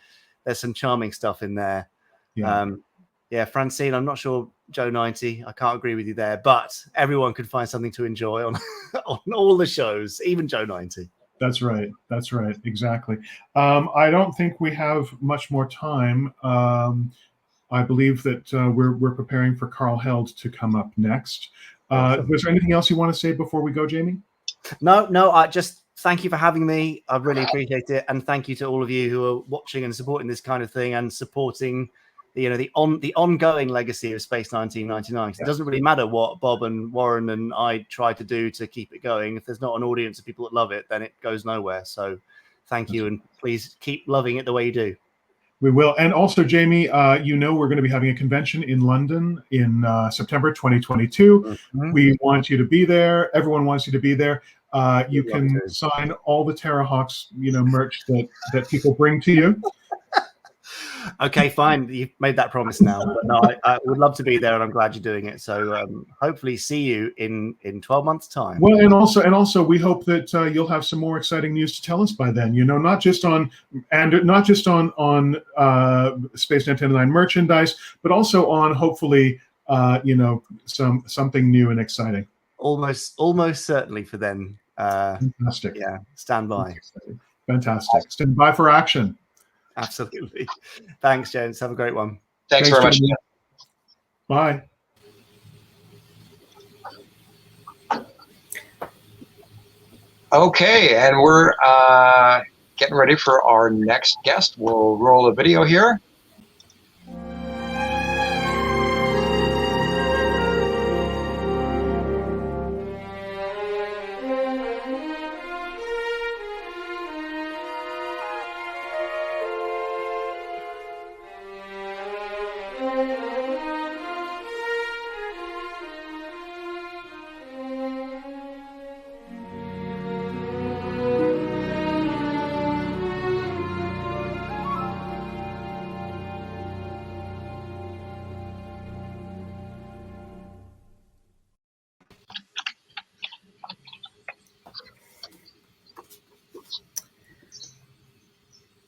There's some charming stuff in there. Yeah, Francine, I'm not sure Joe 90. I can't agree with you there, but everyone can find something to enjoy on on all the shows, even Joe 90. That's right. That's right. Exactly. I don't think we have much more time. I believe that we're preparing for Carl Held to come up next. Was there anything else you want to say before we go, Jamie? No. I just thank you for having me. I really appreciate it, and thank you to all of you who are watching and supporting this kind of thing and supporting the ongoing legacy of Space 1999. It doesn't really matter what Bob and Warren and I try to do to keep it going. If there's not an audience of people that love it, then it goes nowhere. So thank you, and please keep loving it the way you do. We will. And also, Jamie, we're going to be having a convention in London in September 2022. We want you to be there. Everyone wants you to be there. You can sign all the Terrahawks, merch that people bring to you. Okay, fine. You've made that promise now. But no, I would love to be there, and I'm glad you're doing it. So hopefully see you in 12 months' time. Well, and also, we hope that you'll have some more exciting news to tell us by then. Not just on Space 1999 merchandise, but also on hopefully something new and exciting. Almost certainly for then. Fantastic. Yeah, stand by. Fantastic. Stand by for action. Absolutely. Thanks, James. Have a great one. Thanks very much. Bye. Okay, and we're getting ready for our next guest. We'll roll a video here.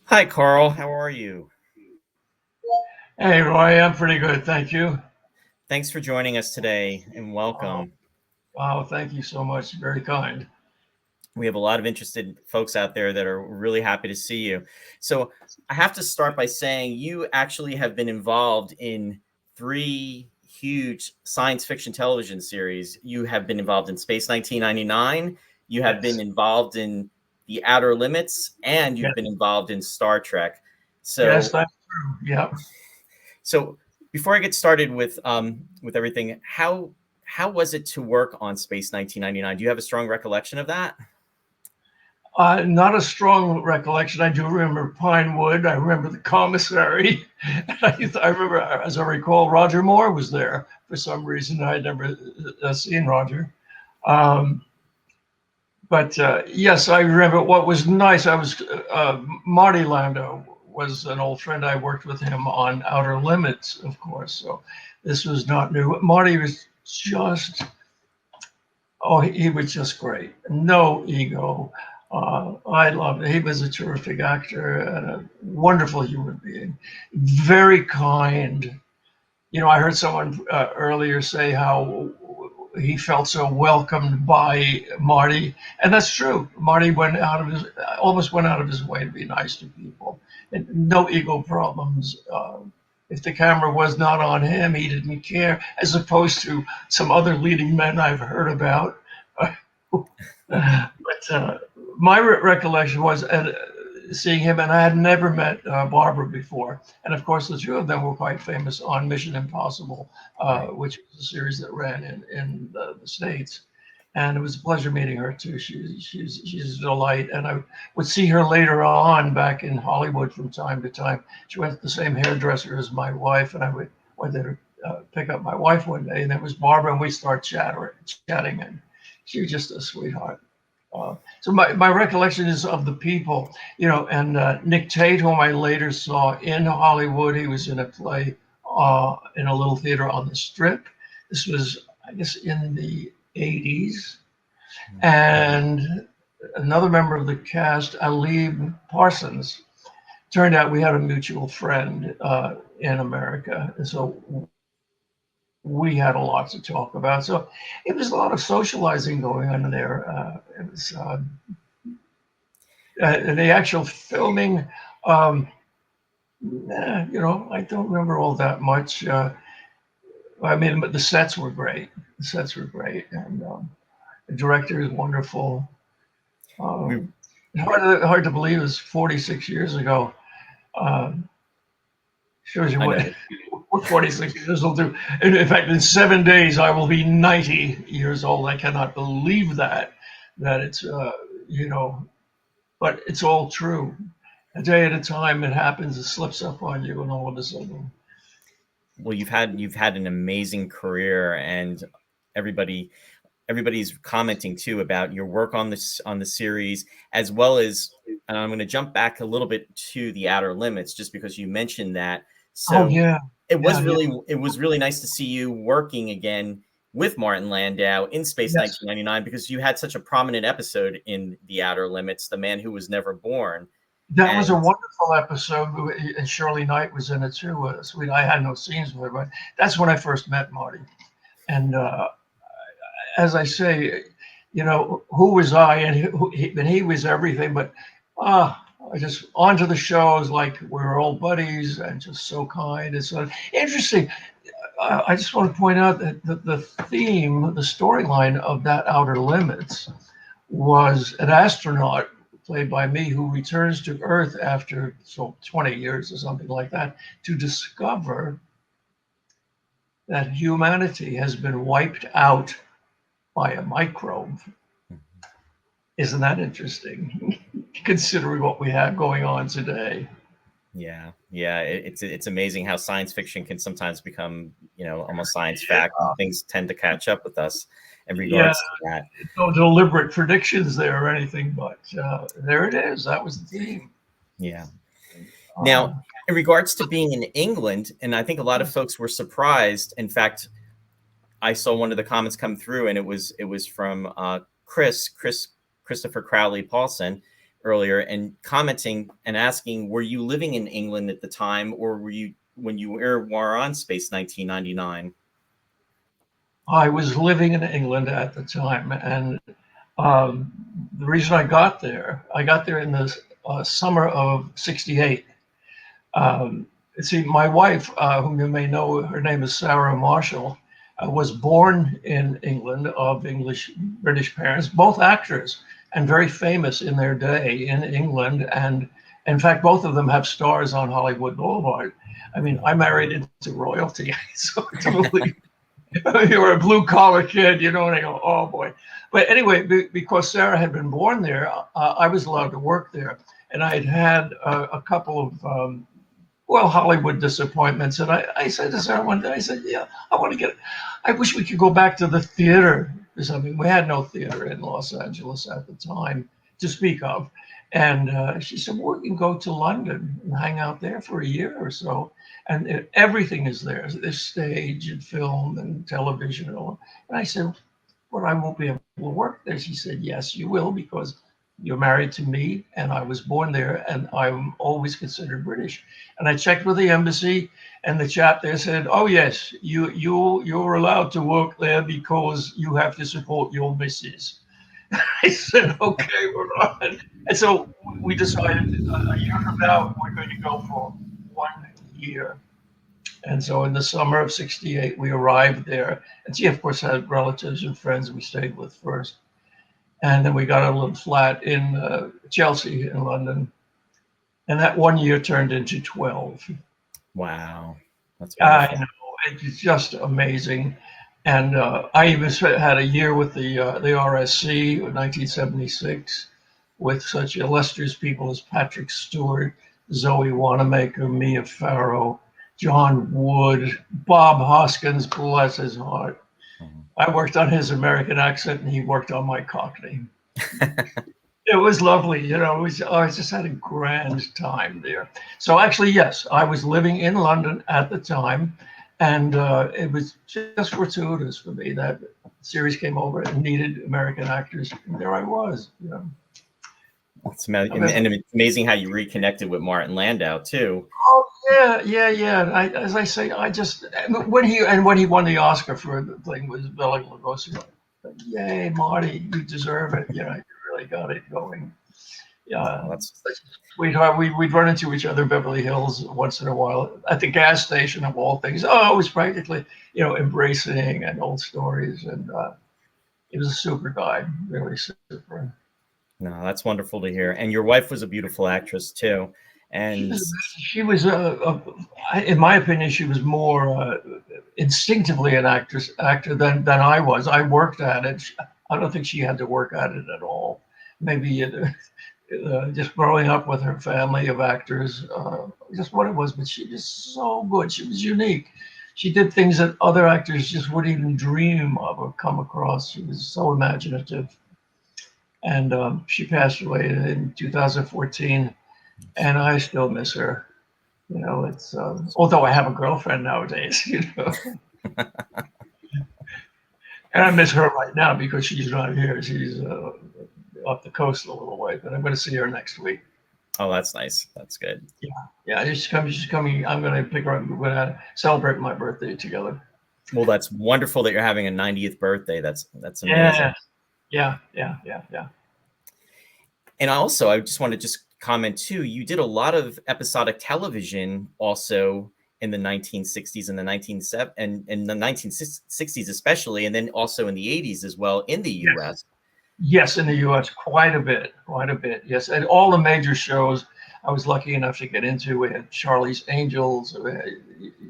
Hi, Carl. How are you? Hey, Roy. I'm pretty good. Thank you. Thanks for joining us today, and welcome. Wow, thank you so much. Very kind. We have a lot of interested folks out there that are really happy to see you. So I have to start by saying you actually have been involved in 3 huge science fiction television series. You have been involved in Space 1999. You have been involved in The Outer Limits, and you've been involved in Star Trek. So yes, that's true. Yeah. So before I get started with everything, how was it to work on Space 1999? Do you have a strong recollection of that? Not a strong recollection. I do remember Pinewood. I remember the commissary. I remember, as I recall, Roger Moore was there for some reason. I'd never seen Roger. But yes, I remember what was nice. Marty Landau was an old friend. I worked with him on Outer Limits, of course. So this was not new. Marty was just, he was just great. No ego. I loved it. He was a terrific actor and a wonderful human being. Very kind. I heard someone earlier say how he felt so welcomed by Marty, and that's true. Marty almost went out of his way to be nice to people, and no ego problems. If the camera was not on him, he didn't care, as opposed to some other leading men I've heard about. But my recollection was seeing him, and I had never met Barbara before. And of course, the 2 of them were quite famous on Mission Impossible, which was a series that ran in the States. And it was a pleasure meeting her too. She's a delight. And I would see her later on back in Hollywood from time to time. She went to the same hairdresser as my wife, and I went there to pick up my wife one day, and there was Barbara, and we started chatting, and she was just a sweetheart. So my recollection is of the people, and Nick Tate, whom I later saw in Hollywood. He was in a play in a little theater on the Strip. This was, I guess, in the 80s. And another member of the cast, Alib Parsons, turned out we had a mutual friend in America. And so we had a lot to talk about. So it was a lot of socializing going on in there. It was the actual filming. I don't remember all that much. I mean, but the sets were great. The sets were great, and the director is wonderful. Hard to believe it's 46 years ago. Shows you what 46 years will do. In fact, in 7 days, I will be 90 years old. I cannot believe that it's, but it's all true. A day at a time, it happens, it slips up on you, and all of a sudden. Well, you've had an amazing career, and everybody's commenting too about your work on the series, as well as, and I'm going to jump back a little bit to the Outer Limits, just because you mentioned that. So it was really nice to see you working again with Martin Landau in Space 1999, because you had such a prominent episode in the Outer Limits, The Man Who Was Never Born. That was a wonderful episode, and Shirley Knight was in it too. I had no scenes with her, but that's when I first met Marty. And as I say, who was I, and he was everything. But I just onto the shows, like we were old buddies and just so kind and so interesting. I just want to point out that the theme, the storyline of that Outer Limits was an astronaut played by me who returns to Earth after 20 years or something like that to discover that humanity has been wiped out by a microbe. Isn't that interesting? Considering what we have going on today. Yeah, it's amazing how science fiction can sometimes become, almost science fact. Things tend to catch up with us in regards to that. No deliberate predictions there or anything, but there it is. That was the theme. Yeah. Now, in regards to being in England, and I think a lot of folks were surprised. In fact, I saw one of the comments come through, and it was from Christopher Crowley Paulson earlier, and commenting and asking, were you living in England at the time, or were you when you were on Space 1999? I was living in England at the time, and the reason I got there in the summer of '68. See, my wife, whom you may know, her name is Sarah Marshall, was born in England of British parents, both actors and very famous in their day in England. And in fact, both of them have stars on Hollywood Boulevard. I mean, I married into royalty, so totally. You were a blue collar kid, and I go, oh boy. But anyway, because Sarah had been born there, I was allowed to work there. And I had a couple of, Hollywood disappointments. And I said to Sarah one day, I said, yeah, I wish we could go back to the theater. Because I mean, we had no theater in Los Angeles at the time to speak of. And she said, well, we can go to London and hang out there for a year or so. And everything is there. There's stage and film and television and all. And I said, well, I won't be able to work there. She said, yes, you will, because you're married to me and I was born there and I'm always considered British. And I checked with the embassy, and the chap there said, oh yes, you're allowed to work there because you have to support your missus. I said, okay, we're on. And so we decided a year from now, we're going to go for 1 year. And so in the summer of '68, we arrived there. And she, of course, had relatives and friends we stayed with first. And then we got a little flat in Chelsea in London. And that 1 year turned into 12. Wow. That's I know. It's just amazing. And I even had a year with the RSC in 1976 with such illustrious people as Patrick Stewart, Zoe Wanamaker, Mia Farrow, John Wood, Bob Hoskins, bless his heart. I worked on his American accent and he worked on my Cockney. It was lovely, you know. I just had a grand time there. So actually, yes, I was living in London at the time, and it was just fortuitous for me that series came over and needed American actors, and there I was. You know. And it's amazing how you reconnected with Martin Landau too. Oh yeah. As I say, I just when he won the Oscar for the thing with Bela Lugosi, like, yay, Marty, you deserve it. You know, you really got it going. Yeah, Oh, that's sweetheart. We'd run into each other in Beverly Hills once in a while at the gas station of all things. Oh, it was practically, you know, embracing and old stories, and he was a super guy, really super. No, that's wonderful to hear. And your wife was a beautiful actress too. And She was in my opinion, she was more instinctively an actor than I was. I worked at it. I don't think she had to work at it at all. Maybe just growing up with her family of actors, just what it was. But she was so good. She was unique. She did things that other actors just wouldn't even dream of or come across. She was so imaginative. And she passed away in 2014, and I still miss her. You know, it's although I have a girlfriend nowadays, you know, and I miss her right now because she's not here. She's off the coast a little way, but I'm going to see her next week. Oh, that's nice. That's good. Yeah. She's coming. I'm going to pick her up. We're going to celebrate my birthday together. Well, that's wonderful that you're having a 90th birthday. That's amazing. Yeah. And also, I just want to comment too. You did a lot of episodic television also in the 1960s and the 1960s especially, and then also in the 80s as well in the U.S. Yes, in the U.S. quite a bit. Yes, and all the major shows I was lucky enough to get into. We had Charlie's Angels,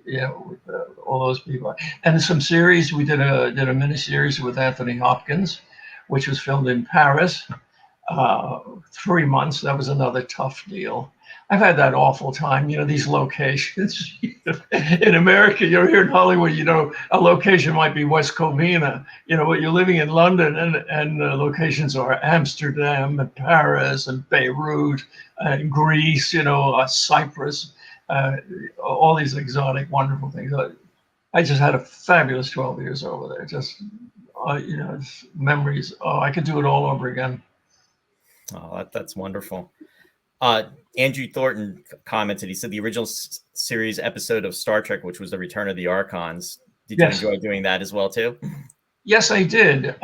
you know, with all those people, and some series. We did a miniseries with Anthony Hopkins, which was filmed in Paris. 3 months. That was another tough deal. I've had that awful time, you know, these locations. In America, you're here in Hollywood, you know, a location might be West Covina, you know, but you're living in London and locations are Amsterdam and Paris and Beirut and Greece, you know, Cyprus, all these exotic, wonderful things. I just had a fabulous 12 years over there. Just, you know, memories. Oh, I could do it all over again. Oh, that's wonderful. Andrew Thornton commented. He said the original series episode of Star Trek, which was the Return of the Archons. Did you enjoy doing that as well too? Yes, I did.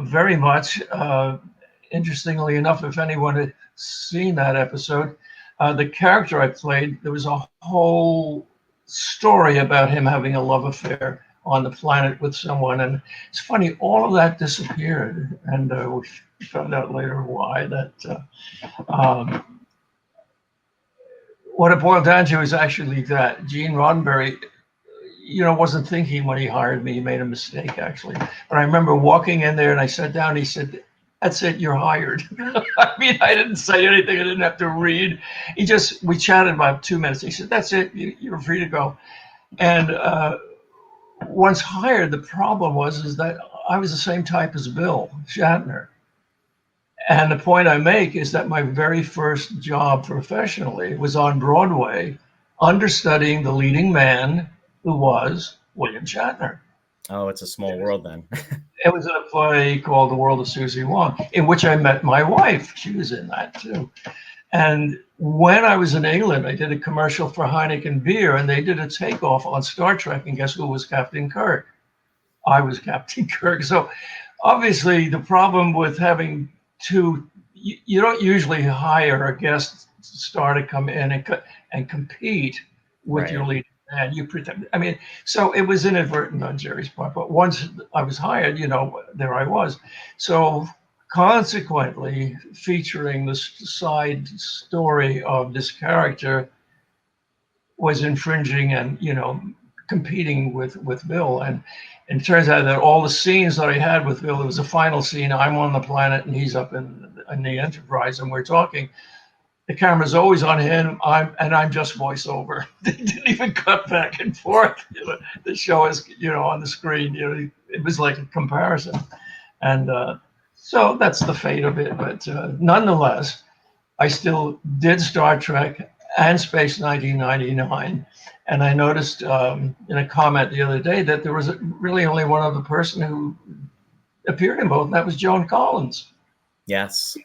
Very much. Interestingly enough, if anyone had seen that episode, the character I played, there was a whole story about him having a love affair on the planet with someone, and it's funny, all of that disappeared, and we found out later why. That what it boiled down to is actually that Gene Roddenberry, you know, wasn't thinking when he hired me. He made a mistake, actually. But I remember walking in there and I sat down. He said, "That's it, you're hired." I mean, I didn't say anything. I didn't have to read. We chatted about 2 minutes. He said, "That's it, you're free to go." And once hired, the problem is that I was the same type as Bill Shatner. And the point I make is that my very first job professionally was on Broadway, understudying the leading man, who was William Shatner. Oh, it's a small world then. It was in a play called The World of Susie Wong, in which I met my wife. She was in that too. And when I was in England, I did a commercial for Heineken beer, and they did a takeoff on Star Trek, and guess who was Captain Kirk? I was Captain Kirk. So obviously the problem with having you don't usually hire a guest star to come in and compete with your lead man. You pretend. I mean, so it was inadvertent on Jerry's part. But once I was hired, you know, there I was. So consequently, featuring the side story of this character was infringing and, you know, competing with Bill. And it turns out that all the scenes that I had with Bill, it was a final scene. I'm on the planet and he's up in the Enterprise and we're talking. The camera's always on him. I'm just voiceover. They didn't even cut back and forth. You know, the show is, you know, on the screen. You know, it was like a comparison. And So that's the fate of it. But nonetheless, I still did Star Trek and Space 1999. And I noticed in a comment the other day that there was really only one other person who appeared in both, and that was Joan Collins. Yes.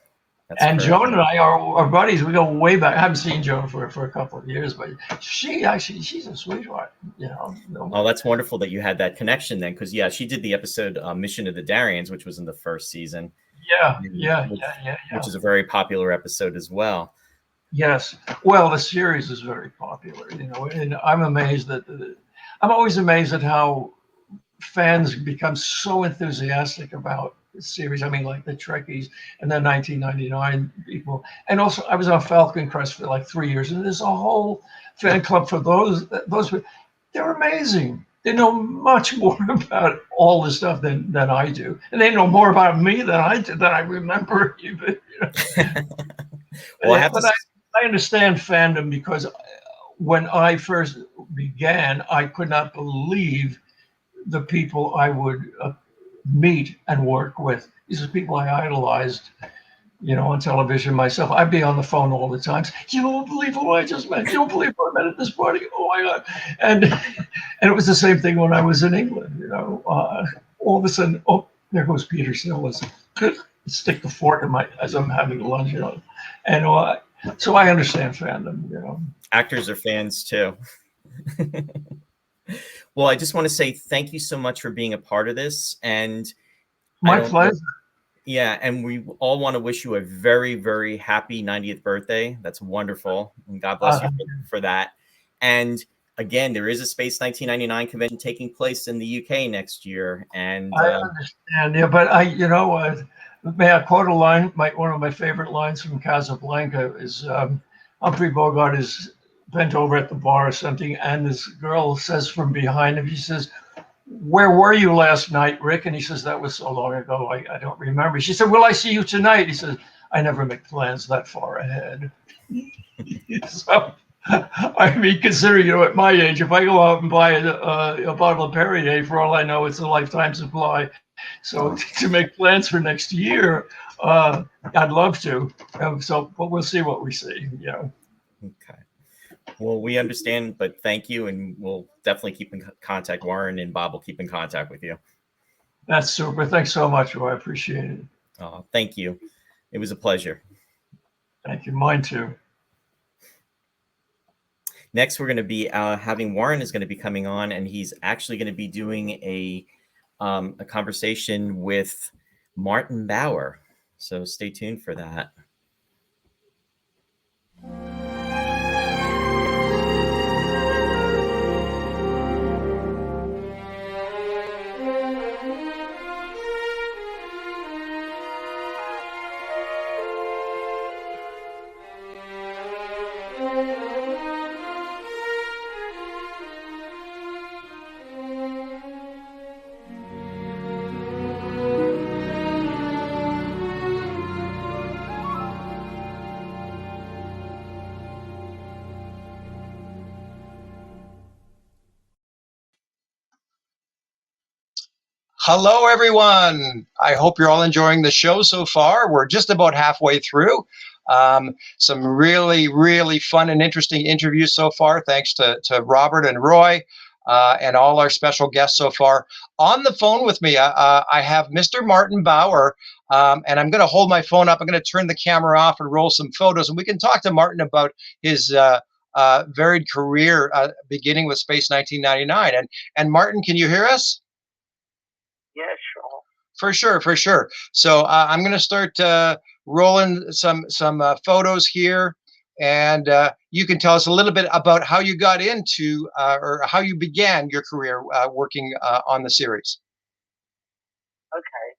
That's And correct. Joan and I are buddies. We go way back. I haven't seen Joan for a couple of years, but she's a sweetheart. You know. Oh, that's wonderful that you had that connection then, because yeah, she did the episode Mission of the Darians, which was in the first season. Yeah. Which is a very popular episode as well. Yes. Well, the series is very popular, you know, and I'm amazed that I'm always amazed at how fans become so enthusiastic about the series. I mean, like the Trekkies and the 1999 people. And also, I was on Falcon Crest for like 3 years, and there's a whole fan club for those. They're amazing. They know much more about all this stuff than I do, and they know more about me than I did, than I remember even. You know? Well, I understand fandom because when I first began, I could not believe the people I would meet and work with. These are people I idolized, you know, on television myself. I'd be on the phone all the time. You don't believe who I just met. You don't believe who I met at this party. Oh my God. And it was the same thing when I was in England, you know. All of a sudden, oh, there goes Peter Sellers. Stick the fork in my, as I'm having lunch, you know. And so I understand fandom, you know. Actors are fans too. Well, I just want to say thank you so much for being a part of this. And my pleasure. Yeah, and we all want to wish you a very, very happy 90th birthday. That's wonderful. And God bless you for that. And again, there is a Space 1999 convention taking place in the UK next year. And I understand, yeah, but you know, may I quote a line? One of my favorite lines from Casablanca is Humphrey Bogart is bent over at the bar or something, and this girl says from behind him, she says, "Where were you last night, Rick?" And he says, "That was so long ago, I don't remember." She said, "Will I see you tonight?" He says, "I never make plans that far ahead." So, I mean, consider, you know, at my age, if I go out and buy a bottle of Perrier, for all I know, it's a lifetime supply. So to make plans for next year, I'd love to. But we'll see what we see, you know. Okay. Well, we understand, but thank you, and we'll definitely keep in contact. Warren and Bob will keep in contact with you. That's super. Thanks so much, Roy. I appreciate it. Thank you. It was a pleasure. Thank you. Mine too. Next, we're going to be having Warren is going to be coming on, and he's actually going to be doing a conversation with Martin Bauer. So stay tuned for that. Hello, everyone. I hope you're all enjoying the show so far. We're just about halfway through. Some really, really fun and interesting interviews so far, thanks to Robert and Roy and all our special guests so far. On the phone with me, I have Mr. Martin Bauer, and I'm going to hold my phone up. I'm going to turn the camera off and roll some photos, and we can talk to Martin about his varied career beginning with Space 1999. And Martin, can you hear us? Yeah, sure. For sure. So I'm going to start rolling some photos here, and you can tell us a little bit about how you got into or how you began your career working on the series. Okay.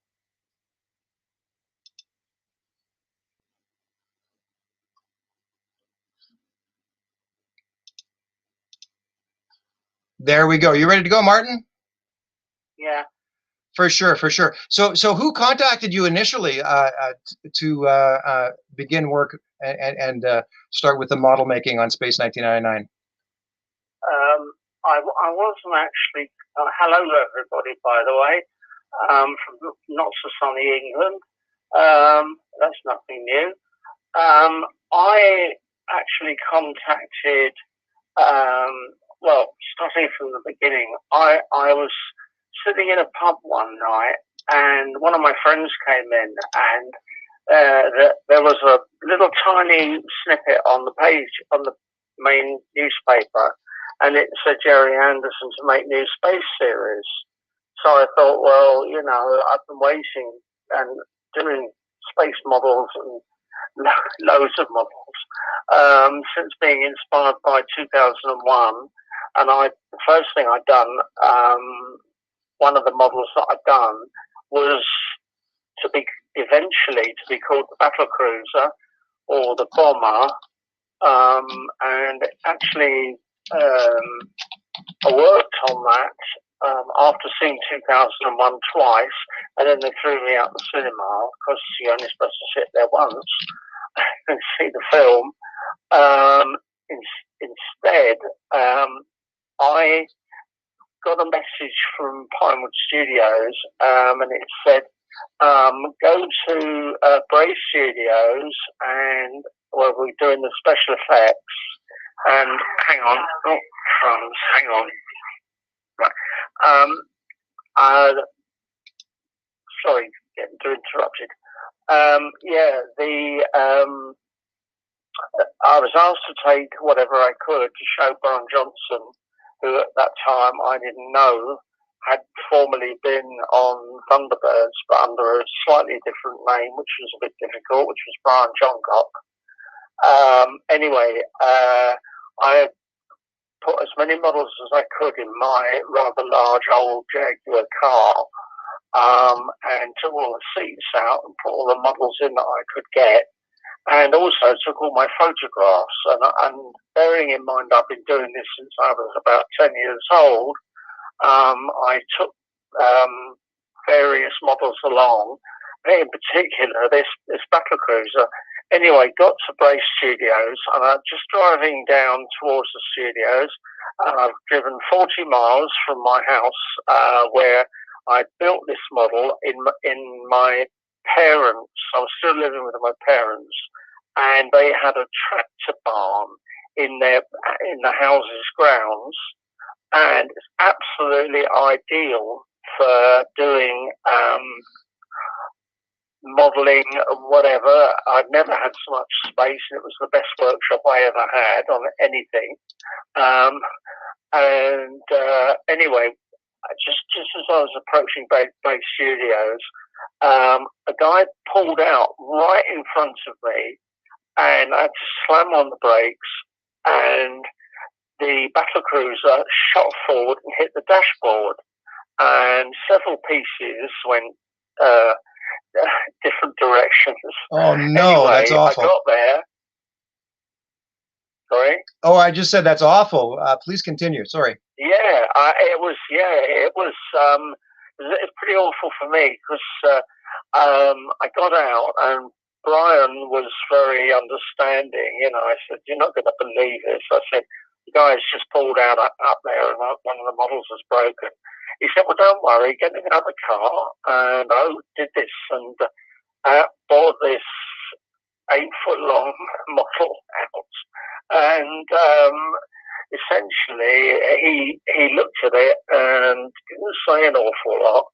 There we go. You ready to go, Martin? Yeah. For sure. So who contacted you initially to begin work and start with the model making on Space 1999? I wasn't actually. Hello, everybody. By the way, from not so sunny England. That's nothing new. I actually contacted, well, starting from the beginning, I was sitting in a pub one night and one of my friends came in and there was a little tiny snippet on the page, on the main newspaper, and it said Jerry Anderson to make new space series. So I thought, well, you know, I've been waiting and doing space models and loads of models since being inspired by 2001. And the first thing I'd done, one of the models that I'd done was to be eventually to be called the battle cruiser or the bomber. And actually, I worked on that after seeing 2001 twice, and then they threw me out the cinema because you're only supposed to sit there once and see the film. Instead, I got a message from Pinewood Studios, and it said, go to Bray Studios, and well, we're doing the special effects. And hang on, oh crumbs, hang on. Right. Sorry, getting interrupted. I was asked to take whatever I could to show Brian Johnson, who at that time I didn't know had formerly been on Thunderbirds, but under a slightly different name, which was a bit difficult, which was Brian Johncock. Anyway, I put as many models as I could in my rather large old Jaguar car, and took all the seats out and put all the models in that I could get, and also took all my photographs. And bearing in mind I've been doing this since I was about 10 years old, I took various models along, in particular this battle cruiser. Anyway, got to Bray Studios, and I'm just driving down towards the studios, and I've driven 40 miles from my house where I built this model in my parents. I was still living with my parents, and they had a tractor barn in the house's grounds, and it's absolutely ideal for doing modelling, whatever. I'd never had so much space, and it was the best workshop I ever had on anything. Anyway, just as I was approaching Bay Studios, a guy pulled out right in front of me, and I had to slam on the brakes, and the battle cruiser shot forward and hit the dashboard, and several pieces went different directions. Oh no, anyway, that's awful. I got there. Sorry? Oh, I just said that's awful. Please continue. Sorry. Yeah, it was pretty awful for me because I got out and Brian was very understanding. You know, I said, "You're not going to believe this." I said, "The guy's just pulled out up there and one of the models is broken." He said, "Well, don't worry, get in another car." And I did this and bought this 8-foot-long model out. And essentially, he looked at it and didn't say an awful lot.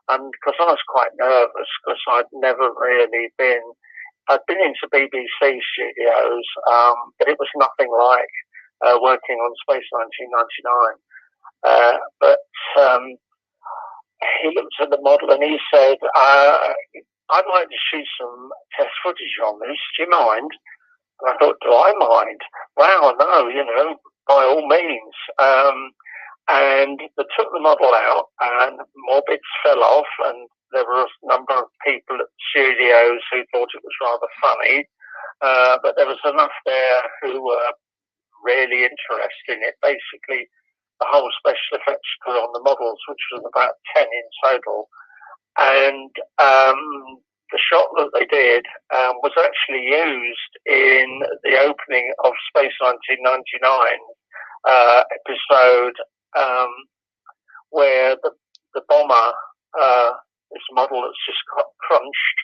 And because I was quite nervous, because I'd never really been, I'd been into BBC studios, but it was nothing like working on Space 1999. But he looked at the model and he said, "I'd like to shoot some test footage on this. Do you mind?" And I thought, "Do I mind? Wow, no, you know, by all means." And they took the model out and more bits fell off, and there were a number of people at the studios who thought it was rather funny, but there was enough there who were really interested in it. Basically, the whole special effects crew on the models, which was about 10 in total, and the shot that they did was actually used in the opening of Space 1999 episode, where the bomber, this model that's just got crunched,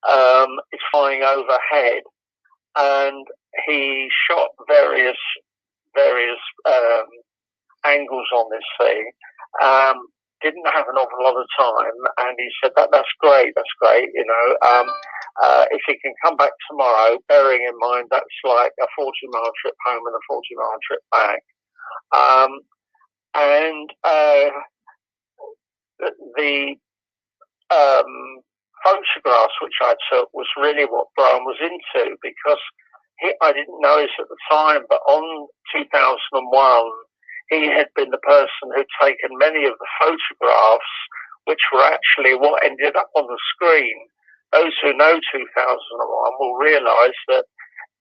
is flying overhead, and he shot various angles on this thing. Didn't have an awful lot of time, and he said that's great, you know. If he can come back tomorrow, bearing in mind that's like a 40-mile trip home and a 40-mile trip back. And the photographs which I took was really what Brian was into, because I didn't know this at the time, but on 2001, he had been the person who'd taken many of the photographs which were actually what ended up on the screen. Those who know 2001 will realise that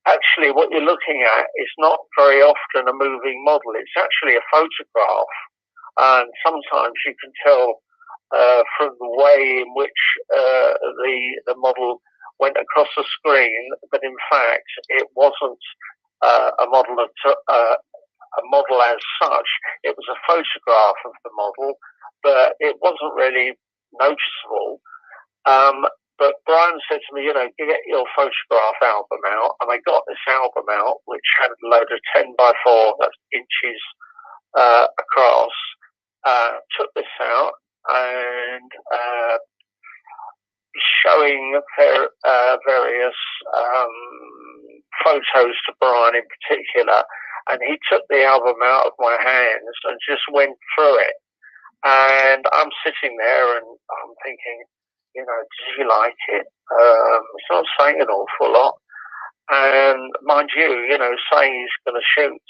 actually what you're looking at is not very often a moving model. It's actually a photograph, and sometimes you can tell from the way in which the model went across the screen, but in fact it wasn't a model as such. It was a photograph of the model, but it wasn't really noticeable. But Brian said to me, you know, get your photograph album out, and I got this album out, which had a load of 10x4 inches across. Took this out and showing various photos to Brian in particular, and he took the album out of my hands and just went through it. And I'm sitting there and I'm thinking, you know, did you like it? It's not saying an awful lot. And mind you, you know, saying he's going to shoot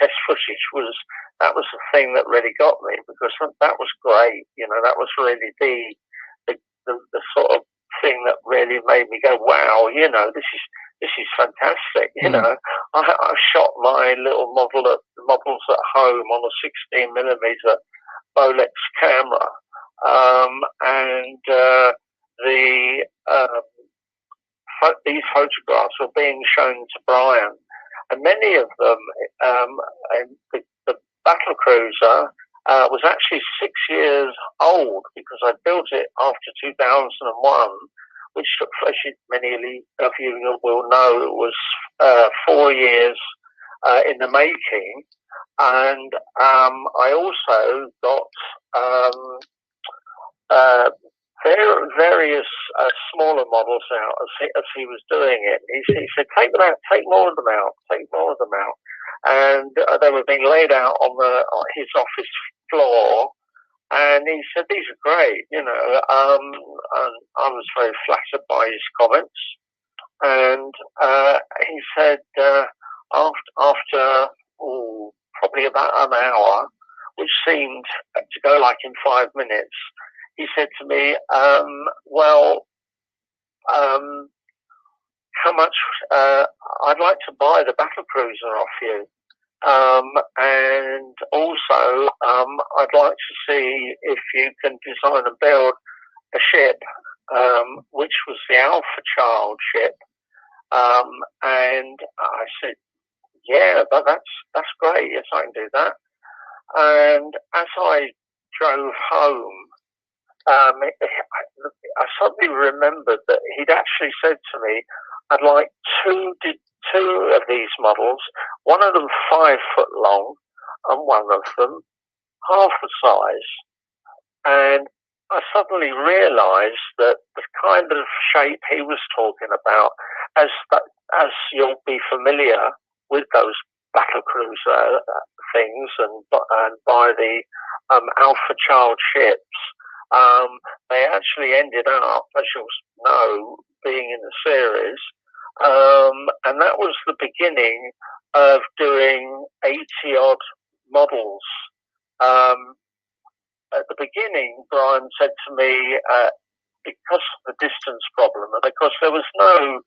test footage was the thing that really got me, because that was great. You know, that was really the sort of thing that really made me go, wow, you know, this is fantastic. You know, I shot my little models at home on a 16mm Bolex camera, and these photographs were being shown to Brian, and many of them, the battle cruiser was actually 6 years old, because I built it after 2001, which took, as many of you will know, it was 4 years in the making. And I also got various smaller models out as he was doing it. He said, take them out, take more of them out. And they were being laid out on his office floor. And he said, these are great, you know. And I was very flattered by his comments. And he said, after probably about an hour, which seemed to go like in 5 minutes, he said to me, how much I'd like to buy the battle cruiser off you. And also, I'd like to see if you can design and build a ship, which was the Alpha Child ship. And I said, yeah, but that's great. Yes, I can do that. And as I drove home, I suddenly remembered that he'd actually said to me, I'd like two of these models, one of them 5 foot long and one of them half the size. And I suddenly realized that the kind of shape he was talking about, as you'll be familiar with those battle cruiser things and by the Alpha Child ships, they actually ended up, as you'll know, being in the series. And that was the beginning of doing 80-odd models. At the beginning, Brian said to me, because of the distance problem, and because there was no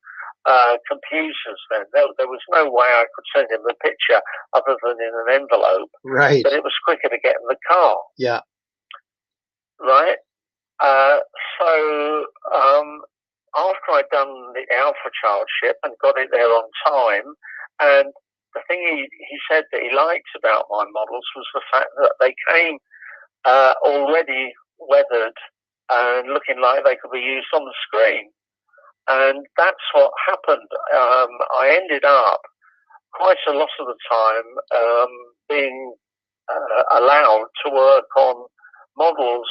computers then, there was no way I could send him a picture other than in an envelope. Right. But it was quicker to get in the car. Yeah. Right. So after I'd done the Alpha Child ship and got it there on time, and the thing he said that he liked about my models was the fact that they came already weathered and looking like they could be used on the screen. And that's what happened. I ended up quite a lot of the time being allowed to work on models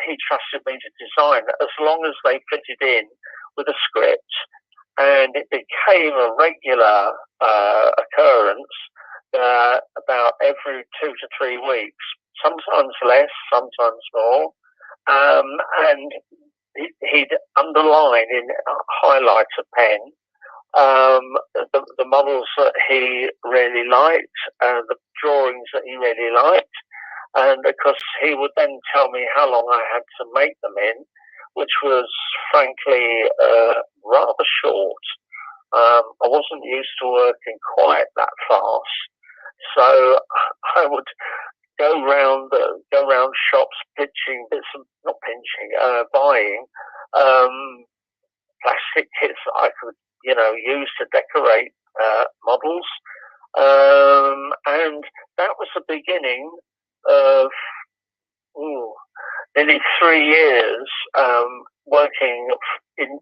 he trusted me to design, as long as they fitted in with a script. And it became a regular occurrence about every 2 to 3 weeks, sometimes less, sometimes more. And he'd underline in highlighter pen the models that he really liked, the drawings that he really liked. And of course, he would then tell me how long I had to make them in, which was frankly rather short. I wasn't used to working quite that fast, so I would go round shops pitching bits of, not pinching, buying plastic kits that I could, use to decorate models, and that was the beginning of nearly 3 years working in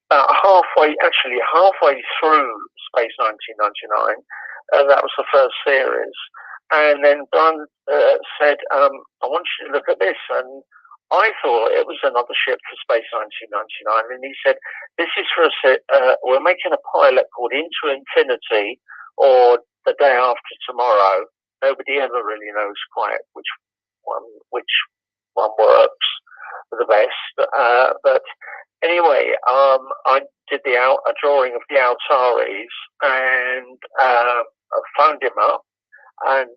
about halfway through Space 1999. That was the first series, and then Brian said, "I want you to look at this," and I thought it was another ship for Space 1999, and he said, "This is for we're making a pilot called Into Infinity, or The Day After Tomorrow." Nobody ever really knows quite which one works the best. But anyway, I did a drawing of the Altaris, and I phoned him up, and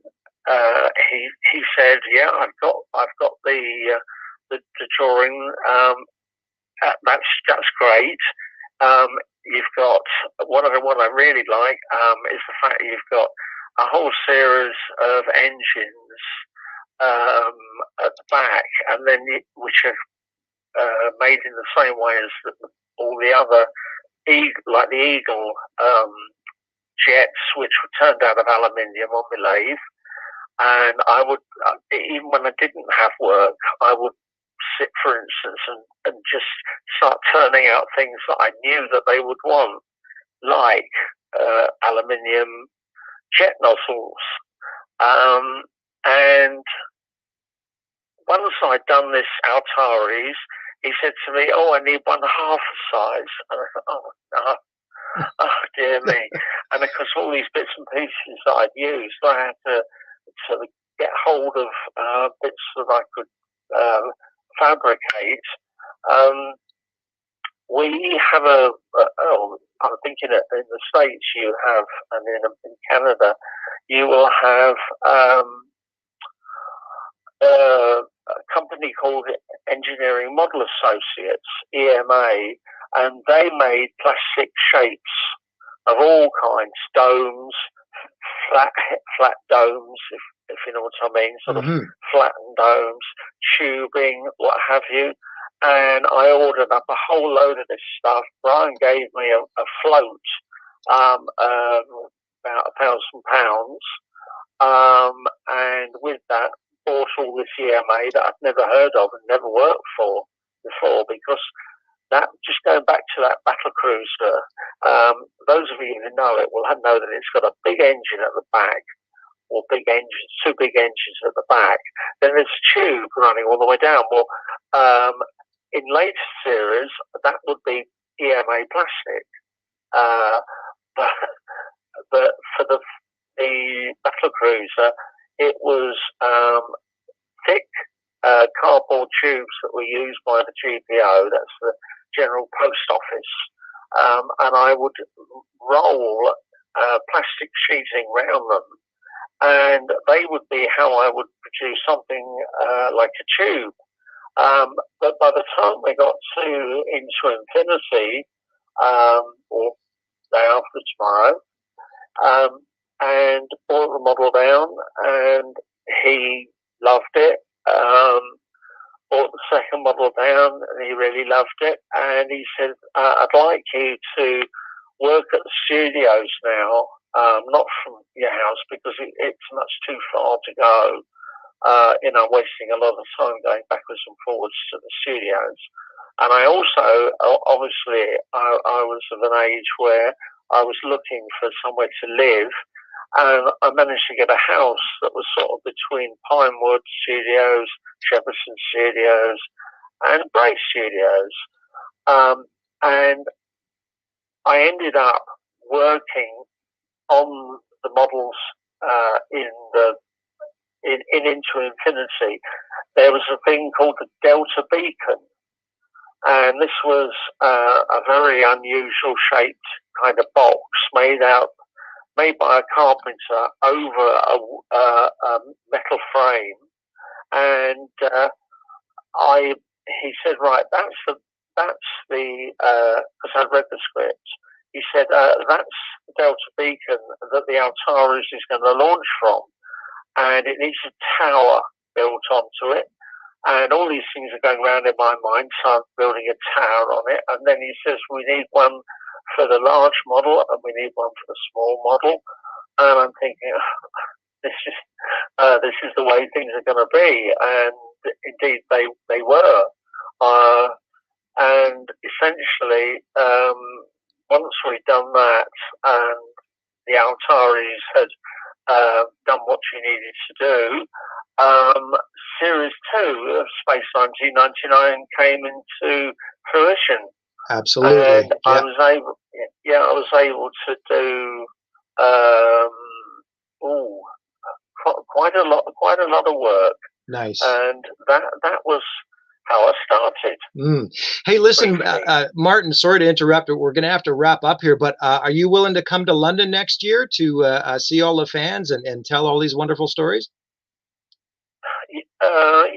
he said, "Yeah, I've got the drawing. That's great. You've got what I really like is the fact that you've got a whole series of engines at the back, and then which are made in the same way as all the other like the Eagle jets, which were turned out of aluminium on my lathe. And I would, even when I didn't have work, I would sit, for instance, and just start turning out things that I knew that they would want, like aluminium jet nozzles. And once I'd done this Altaris, he said to me, "Oh, I need 1/2 the size." And I thought, "Oh, no. Oh, dear me." And of course, all these bits and pieces that I'd used, I had to sort of get hold of bits that I could fabricate. We have I'm thinking in the States you have, and in Canada, you will have a company called Engineering Model Associates, EMA, and they made plastic shapes of all kinds, domes, flat domes, if you know what I mean, sort of flattened domes, tubing, what have you. And I ordered up a whole load of this stuff. Brian gave me a float, about £1,000, and with that bought all this EMA that I've never heard of and never worked for before, because that, just going back to that battle cruiser, those of you who know it will know that it's got a big engine at the back, or two big engines at the back. Then there's a tube running all the way down. Well, in later series, that would be EMA plastic. But for the battle cruiser, it was thick cardboard tubes that were used by the GPO, that's the General Post Office, and I would roll plastic sheeting round them, and they would be how I would produce something like a tube. But by the time we got to Into Infinity, or Day After Tomorrow, and brought the model down, and he loved it. Brought the second model down, and he really loved it. And he said, "I'd like you to work at the studios now, not from your house, because it's much too far to go. Wasting a lot of time going backwards and forwards to the studios. And I also, obviously, I was of an age where I was looking for somewhere to live, and I managed to get a house that was sort of between Pinewood Studios, Shepperson Studios, and Bray Studios. And I ended up working on the models in Into Infinity. There was a thing called the Delta Beacon, and this was a very unusual shaped kind of box made by a carpenter over a metal frame. And he said, right, that's the because I read the script. He said, that's the Delta Beacon that the Altaris is going to launch from, and it needs a tower built onto it. And all these things are going around in my mind, so I'm building a tower on it. And then he says, we need one for the large model, and we need one for the small model. And I'm thinking, this is the way things are going to be. And indeed, they were. And essentially, once we'd done that, and the Altaris had done what she needed to do, Series 2 of Space 1999 came into fruition. Absolutely. And I was able to do quite a lot of work. Nice. And that was how I started. Hey, listen, Martin, sorry to interrupt, but we're going to have to wrap up here. But are you willing to come to London next year to see all the fans and tell all these wonderful stories?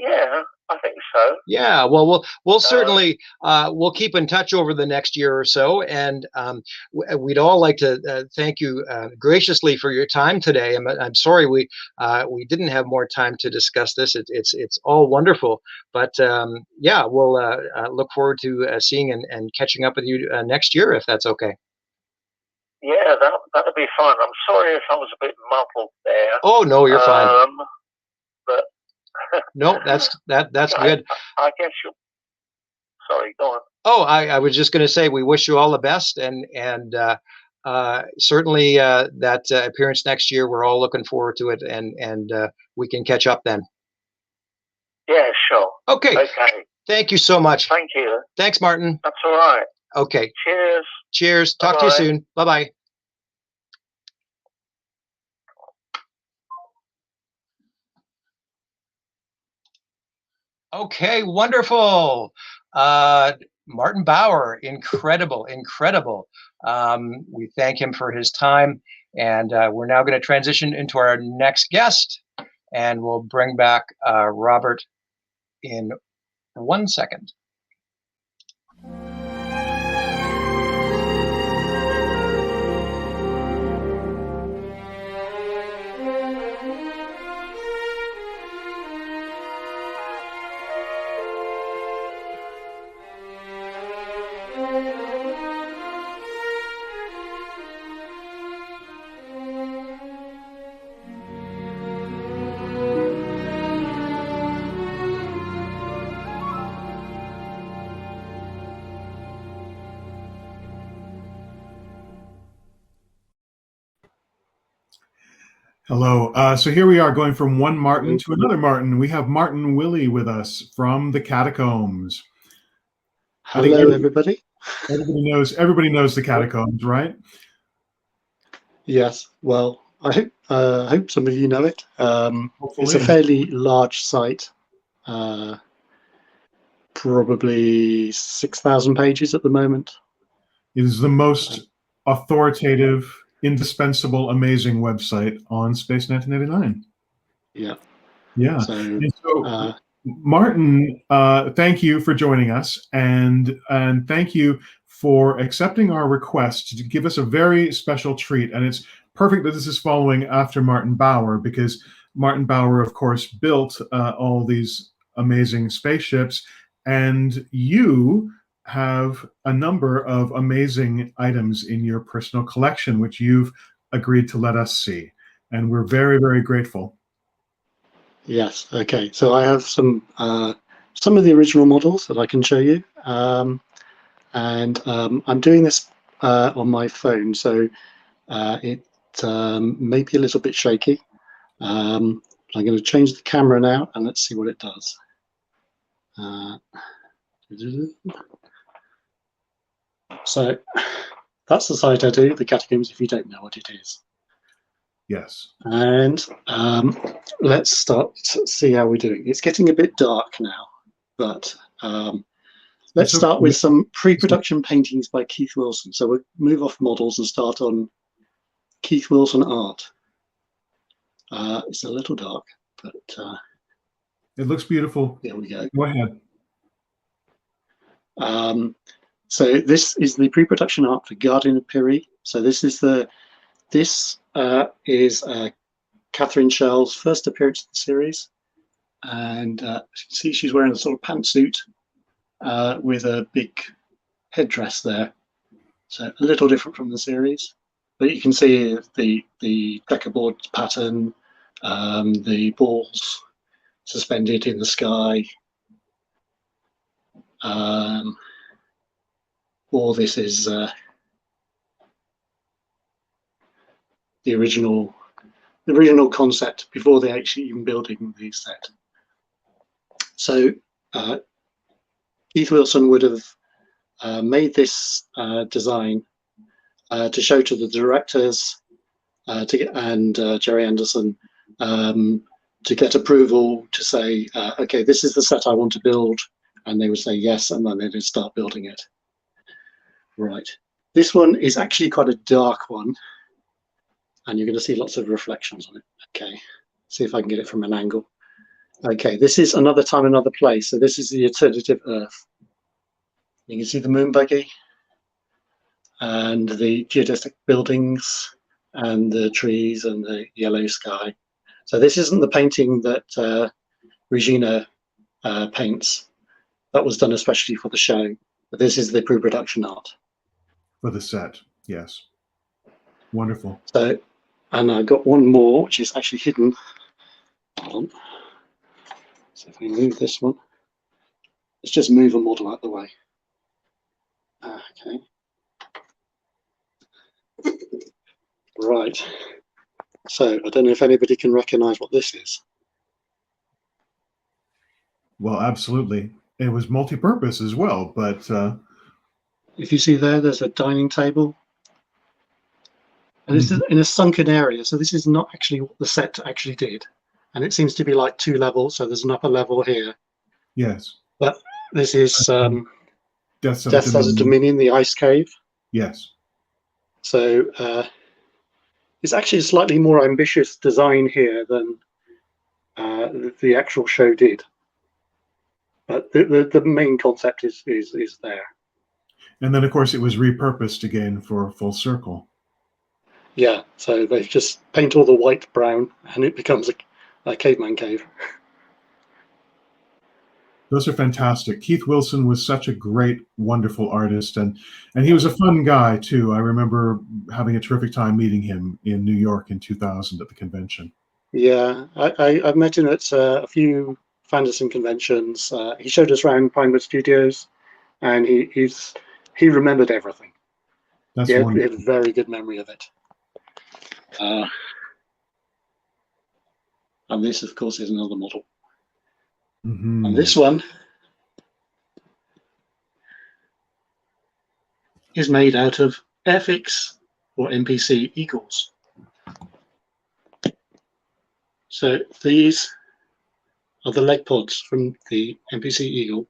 Yeah, I think so. Yeah, well, we'll certainly we'll keep in touch over the next year or so, and we'd all like to thank you graciously for your time today. I'm sorry we didn't have more time to discuss this. It's all wonderful, but yeah, we'll look forward to seeing and catching up with you next year if that's okay. Yeah, that'll be fun. I'm sorry if I was a bit muffled there. Oh no, you're fine. But no, that's good. I guess you. Sorry, go on. Oh, I was just going to say we wish you all the best, and certainly that appearance next year. We're all looking forward to it, and we can catch up then. Yeah, sure. Okay. Okay. Thank you so much. Thank you. Thanks, Martin. That's all right. Okay. Cheers. Cheers. Talk to you soon. Bye-bye. Okay, wonderful. Martin Bauer, incredible. We thank him for his time, and we're now going to transition into our next guest, and we'll bring back Robert in 1 second. Hello. So here we are going from one Martin to another Martin. We have Martin Willie with us from the Catacombs. Hello, everybody. Everybody knows the Catacombs, right? Yes. Well, I hope some of you know it. It's a fairly large site, probably 6,000 pages at the moment. It is the most authoritative, indispensable, amazing website on Space 1989. Yeah. Yeah. So, Martin, thank you for joining us, and thank you for accepting our request to give us a very special treat. And it's perfect that this is following after Martin Bauer, because Martin Bauer, of course, built all these amazing spaceships, and you have a number of amazing items in your personal collection, which you've agreed to let us see. And we're very, very grateful. Yes. Okay. So I have some of the original models that I can show you, and I'm doing this on my phone, so it may be a little bit shaky. I'm going to change the camera now, and let's see what it does. So that's the site I do, the Catacombs, if you don't know what it is. Yes. And let's start to see how we're doing. It's getting a bit dark now, but let's start with some pre-production paintings by Keith Wilson. So we'll move off models and start on Keith Wilson art. It's a little dark, but it looks beautiful. There we go. Go ahead. So this is the pre-production art for Guardian of Piri. So this is Catherine Shell's first appearance in the series, and you can see she's wearing a sort of pantsuit with a big headdress there. So a little different from the series, but you can see the checkerboard pattern, the balls suspended in the sky. All this is the original concept before they actually even building the set. So Keith Wilson would have made this design to show to the directors and Jerry Anderson to get approval to say, okay, this is the set I want to build, and they would say yes, and then they'd start building it. Right. This one is actually quite a dark one, and you're going to see lots of reflections on it. Okay, see if I can get it from an angle. Okay, this is Another Time, Another Place. So this is the alternative Earth. You can see the moon buggy and the geodesic buildings and the trees and the yellow sky. So this isn't the painting that Regina paints. That was done especially for the show. But this is the pre-production art. For the set, yes. Wonderful. So, and I got one more, which is actually hidden. Hold on. So if we move this one, let's just move a model out of the way. Okay. Right. So I don't know if anybody can recognize what this is. Well, absolutely. It was multi-purpose as well, but if you see there's a dining table. And this is in a sunken area, so this is not actually what the set actually did. And it seems to be like 2 levels, so there's an upper level here. Yes. But this is Death's as a Dominion, the ice cave. Yes. So it's actually a slightly more ambitious design here than the actual show did. But the main concept is there. And then, of course, it was repurposed again for Full Circle. Yeah, so they just paint all the white brown, and it becomes a caveman cave. Those are fantastic. Keith Wilson was such a great, wonderful artist, and he was a fun guy too. I remember having a terrific time meeting him in New York in 2000 at the convention. Yeah, I've met him at a few Fanderson conventions. He showed us around Pinewood Studios, and he remembered everything. That's he wonderful. had a very good memory of it. And this, of course, is another model. Mm-hmm. And this one is made out of Airfix or MPC Eagles. So these are the leg pods from the MPC Eagle.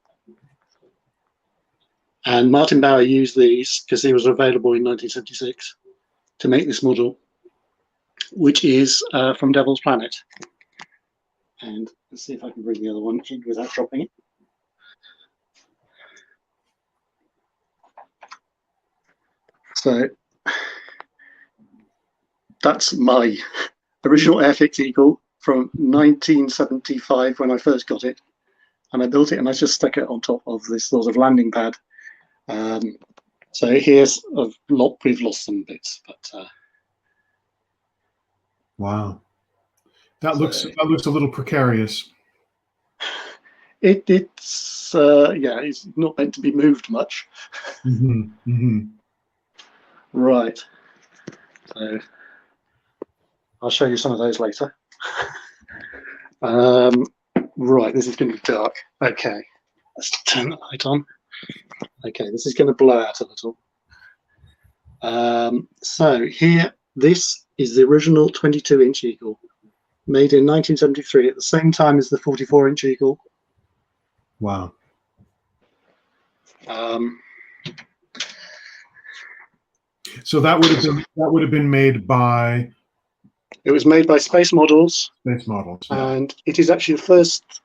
And Martin Bauer used these because they was available in 1976 to make this model, which is from Devil's Planet. And let's see if I can bring the other one in without dropping it. So that's my original Airfix Eagle from 1975 when I first got it. And I built it and I just stuck it on top of this sort of landing pad. So here's we've lost some bits, but wow, that looks a little precarious. It's not meant to be moved much. Right. So I'll show you some of those later. Right, this is going to be dark. Okay, let's turn the light on. Okay, this is going to blow out a little. So here, this is the original 22-inch Eagle, made in 1973 at the same time as the 44-inch Eagle. Wow. So that would have been made by. It was made by Space Models. Space Models, yeah. And it is actually the first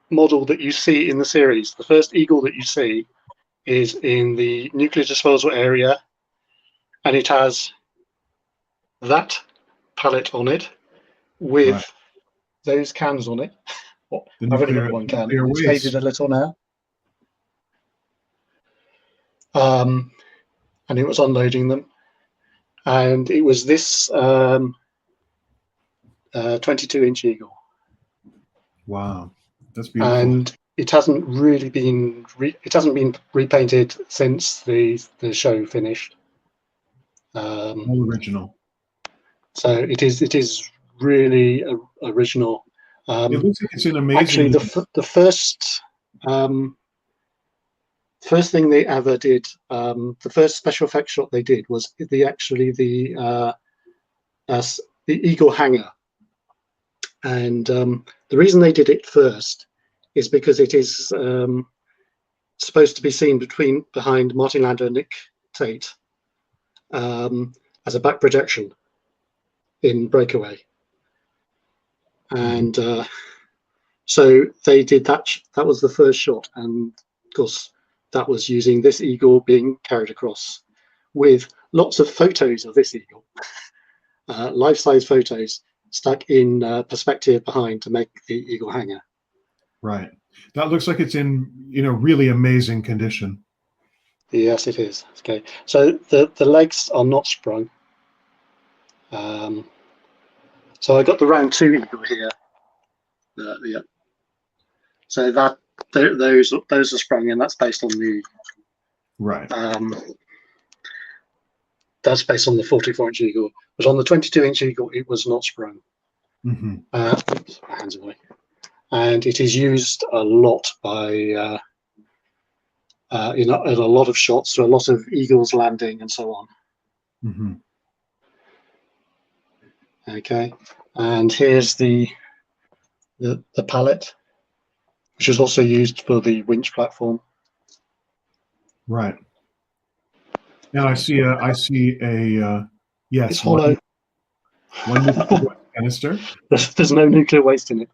model that you see in the series. The first Eagle that you see is in the nuclear disposal area, and it has that pallet on it with those cans on it. I've only got one can. It's faded a little now. And it was unloading them. And it was this 22-inch Eagle. Wow, that's beautiful. And it hasn't really been repainted since the show finished. All original. So it is really original. It looks like it's an amazing. Actually, the first thing they ever did, the first special effects shot they did was the Eagle hangar, and the reason they did it first is because it is supposed to be seen behind Martin Landau and Nick Tate as a back projection in Breakaway, and so they did that. That was the first shot, and of course that was using this Eagle being carried across with lots of photos of this Eagle, life-size photos stuck in perspective behind to make the Eagle hangar. Right. That looks like it's in really amazing condition. Yes, it is. Okay, so the legs are not sprung. So I got the round 2 Eagle here. Yeah. So that those are sprung, and that's based on the right. That's based on the 44-inch Eagle. But on the 22-inch Eagle, it was not sprung. Mm-hmm. Oops, my hands away. And it is used a lot by in a lot of shots, so a lot of Eagles landing and so on. Mm-hmm. Okay, and here's the pallet, which is also used for the winch platform. Right. And I see a yes. It's hollow. One nuclear canister. There's no nuclear waste in it.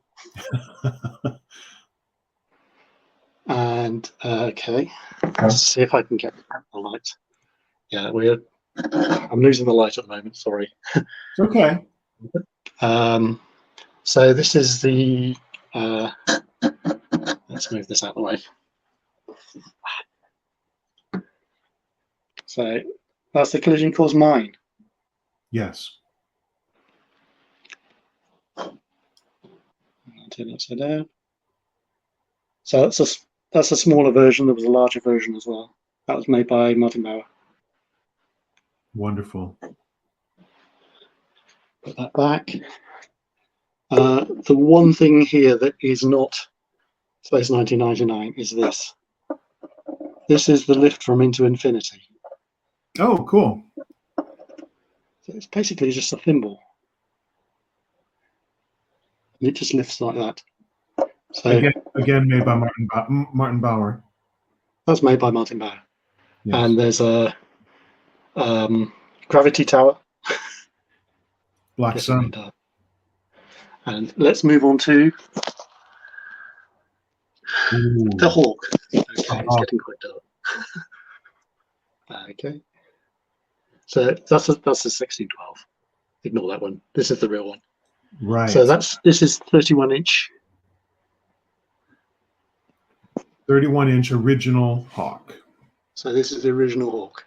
And okay, let's see if I can get the light. Yeah, I'm losing the light at the moment. Sorry. It's okay. So this is the. Let's move this out of the way. So that's the collision course mine. Yes. I'll turn it upside down. So that's a smaller version. There was a larger version as well. That was made by Martin Bauer. Wonderful. Put that back. The one thing here that is not Space 1999 is this. This is the lift from Into Infinity. Oh, cool. So it's basically just a thimble. And it just lifts like that. So again made by Martin Bauer. That's made by Martin Bauer. Yes. And there's a gravity tower. Black Sun. And let's move on to the Hawk. Okay, it's getting quite dark. Okay. So that's a 1612. Ignore that one. This is the real one. Right. So this is 31-inch. 31-inch original Hawk. So this is the original Hawk.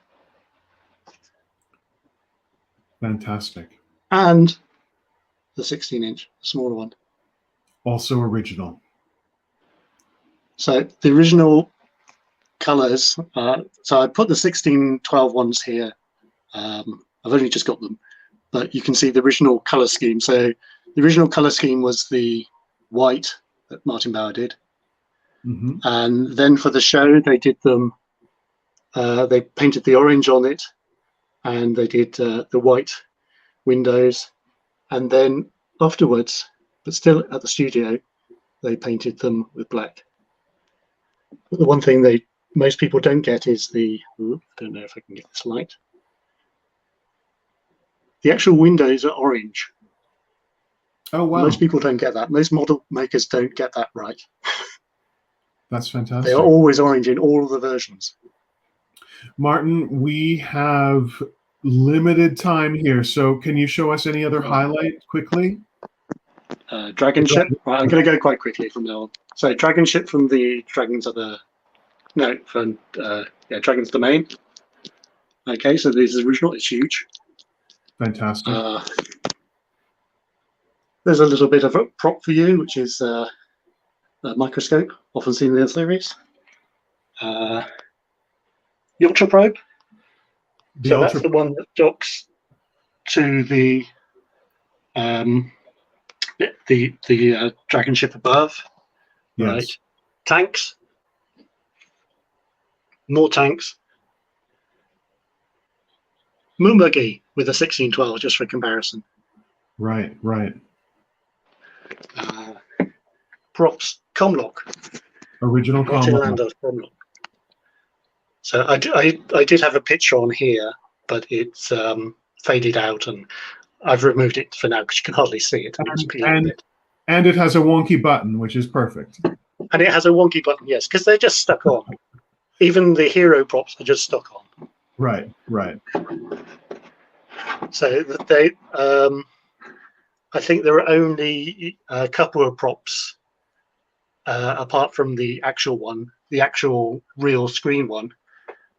Fantastic. And the 16-inch, smaller one. Also original. So the original colors, so I put the 1612 ones here. I've only just got them, but you can see the original color scheme. So the original color scheme was the white that Martin Bauer did. Mm-hmm. And then for the show, they did them, they painted the orange on it, and they did the white windows. And then afterwards, but still at the studio, they painted them with black. But the one thing most people don't get is I don't know if I can get this light. The actual windows are orange. Oh, wow. Most people don't get that. Most model makers don't get that right. That's fantastic. They are always orange in all of the versions. Martin, we have limited time here, so can you show us any other highlight quickly? Dragon ship. Right, I'm going to go quite quickly from now on. So dragon ship from the Dragon's Dragon's Domain. Okay, so this is original. It's huge. Fantastic. There's a little bit of a prop for you, which is a microscope, often seen in the series. The Ultra Probe. That's the one that docks to the dragon ship above. Yes. Right. Tanks. More tanks. Moonbuggy with a 1612, just for comparison. Right, right. Props, Comlock. Original Martin Comlock. Landau's Comlock. So I did have a picture on here, but it's faded out, and I've removed it for now because you can hardly see it. And it has a wonky button, which is perfect. And it has a wonky button, yes, because they're just stuck on. Even the hero props are just stuck on. Right, right. So they, I think there are only a couple of props apart from the actual one, the actual real screen one,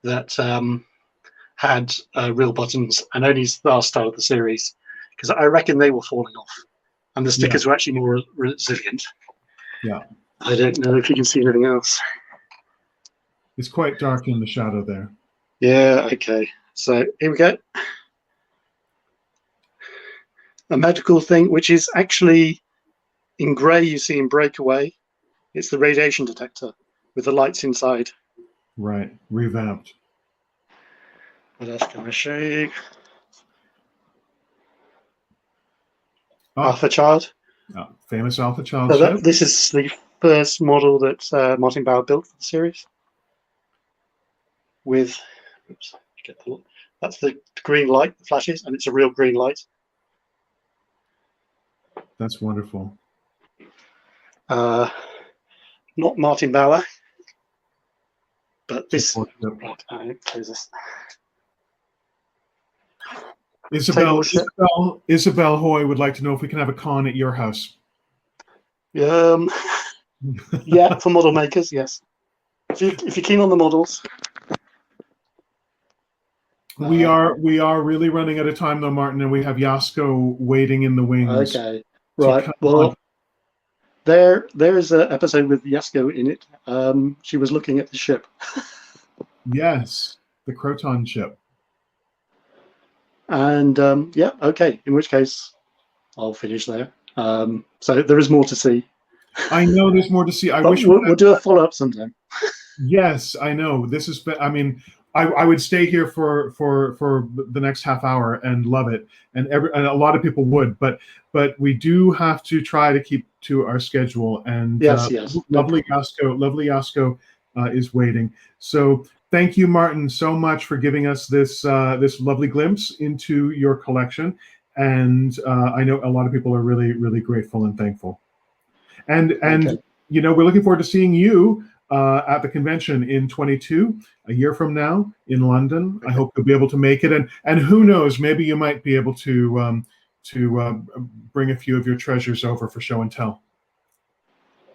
that had real buttons, and only the last start of the series, because I reckon they were falling off, and the stickers were actually more resilient. Yeah. I don't know if you can see anything else. It's quite dark in the shadow there. Yeah, okay. So here we go. A medical thing, which is actually in grey, you see in Breakaway. It's the radiation detector with the lights inside. Right, revamped. What else can I show you? Oh. Alpha Child. Oh, famous Alpha Child So ship. this is the first model that Martin Bauer built for the series. With, oops, that's the green light that flashes, and it's a real green light. That's wonderful. Not Martin Bauer, but this. Right, close this. Isabel Hoy would like to know if we can have a con at your house. Yeah, for model makers, yes. If you're keen on the models. We are really running out of time though, Martin, and we have Yasko waiting in the wings. Okay, right. Well, there is an episode with Yasko in it. She was looking at the ship. Yes, the Croton ship. And yeah, okay. In which case, I'll finish there. So there is more to see. I know there's more to see. I wish we'll do a follow-up sometime. Yes, I know. This is. I mean, I would stay here for the next half hour and love it, and a lot of people would. But we do have to try to keep to our schedule. And yes. Lovely Yasko is waiting. So thank you, Martin, so much for giving us this lovely glimpse into your collection. And I know a lot of people are really, really grateful and thankful. And okay. You know, we're looking forward to seeing you at the convention in 22, a year from now in London. I hope you'll be able to make it, and who knows, maybe you might be able to bring a few of your treasures over for show and tell.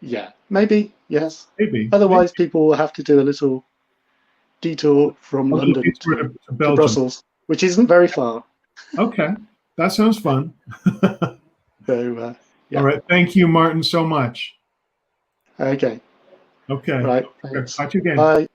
Yeah, maybe. Yes, maybe. Otherwise, people will have to do a little detour from London to Brussels, which isn't very far. Okay, that sounds fun. So, yeah. All right, thank you, Martin, so much. Okay. Okay. Right. Okay. Thanks. Talk to you again. Bye.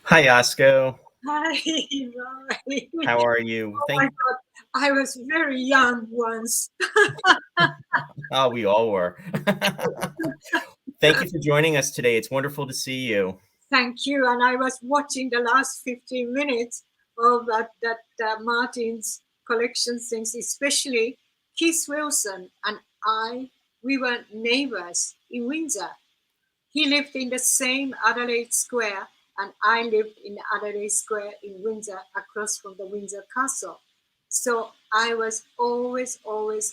Hi, Yasko. Hi, Roy. How are you? Oh my God, I was very young once. Oh, we all were. Thank you for joining us today. It's wonderful to see you. Thank you. And I was watching the last 15 minutes of that Martin's collection things, especially Keith Wilson and we were neighbors in Windsor. He lived in the same Adelaide Square, and I lived in Adelaide Square in Windsor, across from the Windsor Castle. So I was always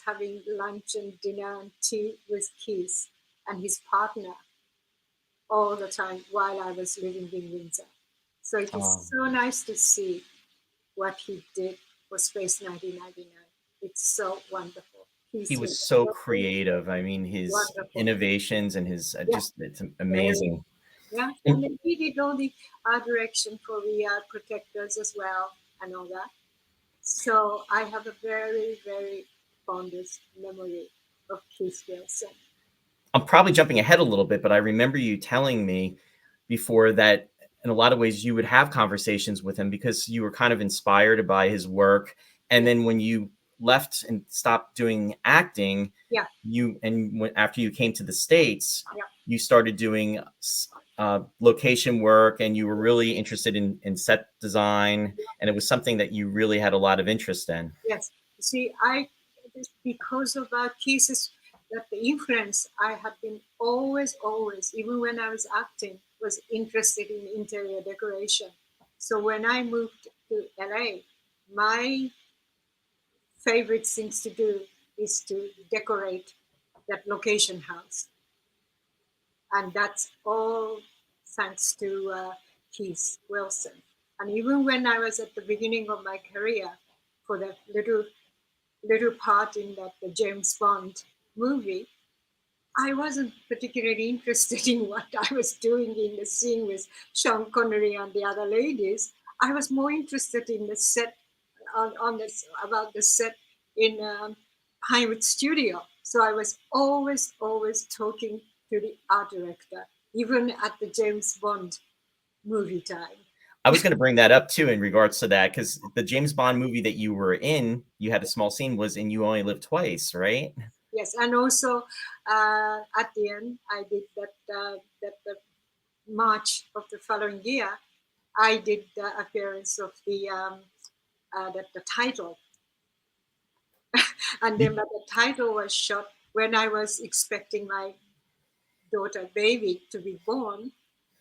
having lunch and dinner and tea with Keith and his partner all the time while I was living in Windsor. So it is so nice to see what he did for Space 1999. It's so wonderful. He was so creative. I mean, his innovations and his it's amazing. Yeah, and then he did all the art direction for the protectors as well and all that. So I have a very, very fondest memory of Keith Wilson. I'm probably jumping ahead a little bit, but I remember you telling me before that in a lot of ways you would have conversations with him because you were kind of inspired by his work. And then when you left and stopped doing acting, after you came to the States, you started doing location work, and you were really interested in set design, and it was something that you really had a lot of interest in. Yes, see, because of Keith's that the influence, I have been always, even when I was acting, was interested in interior decoration. So when I moved to LA, my favorite things to do is to decorate that location house. And that's all thanks to Keith Wilson. And even when I was at the beginning of my career, for that little part in the James Bond movie, I wasn't particularly interested in what I was doing in the scene with Sean Connery and the other ladies. I was more interested in the set, about the set in Pinewood Studio. So I was always talking to the art director, even at the James Bond movie time. I was going to bring that up too in regards to that, because the James Bond movie that you were in, you had a small scene, was in You Only Live Twice, right? Yes, and also at the end, I did that March of the following year, I did the appearance of the title, and then the title was shot when I was expecting my daughter baby to be born.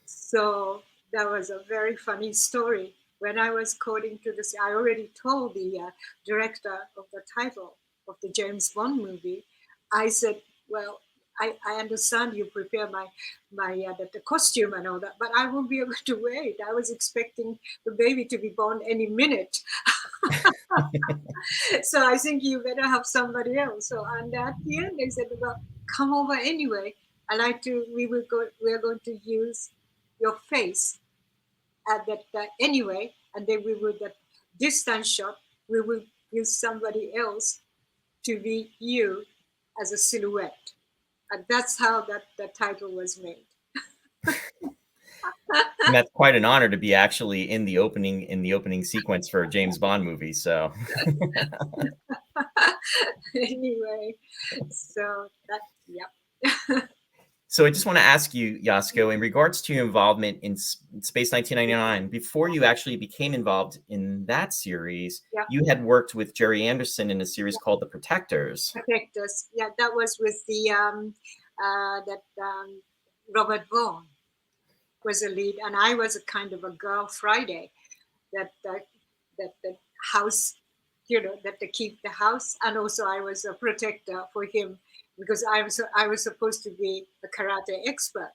So that was a very funny story. When I was coding to this, I already told the director of the title of the James Bond movie. I said, well, I understand you prepare the costume and all that, but I won't be able to wear it. I was expecting the baby to be born any minute. So I think you better have somebody else. So, and at the end they said, well, come over anyway. We are going to use your face at that anyway, and then we will that distance shot, we will use somebody else to be you as a silhouette. And that's how the title was made. And that's quite an honor to be actually in the opening sequence for a James Bond movie. So anyway, so that, yeah. So I just want to ask you, Yasko, in regards to your involvement in Space 1999, before you actually became involved in that series, you had worked with Jerry Anderson in a series called The Protectors. Protectors, yeah, that was with the Robert Vaughn was a lead, and I was a kind of a girl Friday, that house that to keep the house, and also I was a protector for him because I was supposed to be a karate expert,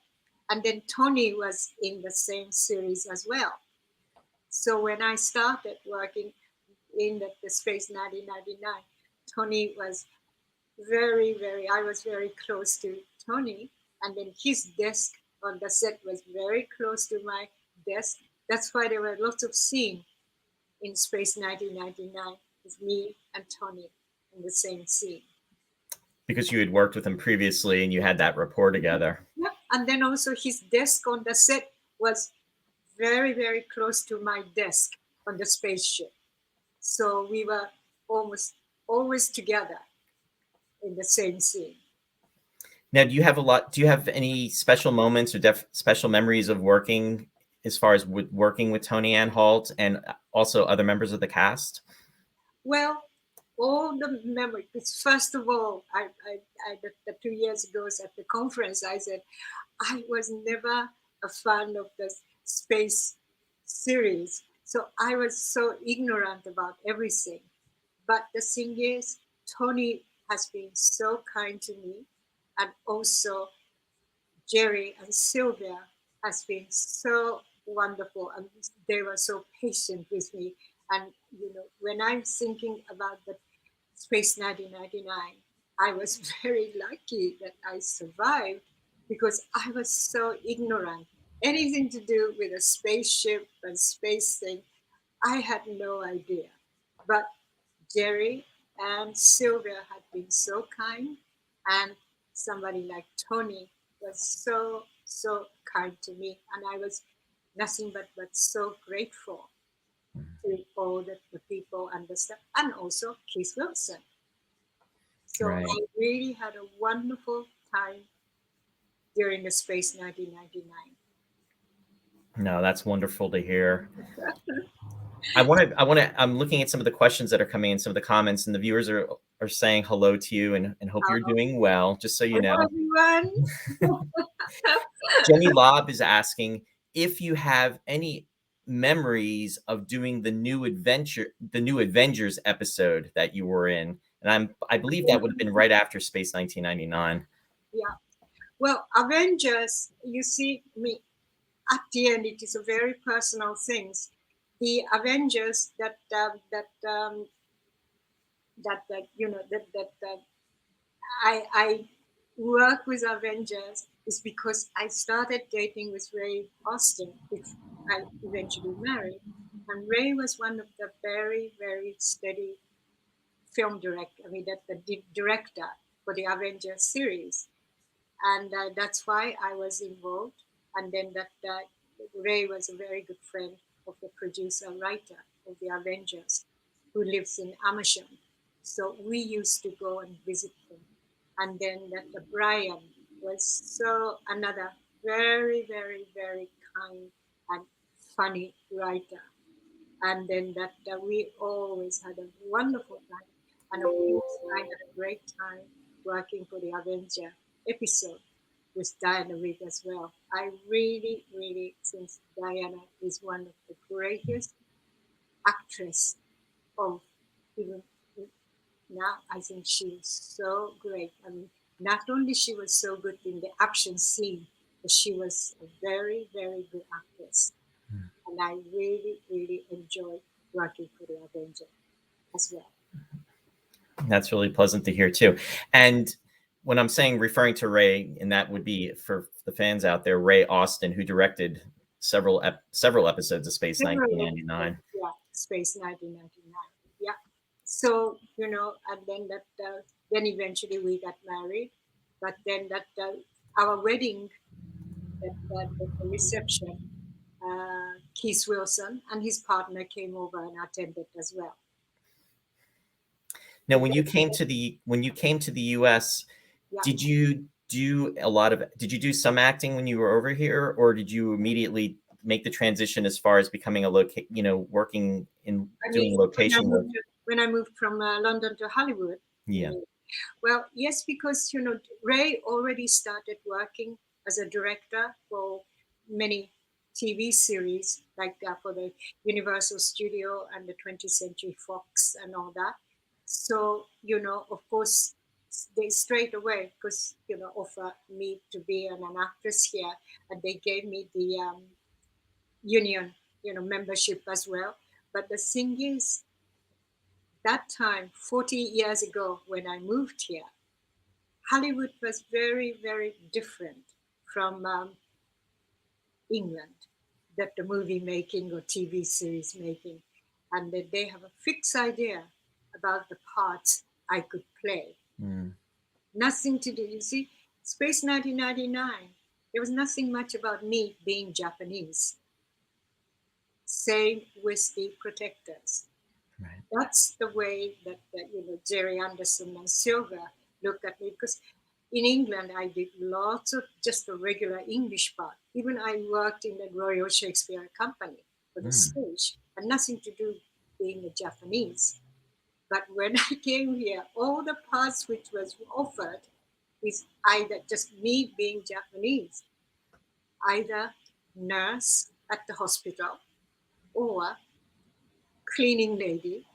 and then Tony was in the same series as well. So when I started working in the Space 1999, Tony was I was very close to Tony, and then his desk on the set was very close to my desk. That's why there were lots of scenes in Space 1999 with me and Tony in the same scene. Because you had worked with him previously and you had that rapport together. Yeah, and then also his desk on the set was very, very close to my desk on the spaceship. So we were almost always together in the same scene. Now, do you have any special moments or special memories of working as far as working with Tony Anhalt and also other members of the cast? Well, all the memories. First of all, the 2 years ago at the conference, I said I was never a fan of the space series, so I was so ignorant about everything. But the thing is, Tony has been so kind to me, and also Jerry and Sylvia has been so wonderful, and they were so patient with me. And when I'm thinking about the Space 1999, I was very lucky that I survived because I was so ignorant. Anything to do with a spaceship and space thing, I had no idea. But Jerry and Sylvia had been so kind, and somebody like Tony was so kind to me, and I was nothing but so grateful to all the people and the stuff, and also Keith Wilson. So Right. I really had a wonderful time during the Space 1999. No, that's wonderful to hear. I'm looking at some of the questions that are coming in, some of the comments, and the viewers are saying hello to you and hope you're doing well, just so you know. Hello, everyone. Jenny Lobb is asking if you have any memories of doing the new Avengers episode that you were in. And I believe that would have been right after Space 1999. Yeah. Well, Avengers, you see me at the end, it is a very personal things. The Avengers I work with Avengers is because I started dating with Ray Austin, which I eventually married. And Ray was one of the very, very steady film director, the director for the Avengers series. And that's why I was involved. And then Ray was a very good friend of the producer writer of the Avengers, who lives in Amersham. So we used to go and visit him. And then Brian was so another very, very, very kind and funny writer. And then we always had a wonderful time. And of course, I had a great time working for the Avenger episode with Diana Rigg as well. I really, really think Diana is one of the greatest actress of even now. I think she is so great. I mean, not only she was so good in the action scene, but she was a very, very good actress. And I really, really enjoyed working for the Avenger as well. That's really pleasant to hear too. And when I'm referring to Ray, and that would be for the fans out there, Ray Austin, who directed several episodes of Space 1999. Yeah, Space 1999. Yeah. So and then then eventually we got married, but then our wedding, the reception, Keith Wilson and his partner came over and attended as well. Now, when you came to the U.S., yeah. Did you do some acting when you were over here, or did you immediately make the transition as far as becoming working in doing location work? When I moved from London to Hollywood. Yeah. Well, yes, because Ray already started working as a director for many TV series like for the Universal Studio and the 20th Century Fox and all that. So, of course, they straight away, because, offer me to be an actress here, and they gave me the union, membership as well. But the thing is, that time, 40 years ago, when I moved here, Hollywood was very, very different from England, that the movie making or TV series making, and that they have a fixed idea about the parts I could play. Nothing to do. You see, Space 1999, there was nothing much about me being Japanese. Same with the Protectors. Right. That's the way that Jerry Anderson and Silver look at me, because in England I did lots of just a regular English part. Even I worked in the Royal Shakespeare Company for the stage, and nothing to do being a Japanese. But when I came here, all the parts which was offered is either just me being Japanese, either nurse at the hospital, or cleaning lady,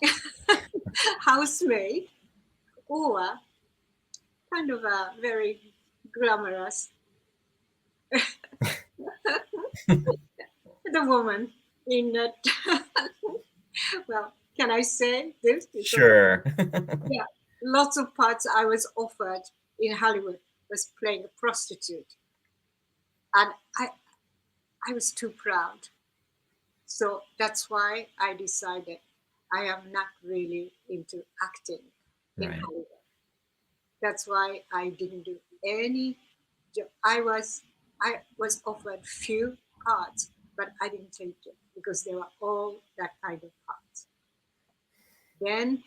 housemaid, or kind of a very glamorous the woman in that. Well, can I say this? Sure. Yeah, lots of parts I was offered in Hollywood was playing a prostitute, and I was too proud. So that's why I decided I am not really into acting in Right. Hollywood. That's why I didn't do any job. I was offered few parts, but I didn't take it because they were all that kind of parts. Then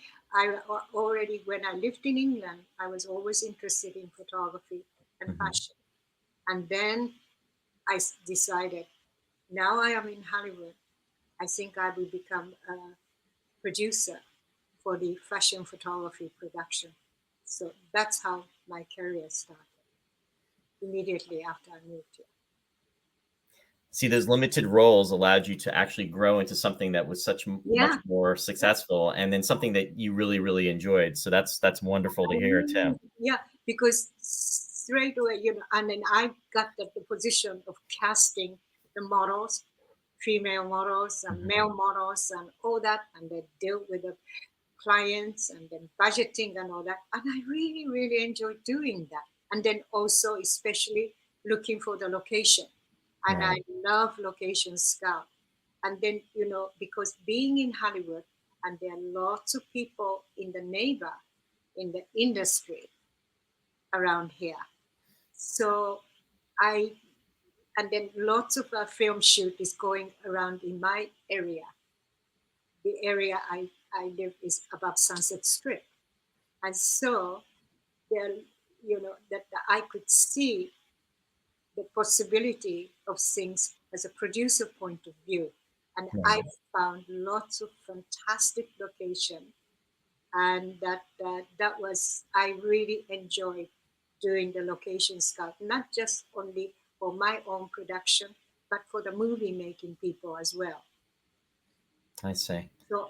already, when I lived in England, I was always interested in photography and fashion. And then decided, now I am in Hollywood, I think I will become a producer for the fashion photography production. So that's how my career started, immediately after I moved here. See, those limited roles allowed you to actually grow into something that was Yeah. much more successful, and then something that you really, really enjoyed. So that's wonderful to hear too. Yeah, because straight away, and then I got the position of casting the models, female models and male models and all that, and then deal with the clients and then budgeting and all that. And I really, really enjoyed doing that. And then also, especially looking for the location. And Right. I love location scout. And then, because being in Hollywood, and there are lots of people in the industry around here. So and then lots of film shoot is going around in my area. The area I live is above Sunset Strip. And so there, that I could see the possibility of things as a producer point of view. And I Right. found lots of fantastic location, and that was, I really enjoyed doing the location scout, not just only for my own production, but for the movie making people as well. I see. So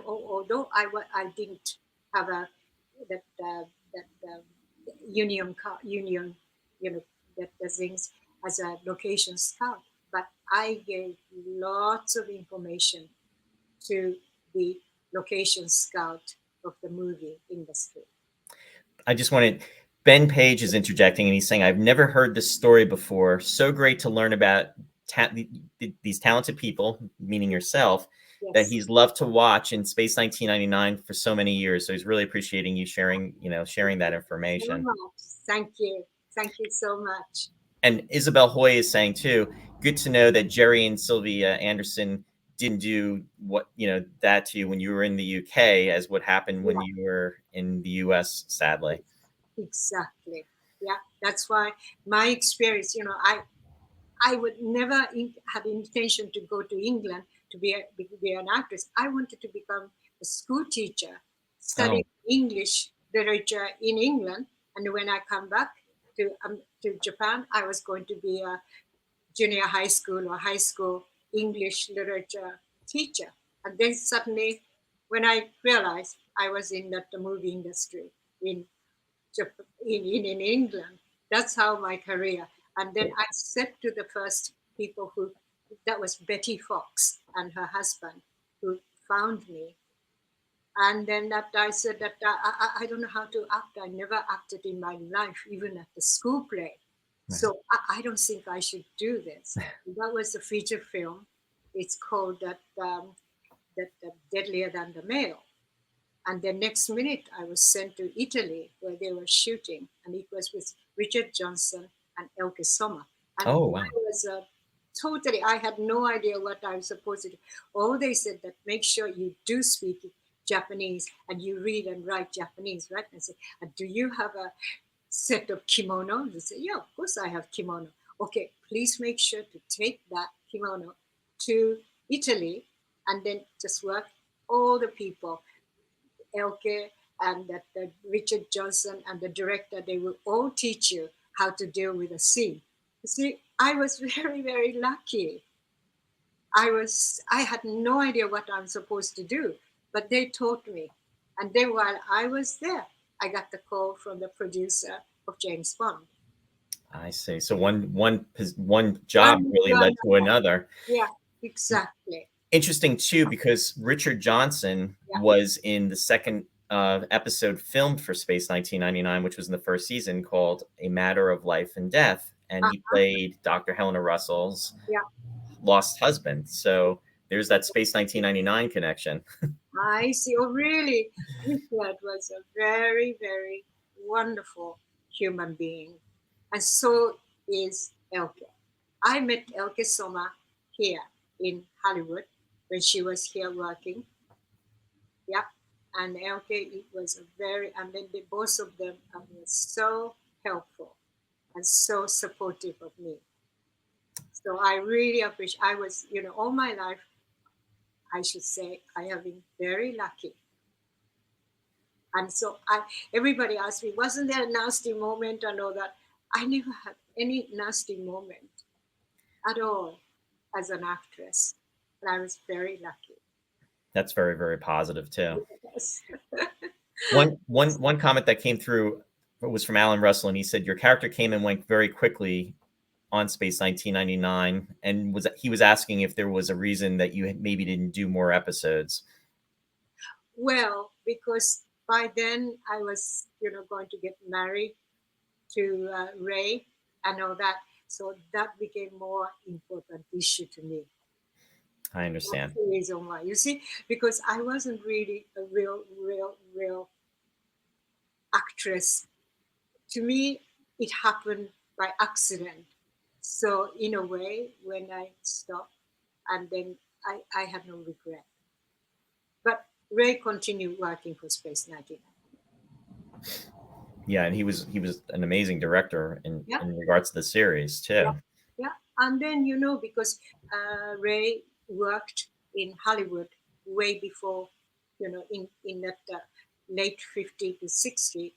although I didn't have that union, that the things as a location scout, but I gave lots of information to the location scout of the movie industry. I just wanted Ben Page is interjecting, and he's saying, "I've never heard this story before. So great to learn about these talented people, meaning yourself, that Yes. he's loved to watch in Space 1999 for so many years. So he's really appreciating you sharing that So information." much. Thank you so much. And Isabel Hoy is saying too, good to know that Jerry and Sylvia Anderson didn't do that to you when you were in the UK as what happened when you were in the US, sadly. Exactly. Yeah, that's why my experience, I would never have intention to go to England to be an actress. I wanted to become a school teacher, study English literature in England, and when I come back to Japan, I was going to be a junior high school or high school English literature teacher. And then suddenly, when I realized I was in the movie industry in in England, that's how my career. And then I said to the first people that was Betty Fox and her husband who found me. And then that I said that I don't know how to act. I never acted in my life, even at the school play. So I don't think I should do this. That was a feature film. It's called that Deadlier Than the Male. And the next minute, I was sent to Italy where they were shooting, and it was with Richard Johnson and Elke Sommer. And Oh, wow. I was totally, I had no idea what I was supposed to do. Oh, they said that make sure you do speak Japanese and you read and write Japanese, right? And I said, do you have a set of kimono? They said, yeah, of course I have kimono. Okay, please make sure to take that kimono to Italy and then just work all the people. Elke and that Richard Johnson and the director, they will all teach you how to deal with a scene. You see, I was very, very lucky. I had no idea what I'm supposed to do, but they taught me. And then while I was there, I got the call from the producer of James Bond. I see. So one job really led to another. Yeah, exactly. Interesting too, because Richard Johnson was in the second episode filmed for Space 1999, which was in the first season, called A Matter of Life and Death, and he played Dr. Helena Russell's lost husband. So there's that Space 1999 connection. I see. Oh, really? Richard was a very, very wonderful human being, and so is Elke. I met Elke Sommer here in Hollywood when she was here working. Yeah, and Elke, it was a very, and then both of them were so helpful and so supportive of me. So I really appreciate. I was, all my life, I should say, I have been very lucky. And so everybody asked me, wasn't there a nasty moment and all that? I never had any nasty moment at all as an actress. And I was very lucky. That's very, very positive too. Yes. One comment that came through was from Alan Russell, and he said your character came and went very quickly on Space 1999, and he was asking if there was a reason that you maybe didn't do more episodes. Well, because by then I was, going to get married to Ray and all that, so that became more important issue to me. I understand. That's the reason why. You see, because I wasn't really a real actress. To me, it happened by accident. So in a way, when I stopped, and then I had no regret. But Ray continued working for Space 99. Yeah, and he was an amazing director in regards to the series too. Yeah. And then because Ray worked in Hollywood way before, in that late 50 to 60,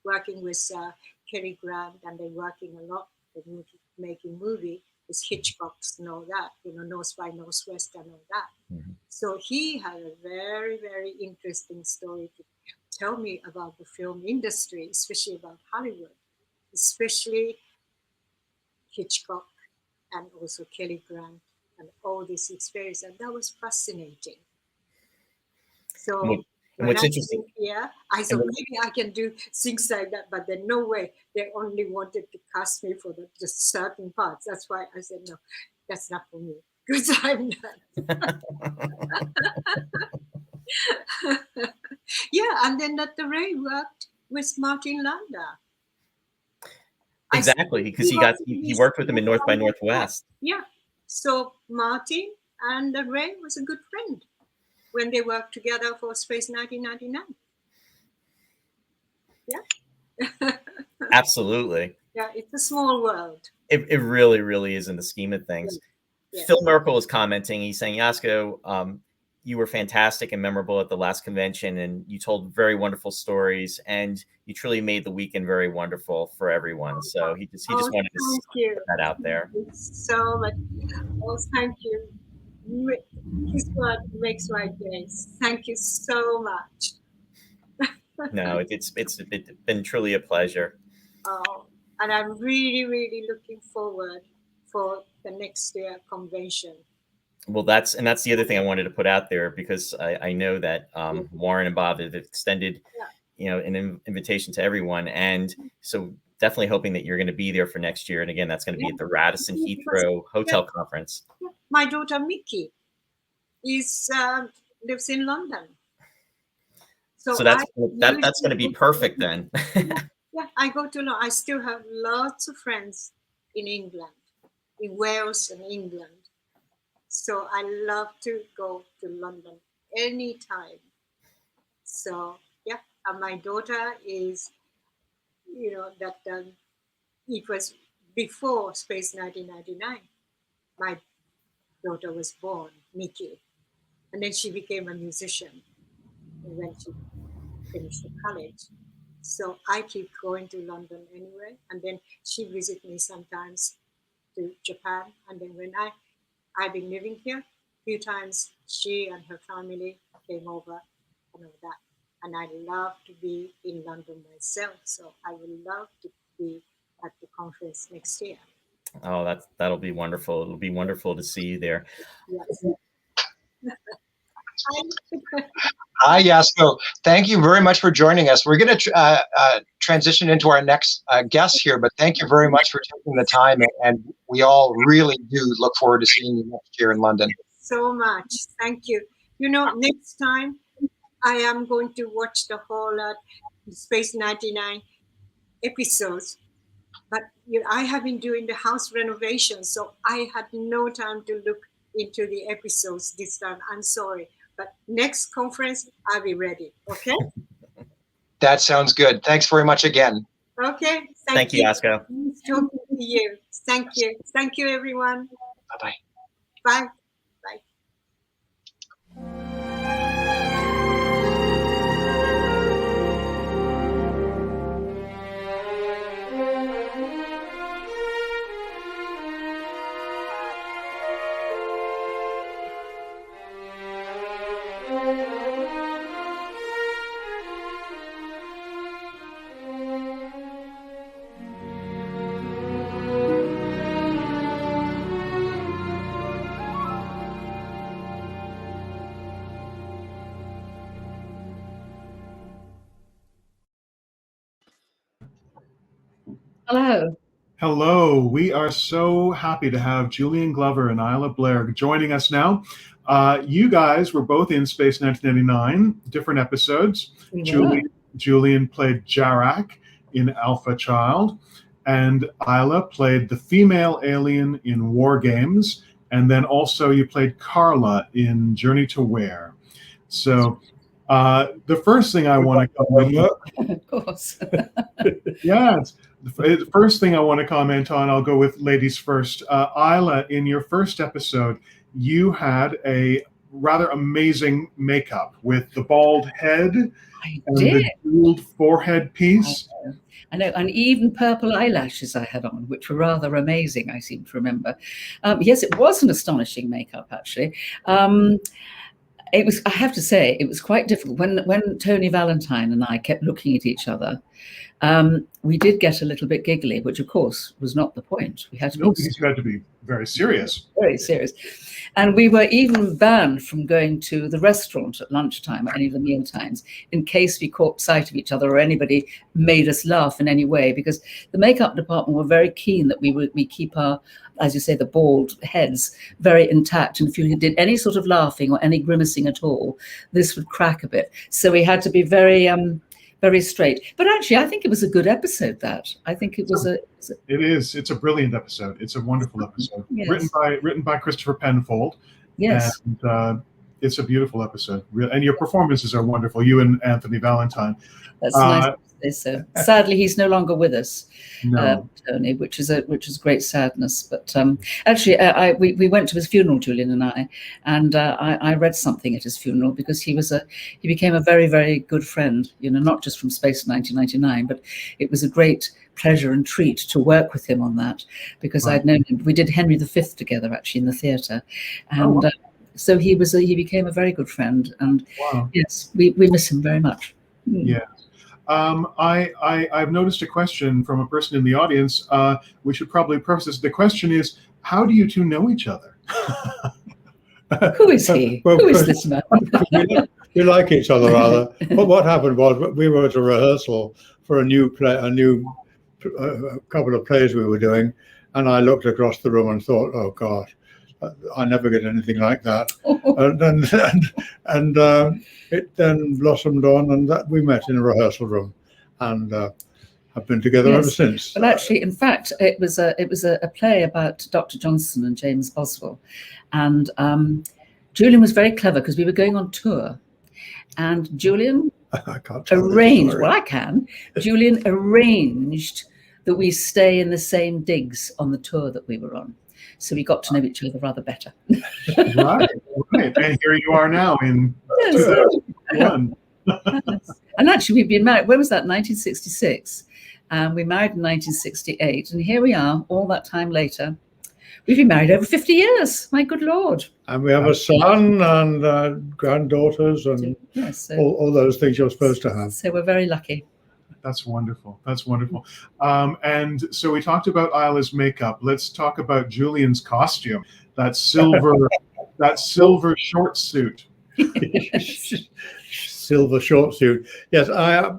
working with Cary Grant, and then working a lot with making movie with Hitchcock's and all that, North by Northwest and all that. Mm-hmm. So he had a very, very interesting story to tell me about the film industry, especially about Hollywood, especially Hitchcock and also Cary Grant and all this experience. And that was fascinating. So what's interesting, I thought maybe I can do things like that, but then no way. They only wanted to cast me for just certain parts. That's why I said, no, that's not for me, because I'm not. Yeah, and then that the Ray worked with Martin Landau. Exactly, because he worked with him in North by Northwest. Yeah, so Martin and Ray was a good friend when they worked together for Space 1999. Yeah. Absolutely. Yeah, it's a small world. It really, really is in the scheme of things. Yeah. Phil Merkel is commenting. He's saying, Yasko, you were fantastic and memorable at the last convention, and you told very wonderful stories, and you truly made the weekend very wonderful for everyone. So he just wanted to put that out there. Thank you so much. Oh, thank you. His word makes my days. Thank you so much. No, it's been truly a pleasure. Oh, and I'm really, really looking forward for the next year convention. Well, that's the other thing I wanted to put out there, because I know that Warren and Bob have extended, an invitation to everyone, and so definitely hoping that you're going to be there for next year. And again, that's going to be at the Radisson Heathrow Hotel Conference. My daughter Mickey lives in London, so that's going to be perfect then. Yeah, I go to London. I still have lots of friends in England, in Wales and England. So I love to go to London anytime. So yeah, and my daughter is, it was before Space 1999. My daughter was born, Nikki, and then she became a musician when she finished the college. So I keep going to London anyway, and then she visits me sometimes to Japan, and then when I've been living here a few times, she and her family came over and all that. And I love to be in London myself, so I would love to be at the conference next year. Oh, that'll be wonderful. It'll be wonderful to see you there. Yes. Hi, Yasko. Thank you very much for joining us. We're going to transition into our next guest here, but thank you very much for taking the time, and we all really do look forward to seeing you next year in London. So much. Thank you. Next time I am going to watch the whole Space 99 episodes, but I have been doing the house renovation, so I had no time to look into the episodes this time. I'm sorry. But next conference, I'll be ready. Okay? That sounds good. Thanks very much again. Okay. Thank you, Yasko. Nice talking to you. Thank you. Thank you, everyone. Bye-bye. Bye. Bye. Hello. Hello. We are so happy to have Julian Glover and Isla Blair joining us now. You guys were both in Space 1999, different episodes. Julian played Jarak in Alpha Child, and Isla played the female alien in War Games, and then also you played Carla in Journey to Where. So the first thing I want to comment of course. The first thing I want to comment on, I'll go with ladies first. Isla, in your first episode, you had a rather amazing makeup with the bald head and the jeweled forehead piece. I know, and even purple eyelashes I had on, which were rather amazing, I seem to remember. Yes, it was an astonishing makeup, actually. It was, I have to say, it was quite difficult. When Tony Valentine and I kept looking at each other, we did get a little bit giggly, which of course was not the point. We had to because you had to be very serious. Very serious. And we were even banned from going to the restaurant at lunchtime or any of the meal times in case we caught sight of each other or anybody made us laugh in any way, because the makeup department were very keen that we keep our, as you say, the bald heads very intact. And if you did any sort of laughing or any grimacing at all, this would crack a bit. So we had to be very straight. But actually, I think it was a good episode, that. I think it was It is. It's a brilliant episode. It's a wonderful episode. Yes. Written by Christopher Penfold. Yes. And it's a beautiful episode. And your performances are wonderful. You and Anthony Valentine. That's nice to So sadly, he's no longer with us, No. Tony, which is great sadness. But actually, we went to his funeral, Julian and I read something at his funeral because he became a very, very good friend. Not just from Space 1999, but it was a great pleasure and treat to work with him on that because I'd known him. We did Henry V together actually in the theatre, and so he became a very good friend. And yes, we miss him very much. Yeah. I've noticed a question from a person in the audience. We should probably process. The question is, how do you two know each other? Who is he? Who is this man? We like each other rather. But what happened was we were at a rehearsal for a new couple of plays we were doing, and I looked across the room and thought, oh gosh, I never get anything like that. and it then blossomed on, and that we met in a rehearsal room, and have been together ever since. Well, actually, in fact, it was a play about Dr. Johnson and James Boswell, and Julian was very clever because we were going on tour, and Julian arranged. Well, I can. Julian arranged that we stay in the same digs on the tour that we were on. So we got to know each other rather better. Right. And here you are now in 2001. And actually, we've been married. When was that? 1966. We married in 1968. And here we are, all that time later. We've been married over 50 years. My good Lord. And we have a son and granddaughters and all those things you're supposed to have. So we're very lucky. That's wonderful. That's wonderful. And so we talked about Isla's makeup. Let's talk about Julian's costume. That silver short suit. Silver short suit. Yes, I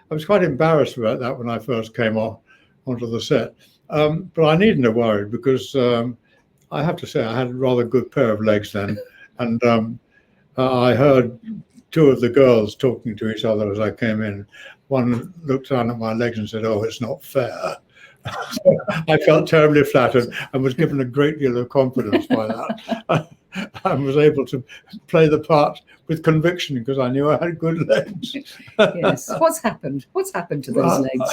was quite embarrassed about that when I first came onto the set. But I needn't have worried because I have to say I had a rather good pair of legs then. And I heard two of the girls talking to each other as I came in. One looked down at my legs and said, "Oh, it's not fair." I felt terribly flattered and was given a great deal of confidence by that. I was able to play the part with conviction because I knew I had good legs. Yes. What's happened? What's happened to those legs?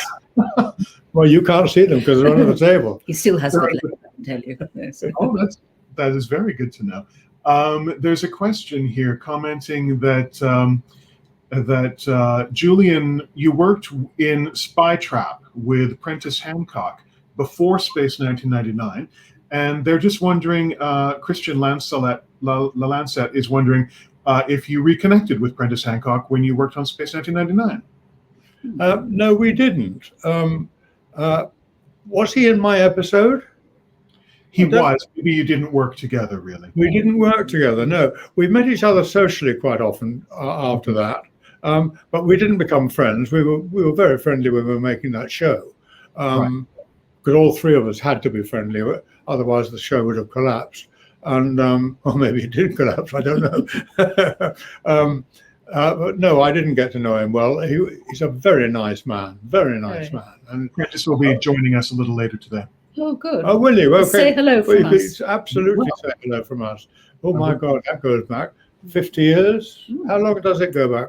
Well, you can't see them because they're under the table. He still has good legs, I can tell you. Yes. Oh, that is very good to know. There's a question here commenting that Julian, you worked in Spy Trap with Prentice Hancock before Space 1999, and they're just wondering, Christian Lancet is wondering if you reconnected with Prentice Hancock when you worked on Space 1999. No, we didn't. Was he in my episode? He was. Maybe you didn't work together, really. We didn't work together, no. We met each other socially quite often after that, but we didn't become friends. We were very friendly when we were making that show, because all three of us had to be friendly, otherwise the show would have collapsed. And or maybe it did collapse, I don't know. But no, I didn't get to know him well. He's a very nice man, very nice man. And Prentice will be joining us a little later today. Oh, good. Oh, will you? Okay. Say hello from us. Absolutely say hello from us. Oh, my God, that goes back 50 years. How long does it go back?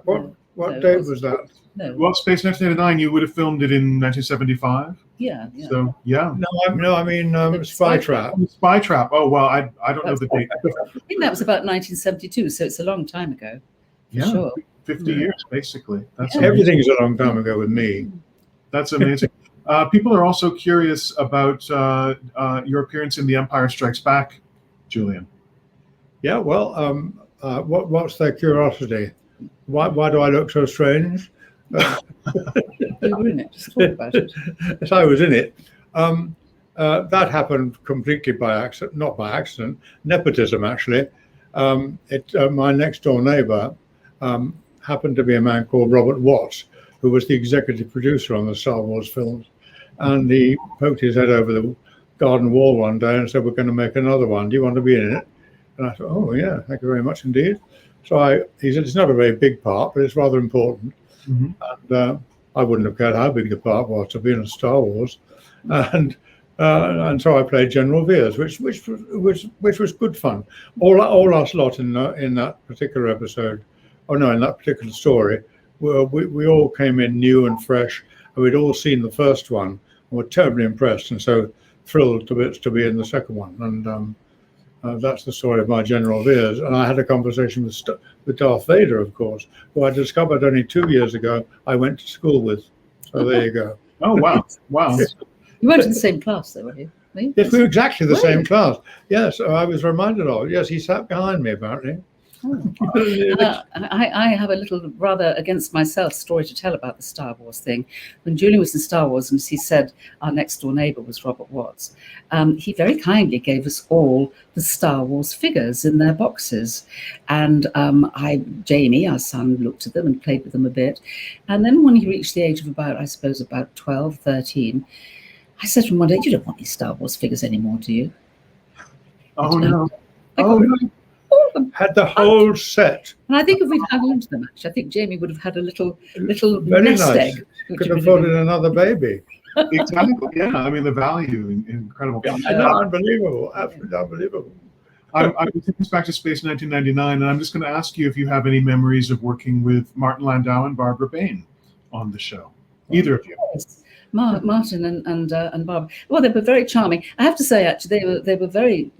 What date was that? No. Well, Space 1999, you would have filmed it in 1975. Yeah. So, yeah. No, I mean Spy Trap. Spy Trap. Oh, well, I don't know the date. I think that was about 1972, so it's a long time ago. Yeah, sure. 50 years, basically. That's Everything's a long time ago with me. That's amazing. People are also curious about your appearance in The Empire Strikes Back, Julian. Yeah, well, what's their curiosity? Why do I look so strange? You were in it. Just talk about it. Yes, I was in it. That happened completely by accident, not by accident, nepotism actually. My next door neighbor happened to be a man called Robert Watts, who was the executive producer on the Star Wars films. And he poked his head over the garden wall one day and said, "We're going to make another one. Do you want to be in it?" And I thought, "Oh, yeah, thank you very much indeed." So he said, "It's not a very big part, but it's rather important." And I wouldn't have cared how big the part was to be in a Star Wars. And so I played General Veers, which was good fun. All our lot in that particular episode, in that particular story, we all came in new and fresh, and we'd all seen the first one and were terribly impressed, and so thrilled to bits to be in the second one. And that's the story of my General Veers. And I had a conversation with Darth Vader, of course, who I discovered only 2 years ago I went to school with. So there you go. Oh, wow. Wow. You weren't in the same class, though, were you? Yes, we were exactly the same class. Yes, I was reminded of it. Yes, he sat behind me, apparently. I have a little, rather against myself, story to tell about the Star Wars thing. When Julian was in Star Wars, and he said our next door neighbour was Robert Watts, he very kindly gave us all the Star Wars figures in their boxes. And Jamie, our son, looked at them and played with them a bit. And then when he reached the age of about 12, 13, I said to him one day, "You don't want these Star Wars figures anymore, do you?" Oh, no. Oh, no. Had the whole set. And I think if we'd hung on to them, actually, I think Jamie would have had a little Very nest nice. egg. Could have afforded another baby. Exactly. Yeah. I mean, the value, incredible. Unbelievable. Absolutely unbelievable. I'm taking us back to Space 1999, and I'm just going to ask you if you have any memories of working with Martin Landau and Barbara Bain on the show. Either of you. Yes. Martin and Bob. Well, they were very charming. I have to say, actually, they were very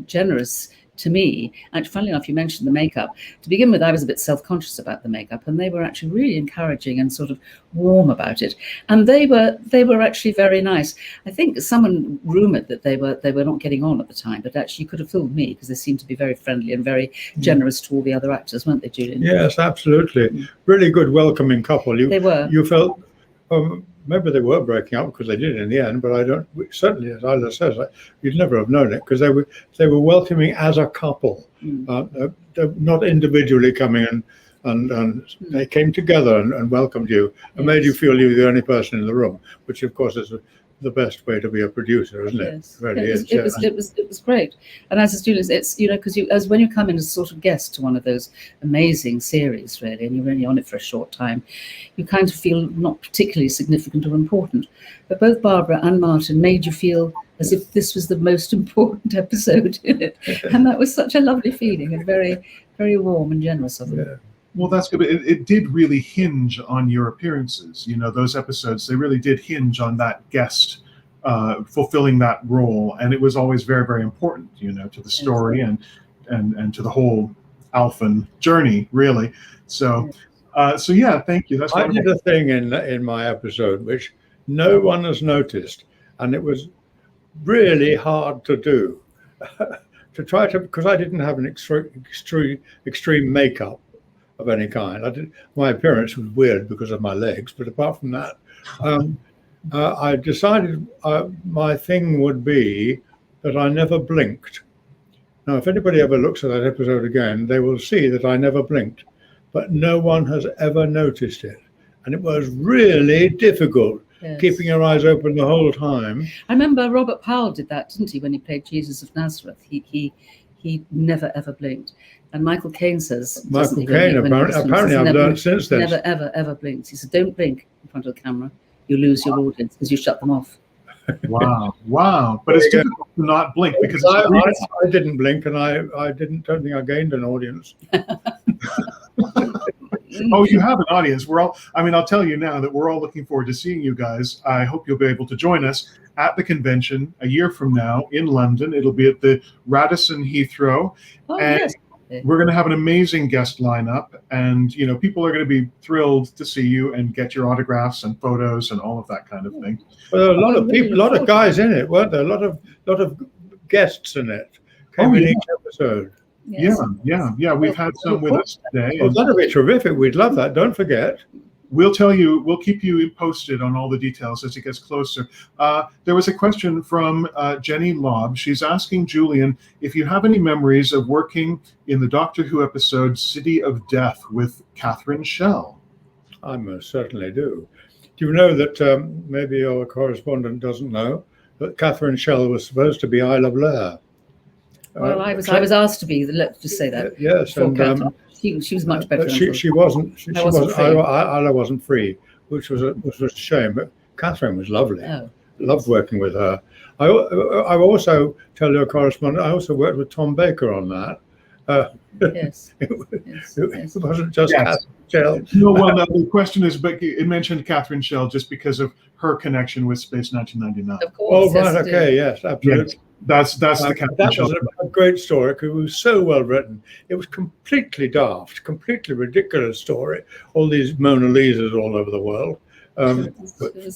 generous to me. And funnily enough, you mentioned the makeup. To begin with, I was a bit self-conscious about the makeup, and they were actually really encouraging and sort of warm about it. And they were actually very nice. I think someone rumoured that they were not getting on at the time, but actually you could have fooled me because they seemed to be very friendly and very generous to all the other actors, weren't they, Julian? Yes, absolutely. Really good, welcoming couple. They were. You felt. Maybe they were breaking up because they did in the end, but I don't. Certainly, as Isla says, you'd never have known it because they were welcoming as a couple, not individually coming in, and they came together and welcomed you and made you feel you were the only person in the room, which of course is the best way to be a producer, isn't it? Yes. It really It was great. And as a student, it's because as when you come in as sort of guest to one of those amazing series, really, and you're only on it for a short time, you kind of feel not particularly significant or important. But both Barbara and Martin made you feel as if this was the most important episode in it, and that was such a lovely feeling and very, very warm and generous of them. Yeah. Well, that's good. It did really hinge on your appearances. Those episodes, they really did hinge on that guest fulfilling that role. And it was always very, very important, to the story and to the whole Alphen journey, really. So yeah, thank you. That's wonderful. I did a thing in my episode which no one has noticed, and it was really hard to do. To try to, because I didn't have an extreme makeup of any kind. My appearance was weird because of my legs, but apart from that, I decided my thing would be that I never blinked. Now, if anybody ever looks at that episode again, they will see that I never blinked, but no one has ever noticed it. And it was really difficult, keeping your eyes open the whole time. I remember Robert Powell did that, didn't he, when he played Jesus of Nazareth? He never ever blinked. And Michael Caine says, Michael Caine, apparently I've learned since then. Never ever blinks. He said, "Don't blink in front of the camera. You lose your audience because you shut them off." Wow. But it's difficult to not blink because I didn't blink, and I don't think I gained an audience. Oh, you have an audience. I'll tell you now that we're all looking forward to seeing you guys. I hope you'll be able to join us at the convention a year from now in London. It'll be at the Radisson Heathrow. Yes. We're going to have an amazing guest lineup, and people are going to be thrilled to see you and get your autographs and photos and all of that kind of thing. Well, there were a lot of people, a lot of guys in it, weren't there? A lot of guests in it. Came in each episode. Yes. Yeah. We've had some with us today. Oh, that'll be terrific. We'd love that. Don't forget. We'll keep you posted on all the details as it gets closer. There was a question from Jenny Lobb. She's asking Julian if you have any memories of working in the Doctor Who episode City of Death with Catherine Schell. I most certainly do. Do you know that maybe your correspondent doesn't know that Catherine Schell was supposed to be Isla Blair? Well, I was asked to be. Let's just say that. Yes, and she was much better. She wasn't. Isla wasn't free, which was a shame. But Catherine was lovely. Oh. Loved working with her. I also tell your correspondent. I also worked with Tom Baker on that, Yes. It wasn't just Yes. Catherine Shell. No, well, no, the question is, but it mentioned Catherine Shell just because of her connection with Space 1999. Of course. Oh, right, okay, yes, absolutely. Yes, that's the Catherine that Shell. was a great story because it was so well written. It was completely daft, completely ridiculous story. All these Mona Lisas all over the world,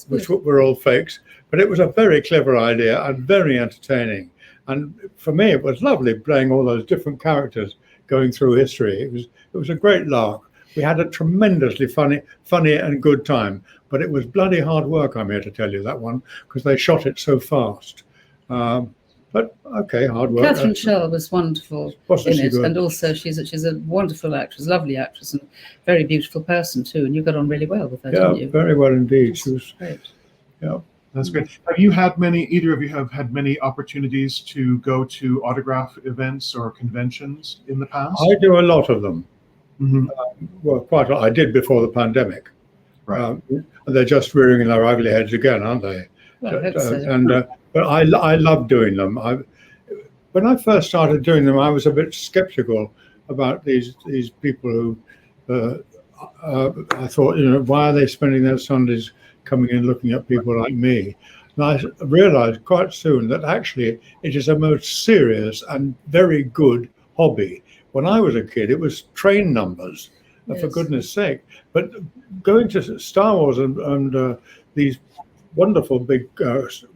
which were all fakes. But it was a very clever idea and very entertaining. And for me, it was lovely playing all those different characters going through history. It was a great lark. We had a tremendously funny and good time. But it was bloody hard work, I'm here to tell you, that one, because they shot it so fast. But okay, hard work. Catherine Shell was wonderful Wasn't in she it, good? and also she's a wonderful actress, lovely actress, and very beautiful person too. And you got on really well with her, Yeah, didn't you? very well indeed. She was great. Yeah, that's great. Have you had either of you have had many opportunities to go to autograph events or conventions in the past? I do a lot of them. Mm-hmm. Well, quite a lot. I did before the pandemic. Right. They're just rearing their ugly heads again, aren't they? Well, I hope so. But I love doing them. When I first started doing them, I was a bit skeptical about these people who I thought, why are they spending their Sundays coming in looking at people like me? And I realized quite soon that actually it is a most serious and very good hobby. When I was a kid, it was train numbers, for goodness sake. But going to Star Wars and these wonderful big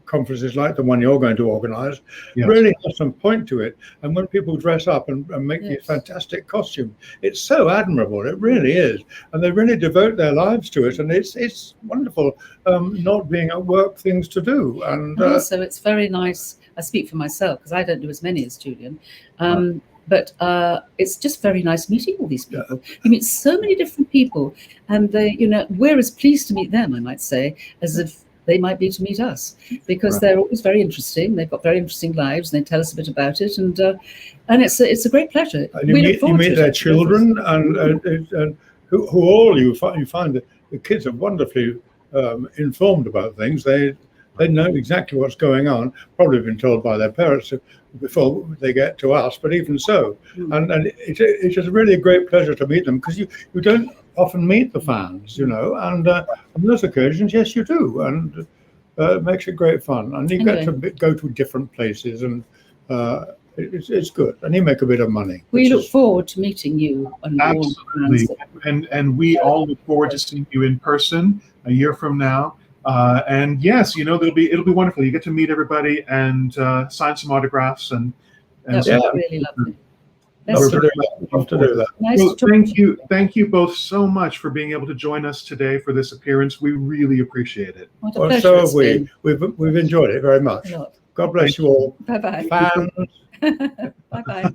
conferences like the one you're going to organize really has some point to it. And when people dress up and make these fantastic costumes, it's so admirable. It really is. And they really devote their lives to it. And it's wonderful not being at work things to do. And also, it's very nice. I speak for myself because I don't do as many as Julian. But it's just very nice meeting all these people. You meet so many different people, and we're as pleased to meet them, I might say, as if they might be to meet us, because they're always very interesting. They've got very interesting lives, and they tell us a bit about it, and it's a great pleasure. And you meet their children, and who all you find that the kids are wonderfully informed about things. They know exactly what's going on. Probably been told by their parents before they get to us, but even so, and it's just really a great pleasure to meet them, because you don't often meet the fans, and on those occasions, yes, you do, and it makes it great fun, and you get to go to different places, and it's good, and you make a bit of money. We look forward to meeting you. Absolutely, and we all look forward to seeing you in person a year from now. And yes, it'll be wonderful. You get to meet everybody and sign some autographs and That's really lovely. Love to do that. Nice well, to thank you both so much for being able to join us today for this appearance. We really appreciate it. What a pleasure. So have we. We've enjoyed it very much. God bless you all. Bye-bye. Fans. Bye-bye.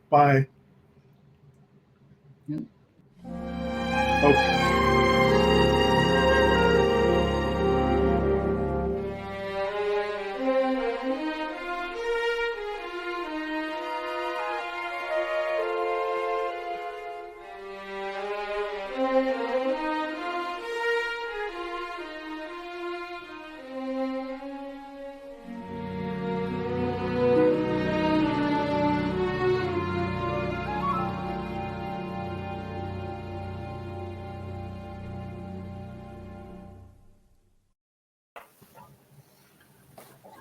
Bye. Okay.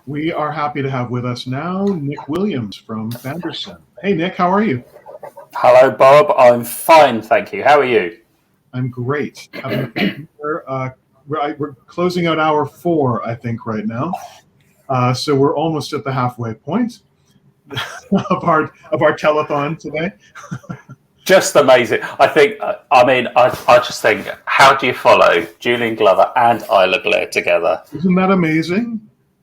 We are happy to have with us now Nick Williams from Fanderson. Hey, Nick, how are you? Hello, Bob. I'm fine, thank you. How are you? I'm great. We're closing out hour 4, I think, right now. So we're almost at the halfway point of our telethon today. Just amazing. I think. I just think, how do you follow Julian Glover and Isla Blair together? Isn't that amazing?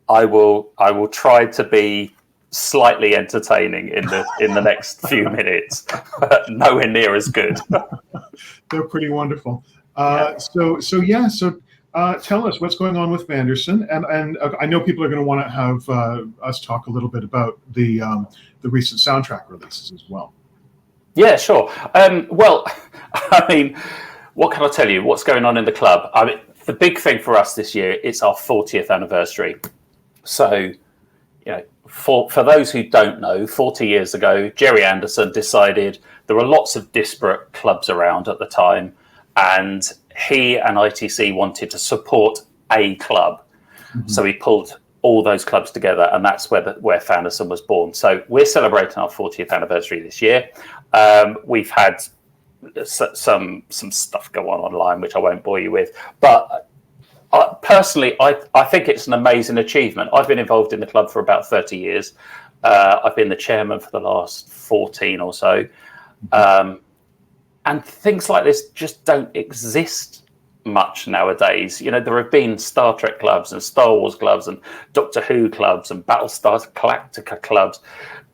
I will try to be slightly entertaining in the next few minutes, but nowhere near as good. They're pretty wonderful. So tell us what's going on with Fanderson, and I know people are going to want to have us talk a little bit about the recent soundtrack releases as well. Yeah, sure. Well, what can I tell you? What's going on in the club? The big thing for us this year, it's our 40th anniversary. So for those who don't know, 40 years ago, Jerry Anderson decided there were lots of disparate clubs around at the time, and he and ITC wanted to support a club. So he pulled all those clubs together, and that's where Fanderson was born. So we're celebrating our 40th anniversary this year. We've had some stuff go on online, which I won't bore you with, but personally, I think it's an amazing achievement. I've been involved in the club for about 30 years. I've been the chairman for the last 14 or so. And things like this just don't exist much nowadays. There have been Star Trek clubs and Star Wars clubs and Doctor Who clubs and Battlestar Galactica clubs,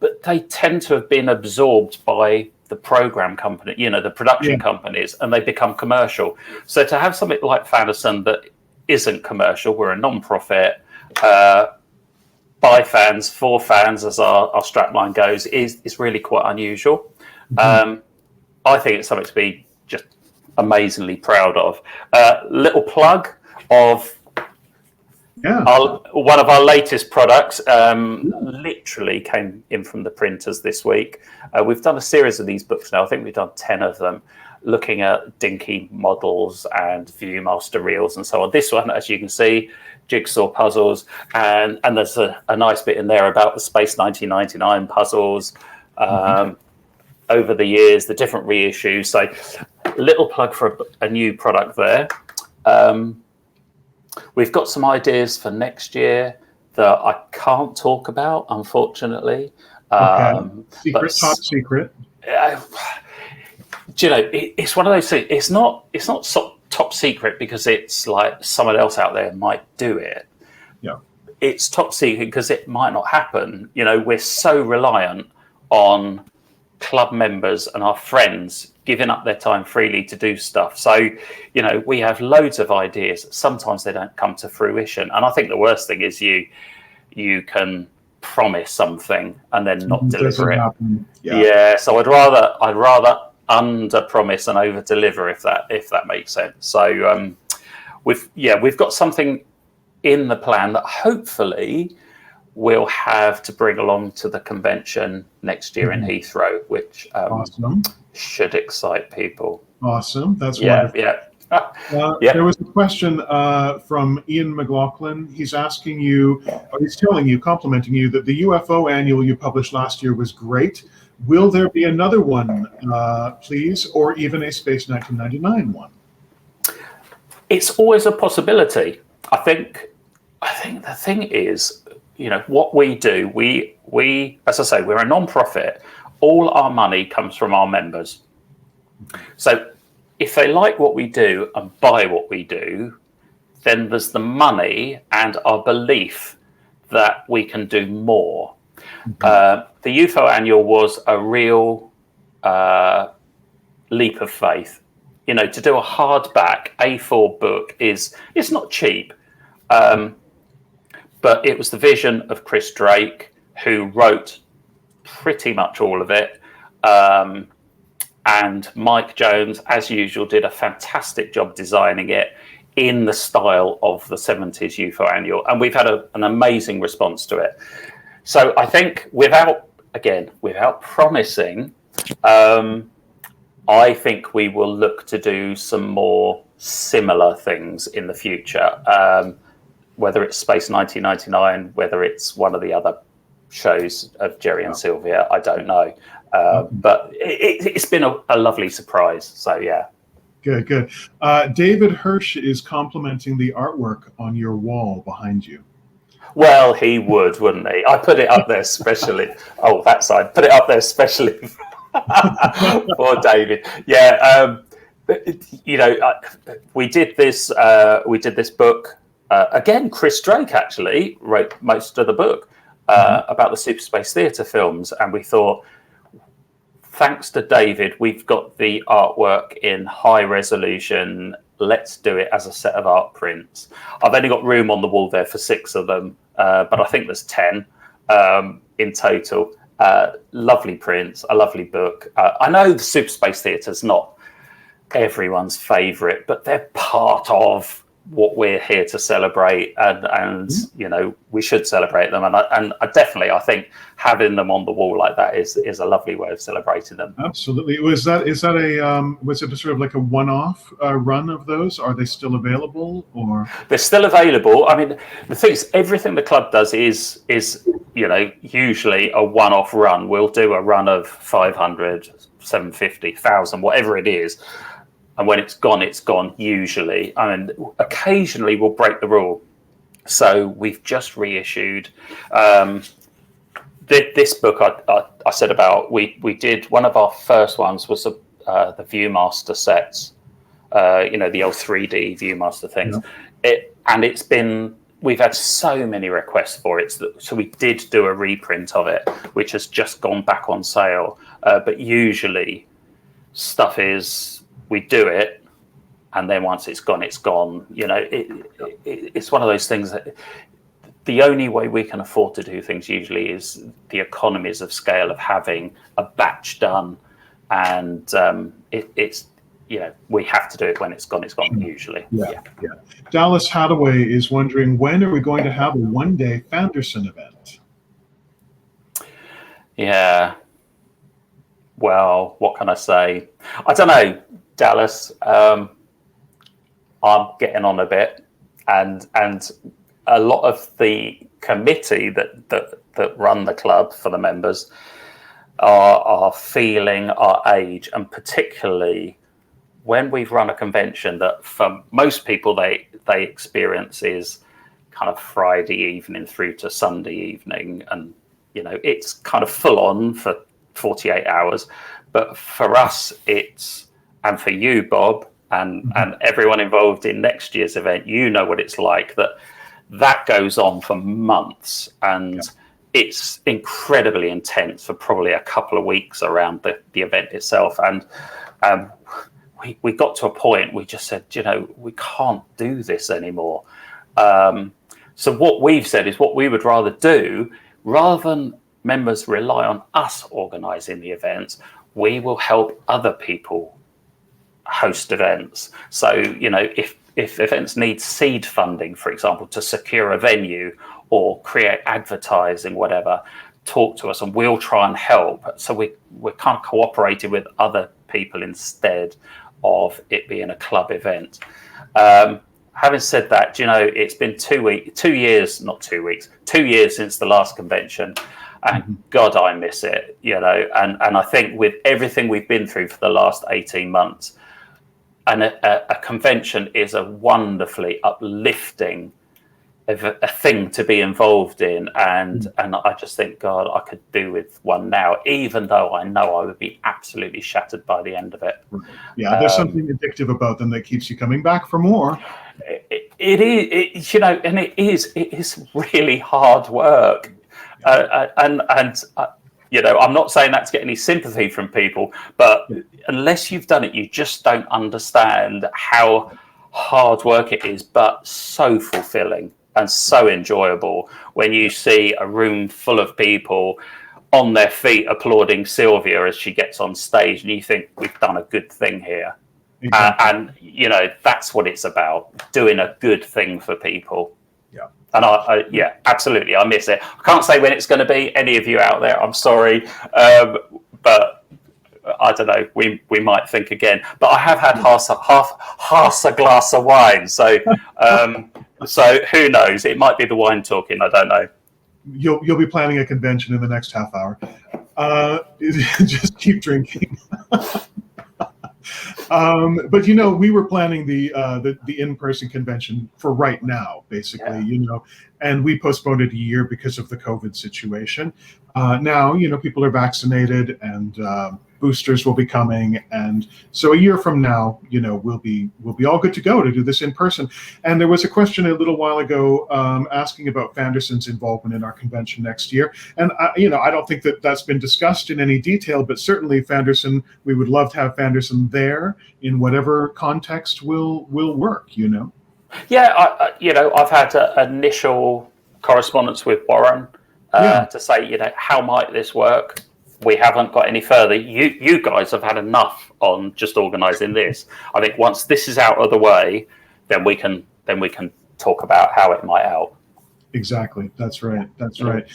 but they tend to have been absorbed by the program company, the production companies, and they become commercial. So to have something like Fanderson that isn't commercial, we're a non-profit, by fans, for fans, as our strapline goes, is really quite unusual. I think it's something to be just amazingly proud of. Little plug of one of our latest products, literally came in from the printers this week. We've done a series of these books now. I think we've done 10 of them, looking at dinky models and Viewmaster reels and so on. This one, as you can see, jigsaw puzzles, and there's a nice bit in there about the Space 1999 puzzles over the years, the different reissues. So little plug for a new product there. We've got some ideas for next year that I can't talk about, unfortunately. Secret, top secret. It's one of those things. It's not top secret because it's like someone else out there might do it. Yeah. It's top secret because it might not happen. We're so reliant on club members and our friends giving up their time freely to do stuff. So, we have loads of ideas. Sometimes they don't come to fruition. And I think the worst thing is you can promise something and then not deliver it. Yeah. So I'd rather under promise and over deliver, if that makes sense. So we've got something in the plan that hopefully we'll have to bring along to the convention next year in Heathrow, which awesome. Should excite people. Awesome. That's wonderful. There was a question from Ian McLaughlin. He's asking you, or he's telling you, complimenting you, that the UFO annual you published last year was great. Will there be another one, please, or even a Space 1999 one? It's always a possibility. I think the thing is, what we do, we as I say, we're a non-profit. All our money comes from our members. So if they like what we do and buy what we do, then there's the money and our belief that we can do more. The UFO annual was a real leap of faith. To do a hardback A4 book it's not cheap. But it was the vision of Chris Drake, who wrote pretty much all of it. And Mike Jones, as usual, did a fantastic job designing it in the style of the 70s UFO annual. And we've had an amazing response to it. So I think without promising, I think we will look to do some more similar things in the future. Whether it's Space 1999, whether it's one of the other shows of Jerry and Sylvia, I don't know. But it's been a lovely surprise. So, yeah. Good. David Hirsch is complimenting the artwork on your wall behind you. Well, he would, wouldn't he? I put it up there specially. Oh, that side. Put it up there specially for David. Yeah. We did this book. Again, Chris Drake actually wrote most of the book about the Super Space Theatre films. And we thought, thanks to David, we've got the artwork in high resolution. Let's do it as a set of art prints. I've only got room on the wall there for 6 of them, but I think there's 10 in total. Lovely prints, a lovely book. I know the Super Space Theatre is not everyone's favourite, but they're part of what we're here to celebrate, and you know, we should celebrate them. And I definitely, I think having them on the wall like that is a lovely way of celebrating them. Absolutely. Is that was it a sort of like a one-off run of those? Are they still available, or they're still available? I mean, the thing is, everything the club does is you know, usually a one-off run. We'll do a run of 500, 750, 1,000, whatever it is. And when it's gone, usually. I mean, occasionally we'll break the rule. So we've just reissued this book I said about. We did, one of our first ones was the Viewmaster sets, you know, the old 3D Viewmaster things. Yeah. We've had so many requests for it. So we did do a reprint of it, which has just gone back on sale. But usually stuff is, we do it, and then once it's gone, it's gone. You know, it's one of those things that the only way we can afford to do things usually is the economies of scale of having a batch done, and it's, you know, we have to do it when it's gone usually. Yeah. Dallas Hadaway is wondering, when are we going to have a one-day Fanderson event? Yeah. Well, what can I say? I don't know, Dallas. I'm getting on a bit, and a lot of the committee that run the club for the members are feeling our age, and particularly when we've run a convention that for most people they experience is kind of Friday evening through to Sunday evening, and you know, it's kind of full on for 48 hours. But for us, and for you, Bob, and everyone involved in next year's event, you know what it's like, that goes on for months, and it's incredibly intense for probably a couple of weeks around the event itself. And we got to a point, we just said, you know, we can't do this anymore. So what we've said is, what we would rather do, rather than members rely on us organising the events, we will help other people host events. So, you know, if events need seed funding, for example, to secure a venue or create advertising, whatever, talk to us and we'll try and help. So we're kind of cooperating with other people instead of it being a club event. Having said that, you know, it's been 2 years since the last convention. And God, I miss it, you know, and I think with everything we've been through for the last 18 months, and a convention is a wonderfully uplifting a thing to be involved in, and I just think, God, I could do with one now, even though I know I would be absolutely shattered by the end of it. Yeah, there's something addictive about them that keeps you coming back for more. It is, you know, and it is really hard work. You know, I'm not saying that to get any sympathy from people, but unless you've done it, you just don't understand how hard work it is, but so fulfilling and so enjoyable when you see a room full of people on their feet applauding Sylvia as she gets on stage, and you think, we've done a good thing here. Exactly. And, you know, that's what it's about, doing a good thing for people. Yeah. And yeah, absolutely, I miss it. I can't say when it's going to be. Any of you out there, I'm sorry, but I don't know. We might think again. But I have had half a glass of wine, so so who knows? It might be the wine talking. I don't know. You'll be planning a convention in the next half hour. Just keep drinking. But you know, we were planning the in-person convention for right now, basically, you know, and we postponed it a year because of the COVID situation. Now, you know, people are vaccinated and boosters will be coming, and so a year from now, you know, we'll be all good to go to do this in person. And there was a question a little while ago asking about Fanderson's involvement in our convention next year, and you know, I don't think that's been discussed in any detail, but certainly Fanderson, we would love to have Fanderson there in whatever context will work, you know. Yeah, you know, I've had initial correspondence with Warren to say, you know, how might this work? We haven't got any further. You guys have had enough on just organising this. I think once this is out of the way, then we can then we can talk about how it might help. Exactly. That's right. That's right.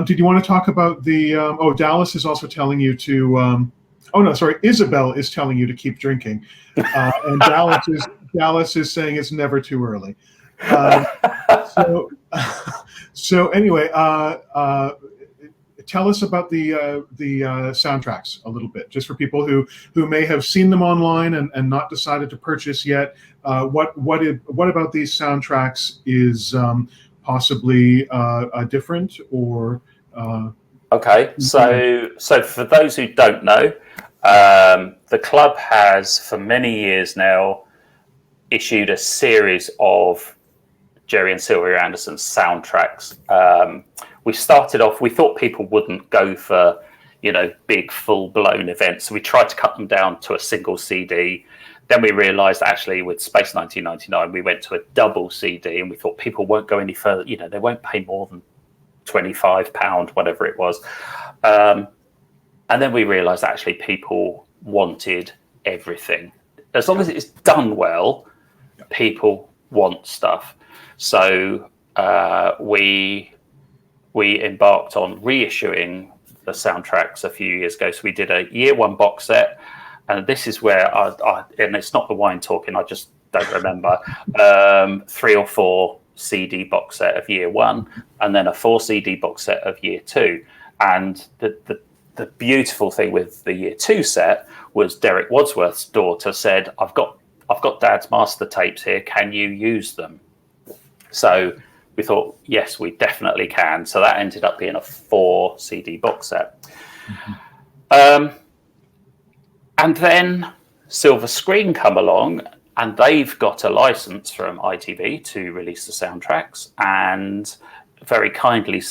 Did you want to talk about the? Dallas is also telling you to. Oh no, sorry. Isabel is telling you to keep drinking, and Dallas is saying it's never too early. So anyway, tell us about the soundtracks a little bit, just for people who may have seen them online and not decided to purchase yet. What about these soundtracks is possibly different or? Okay, so for those who don't know, the club has for many years now issued a series of Jerry and Sylvia Anderson's soundtracks. We started off, we thought people wouldn't go for, big full-blown events. So we tried to cut them down to a single CD. Then we realized actually with Space 1999, we went to a double CD and we thought people won't go any further. They won't pay more than £25, whatever it was. And then we realized actually people wanted everything. As long as it's done well, people want stuff. So we embarked on reissuing the soundtracks a few years ago. So we did a year one box set, and this is where and it's not the wine talking, I just don't remember, 3 or 4 CD box set of year one, and then a 4 CD box set of year two. And the beautiful thing with the year two set was Derek Wadsworth's daughter said, I've got Dad's master tapes here, can you use them? So we thought, yes, we definitely can. So that ended up being a 4 CD box set. And then Silver Screen come along, and they've got a license from ITV to release the soundtracks, and very kindly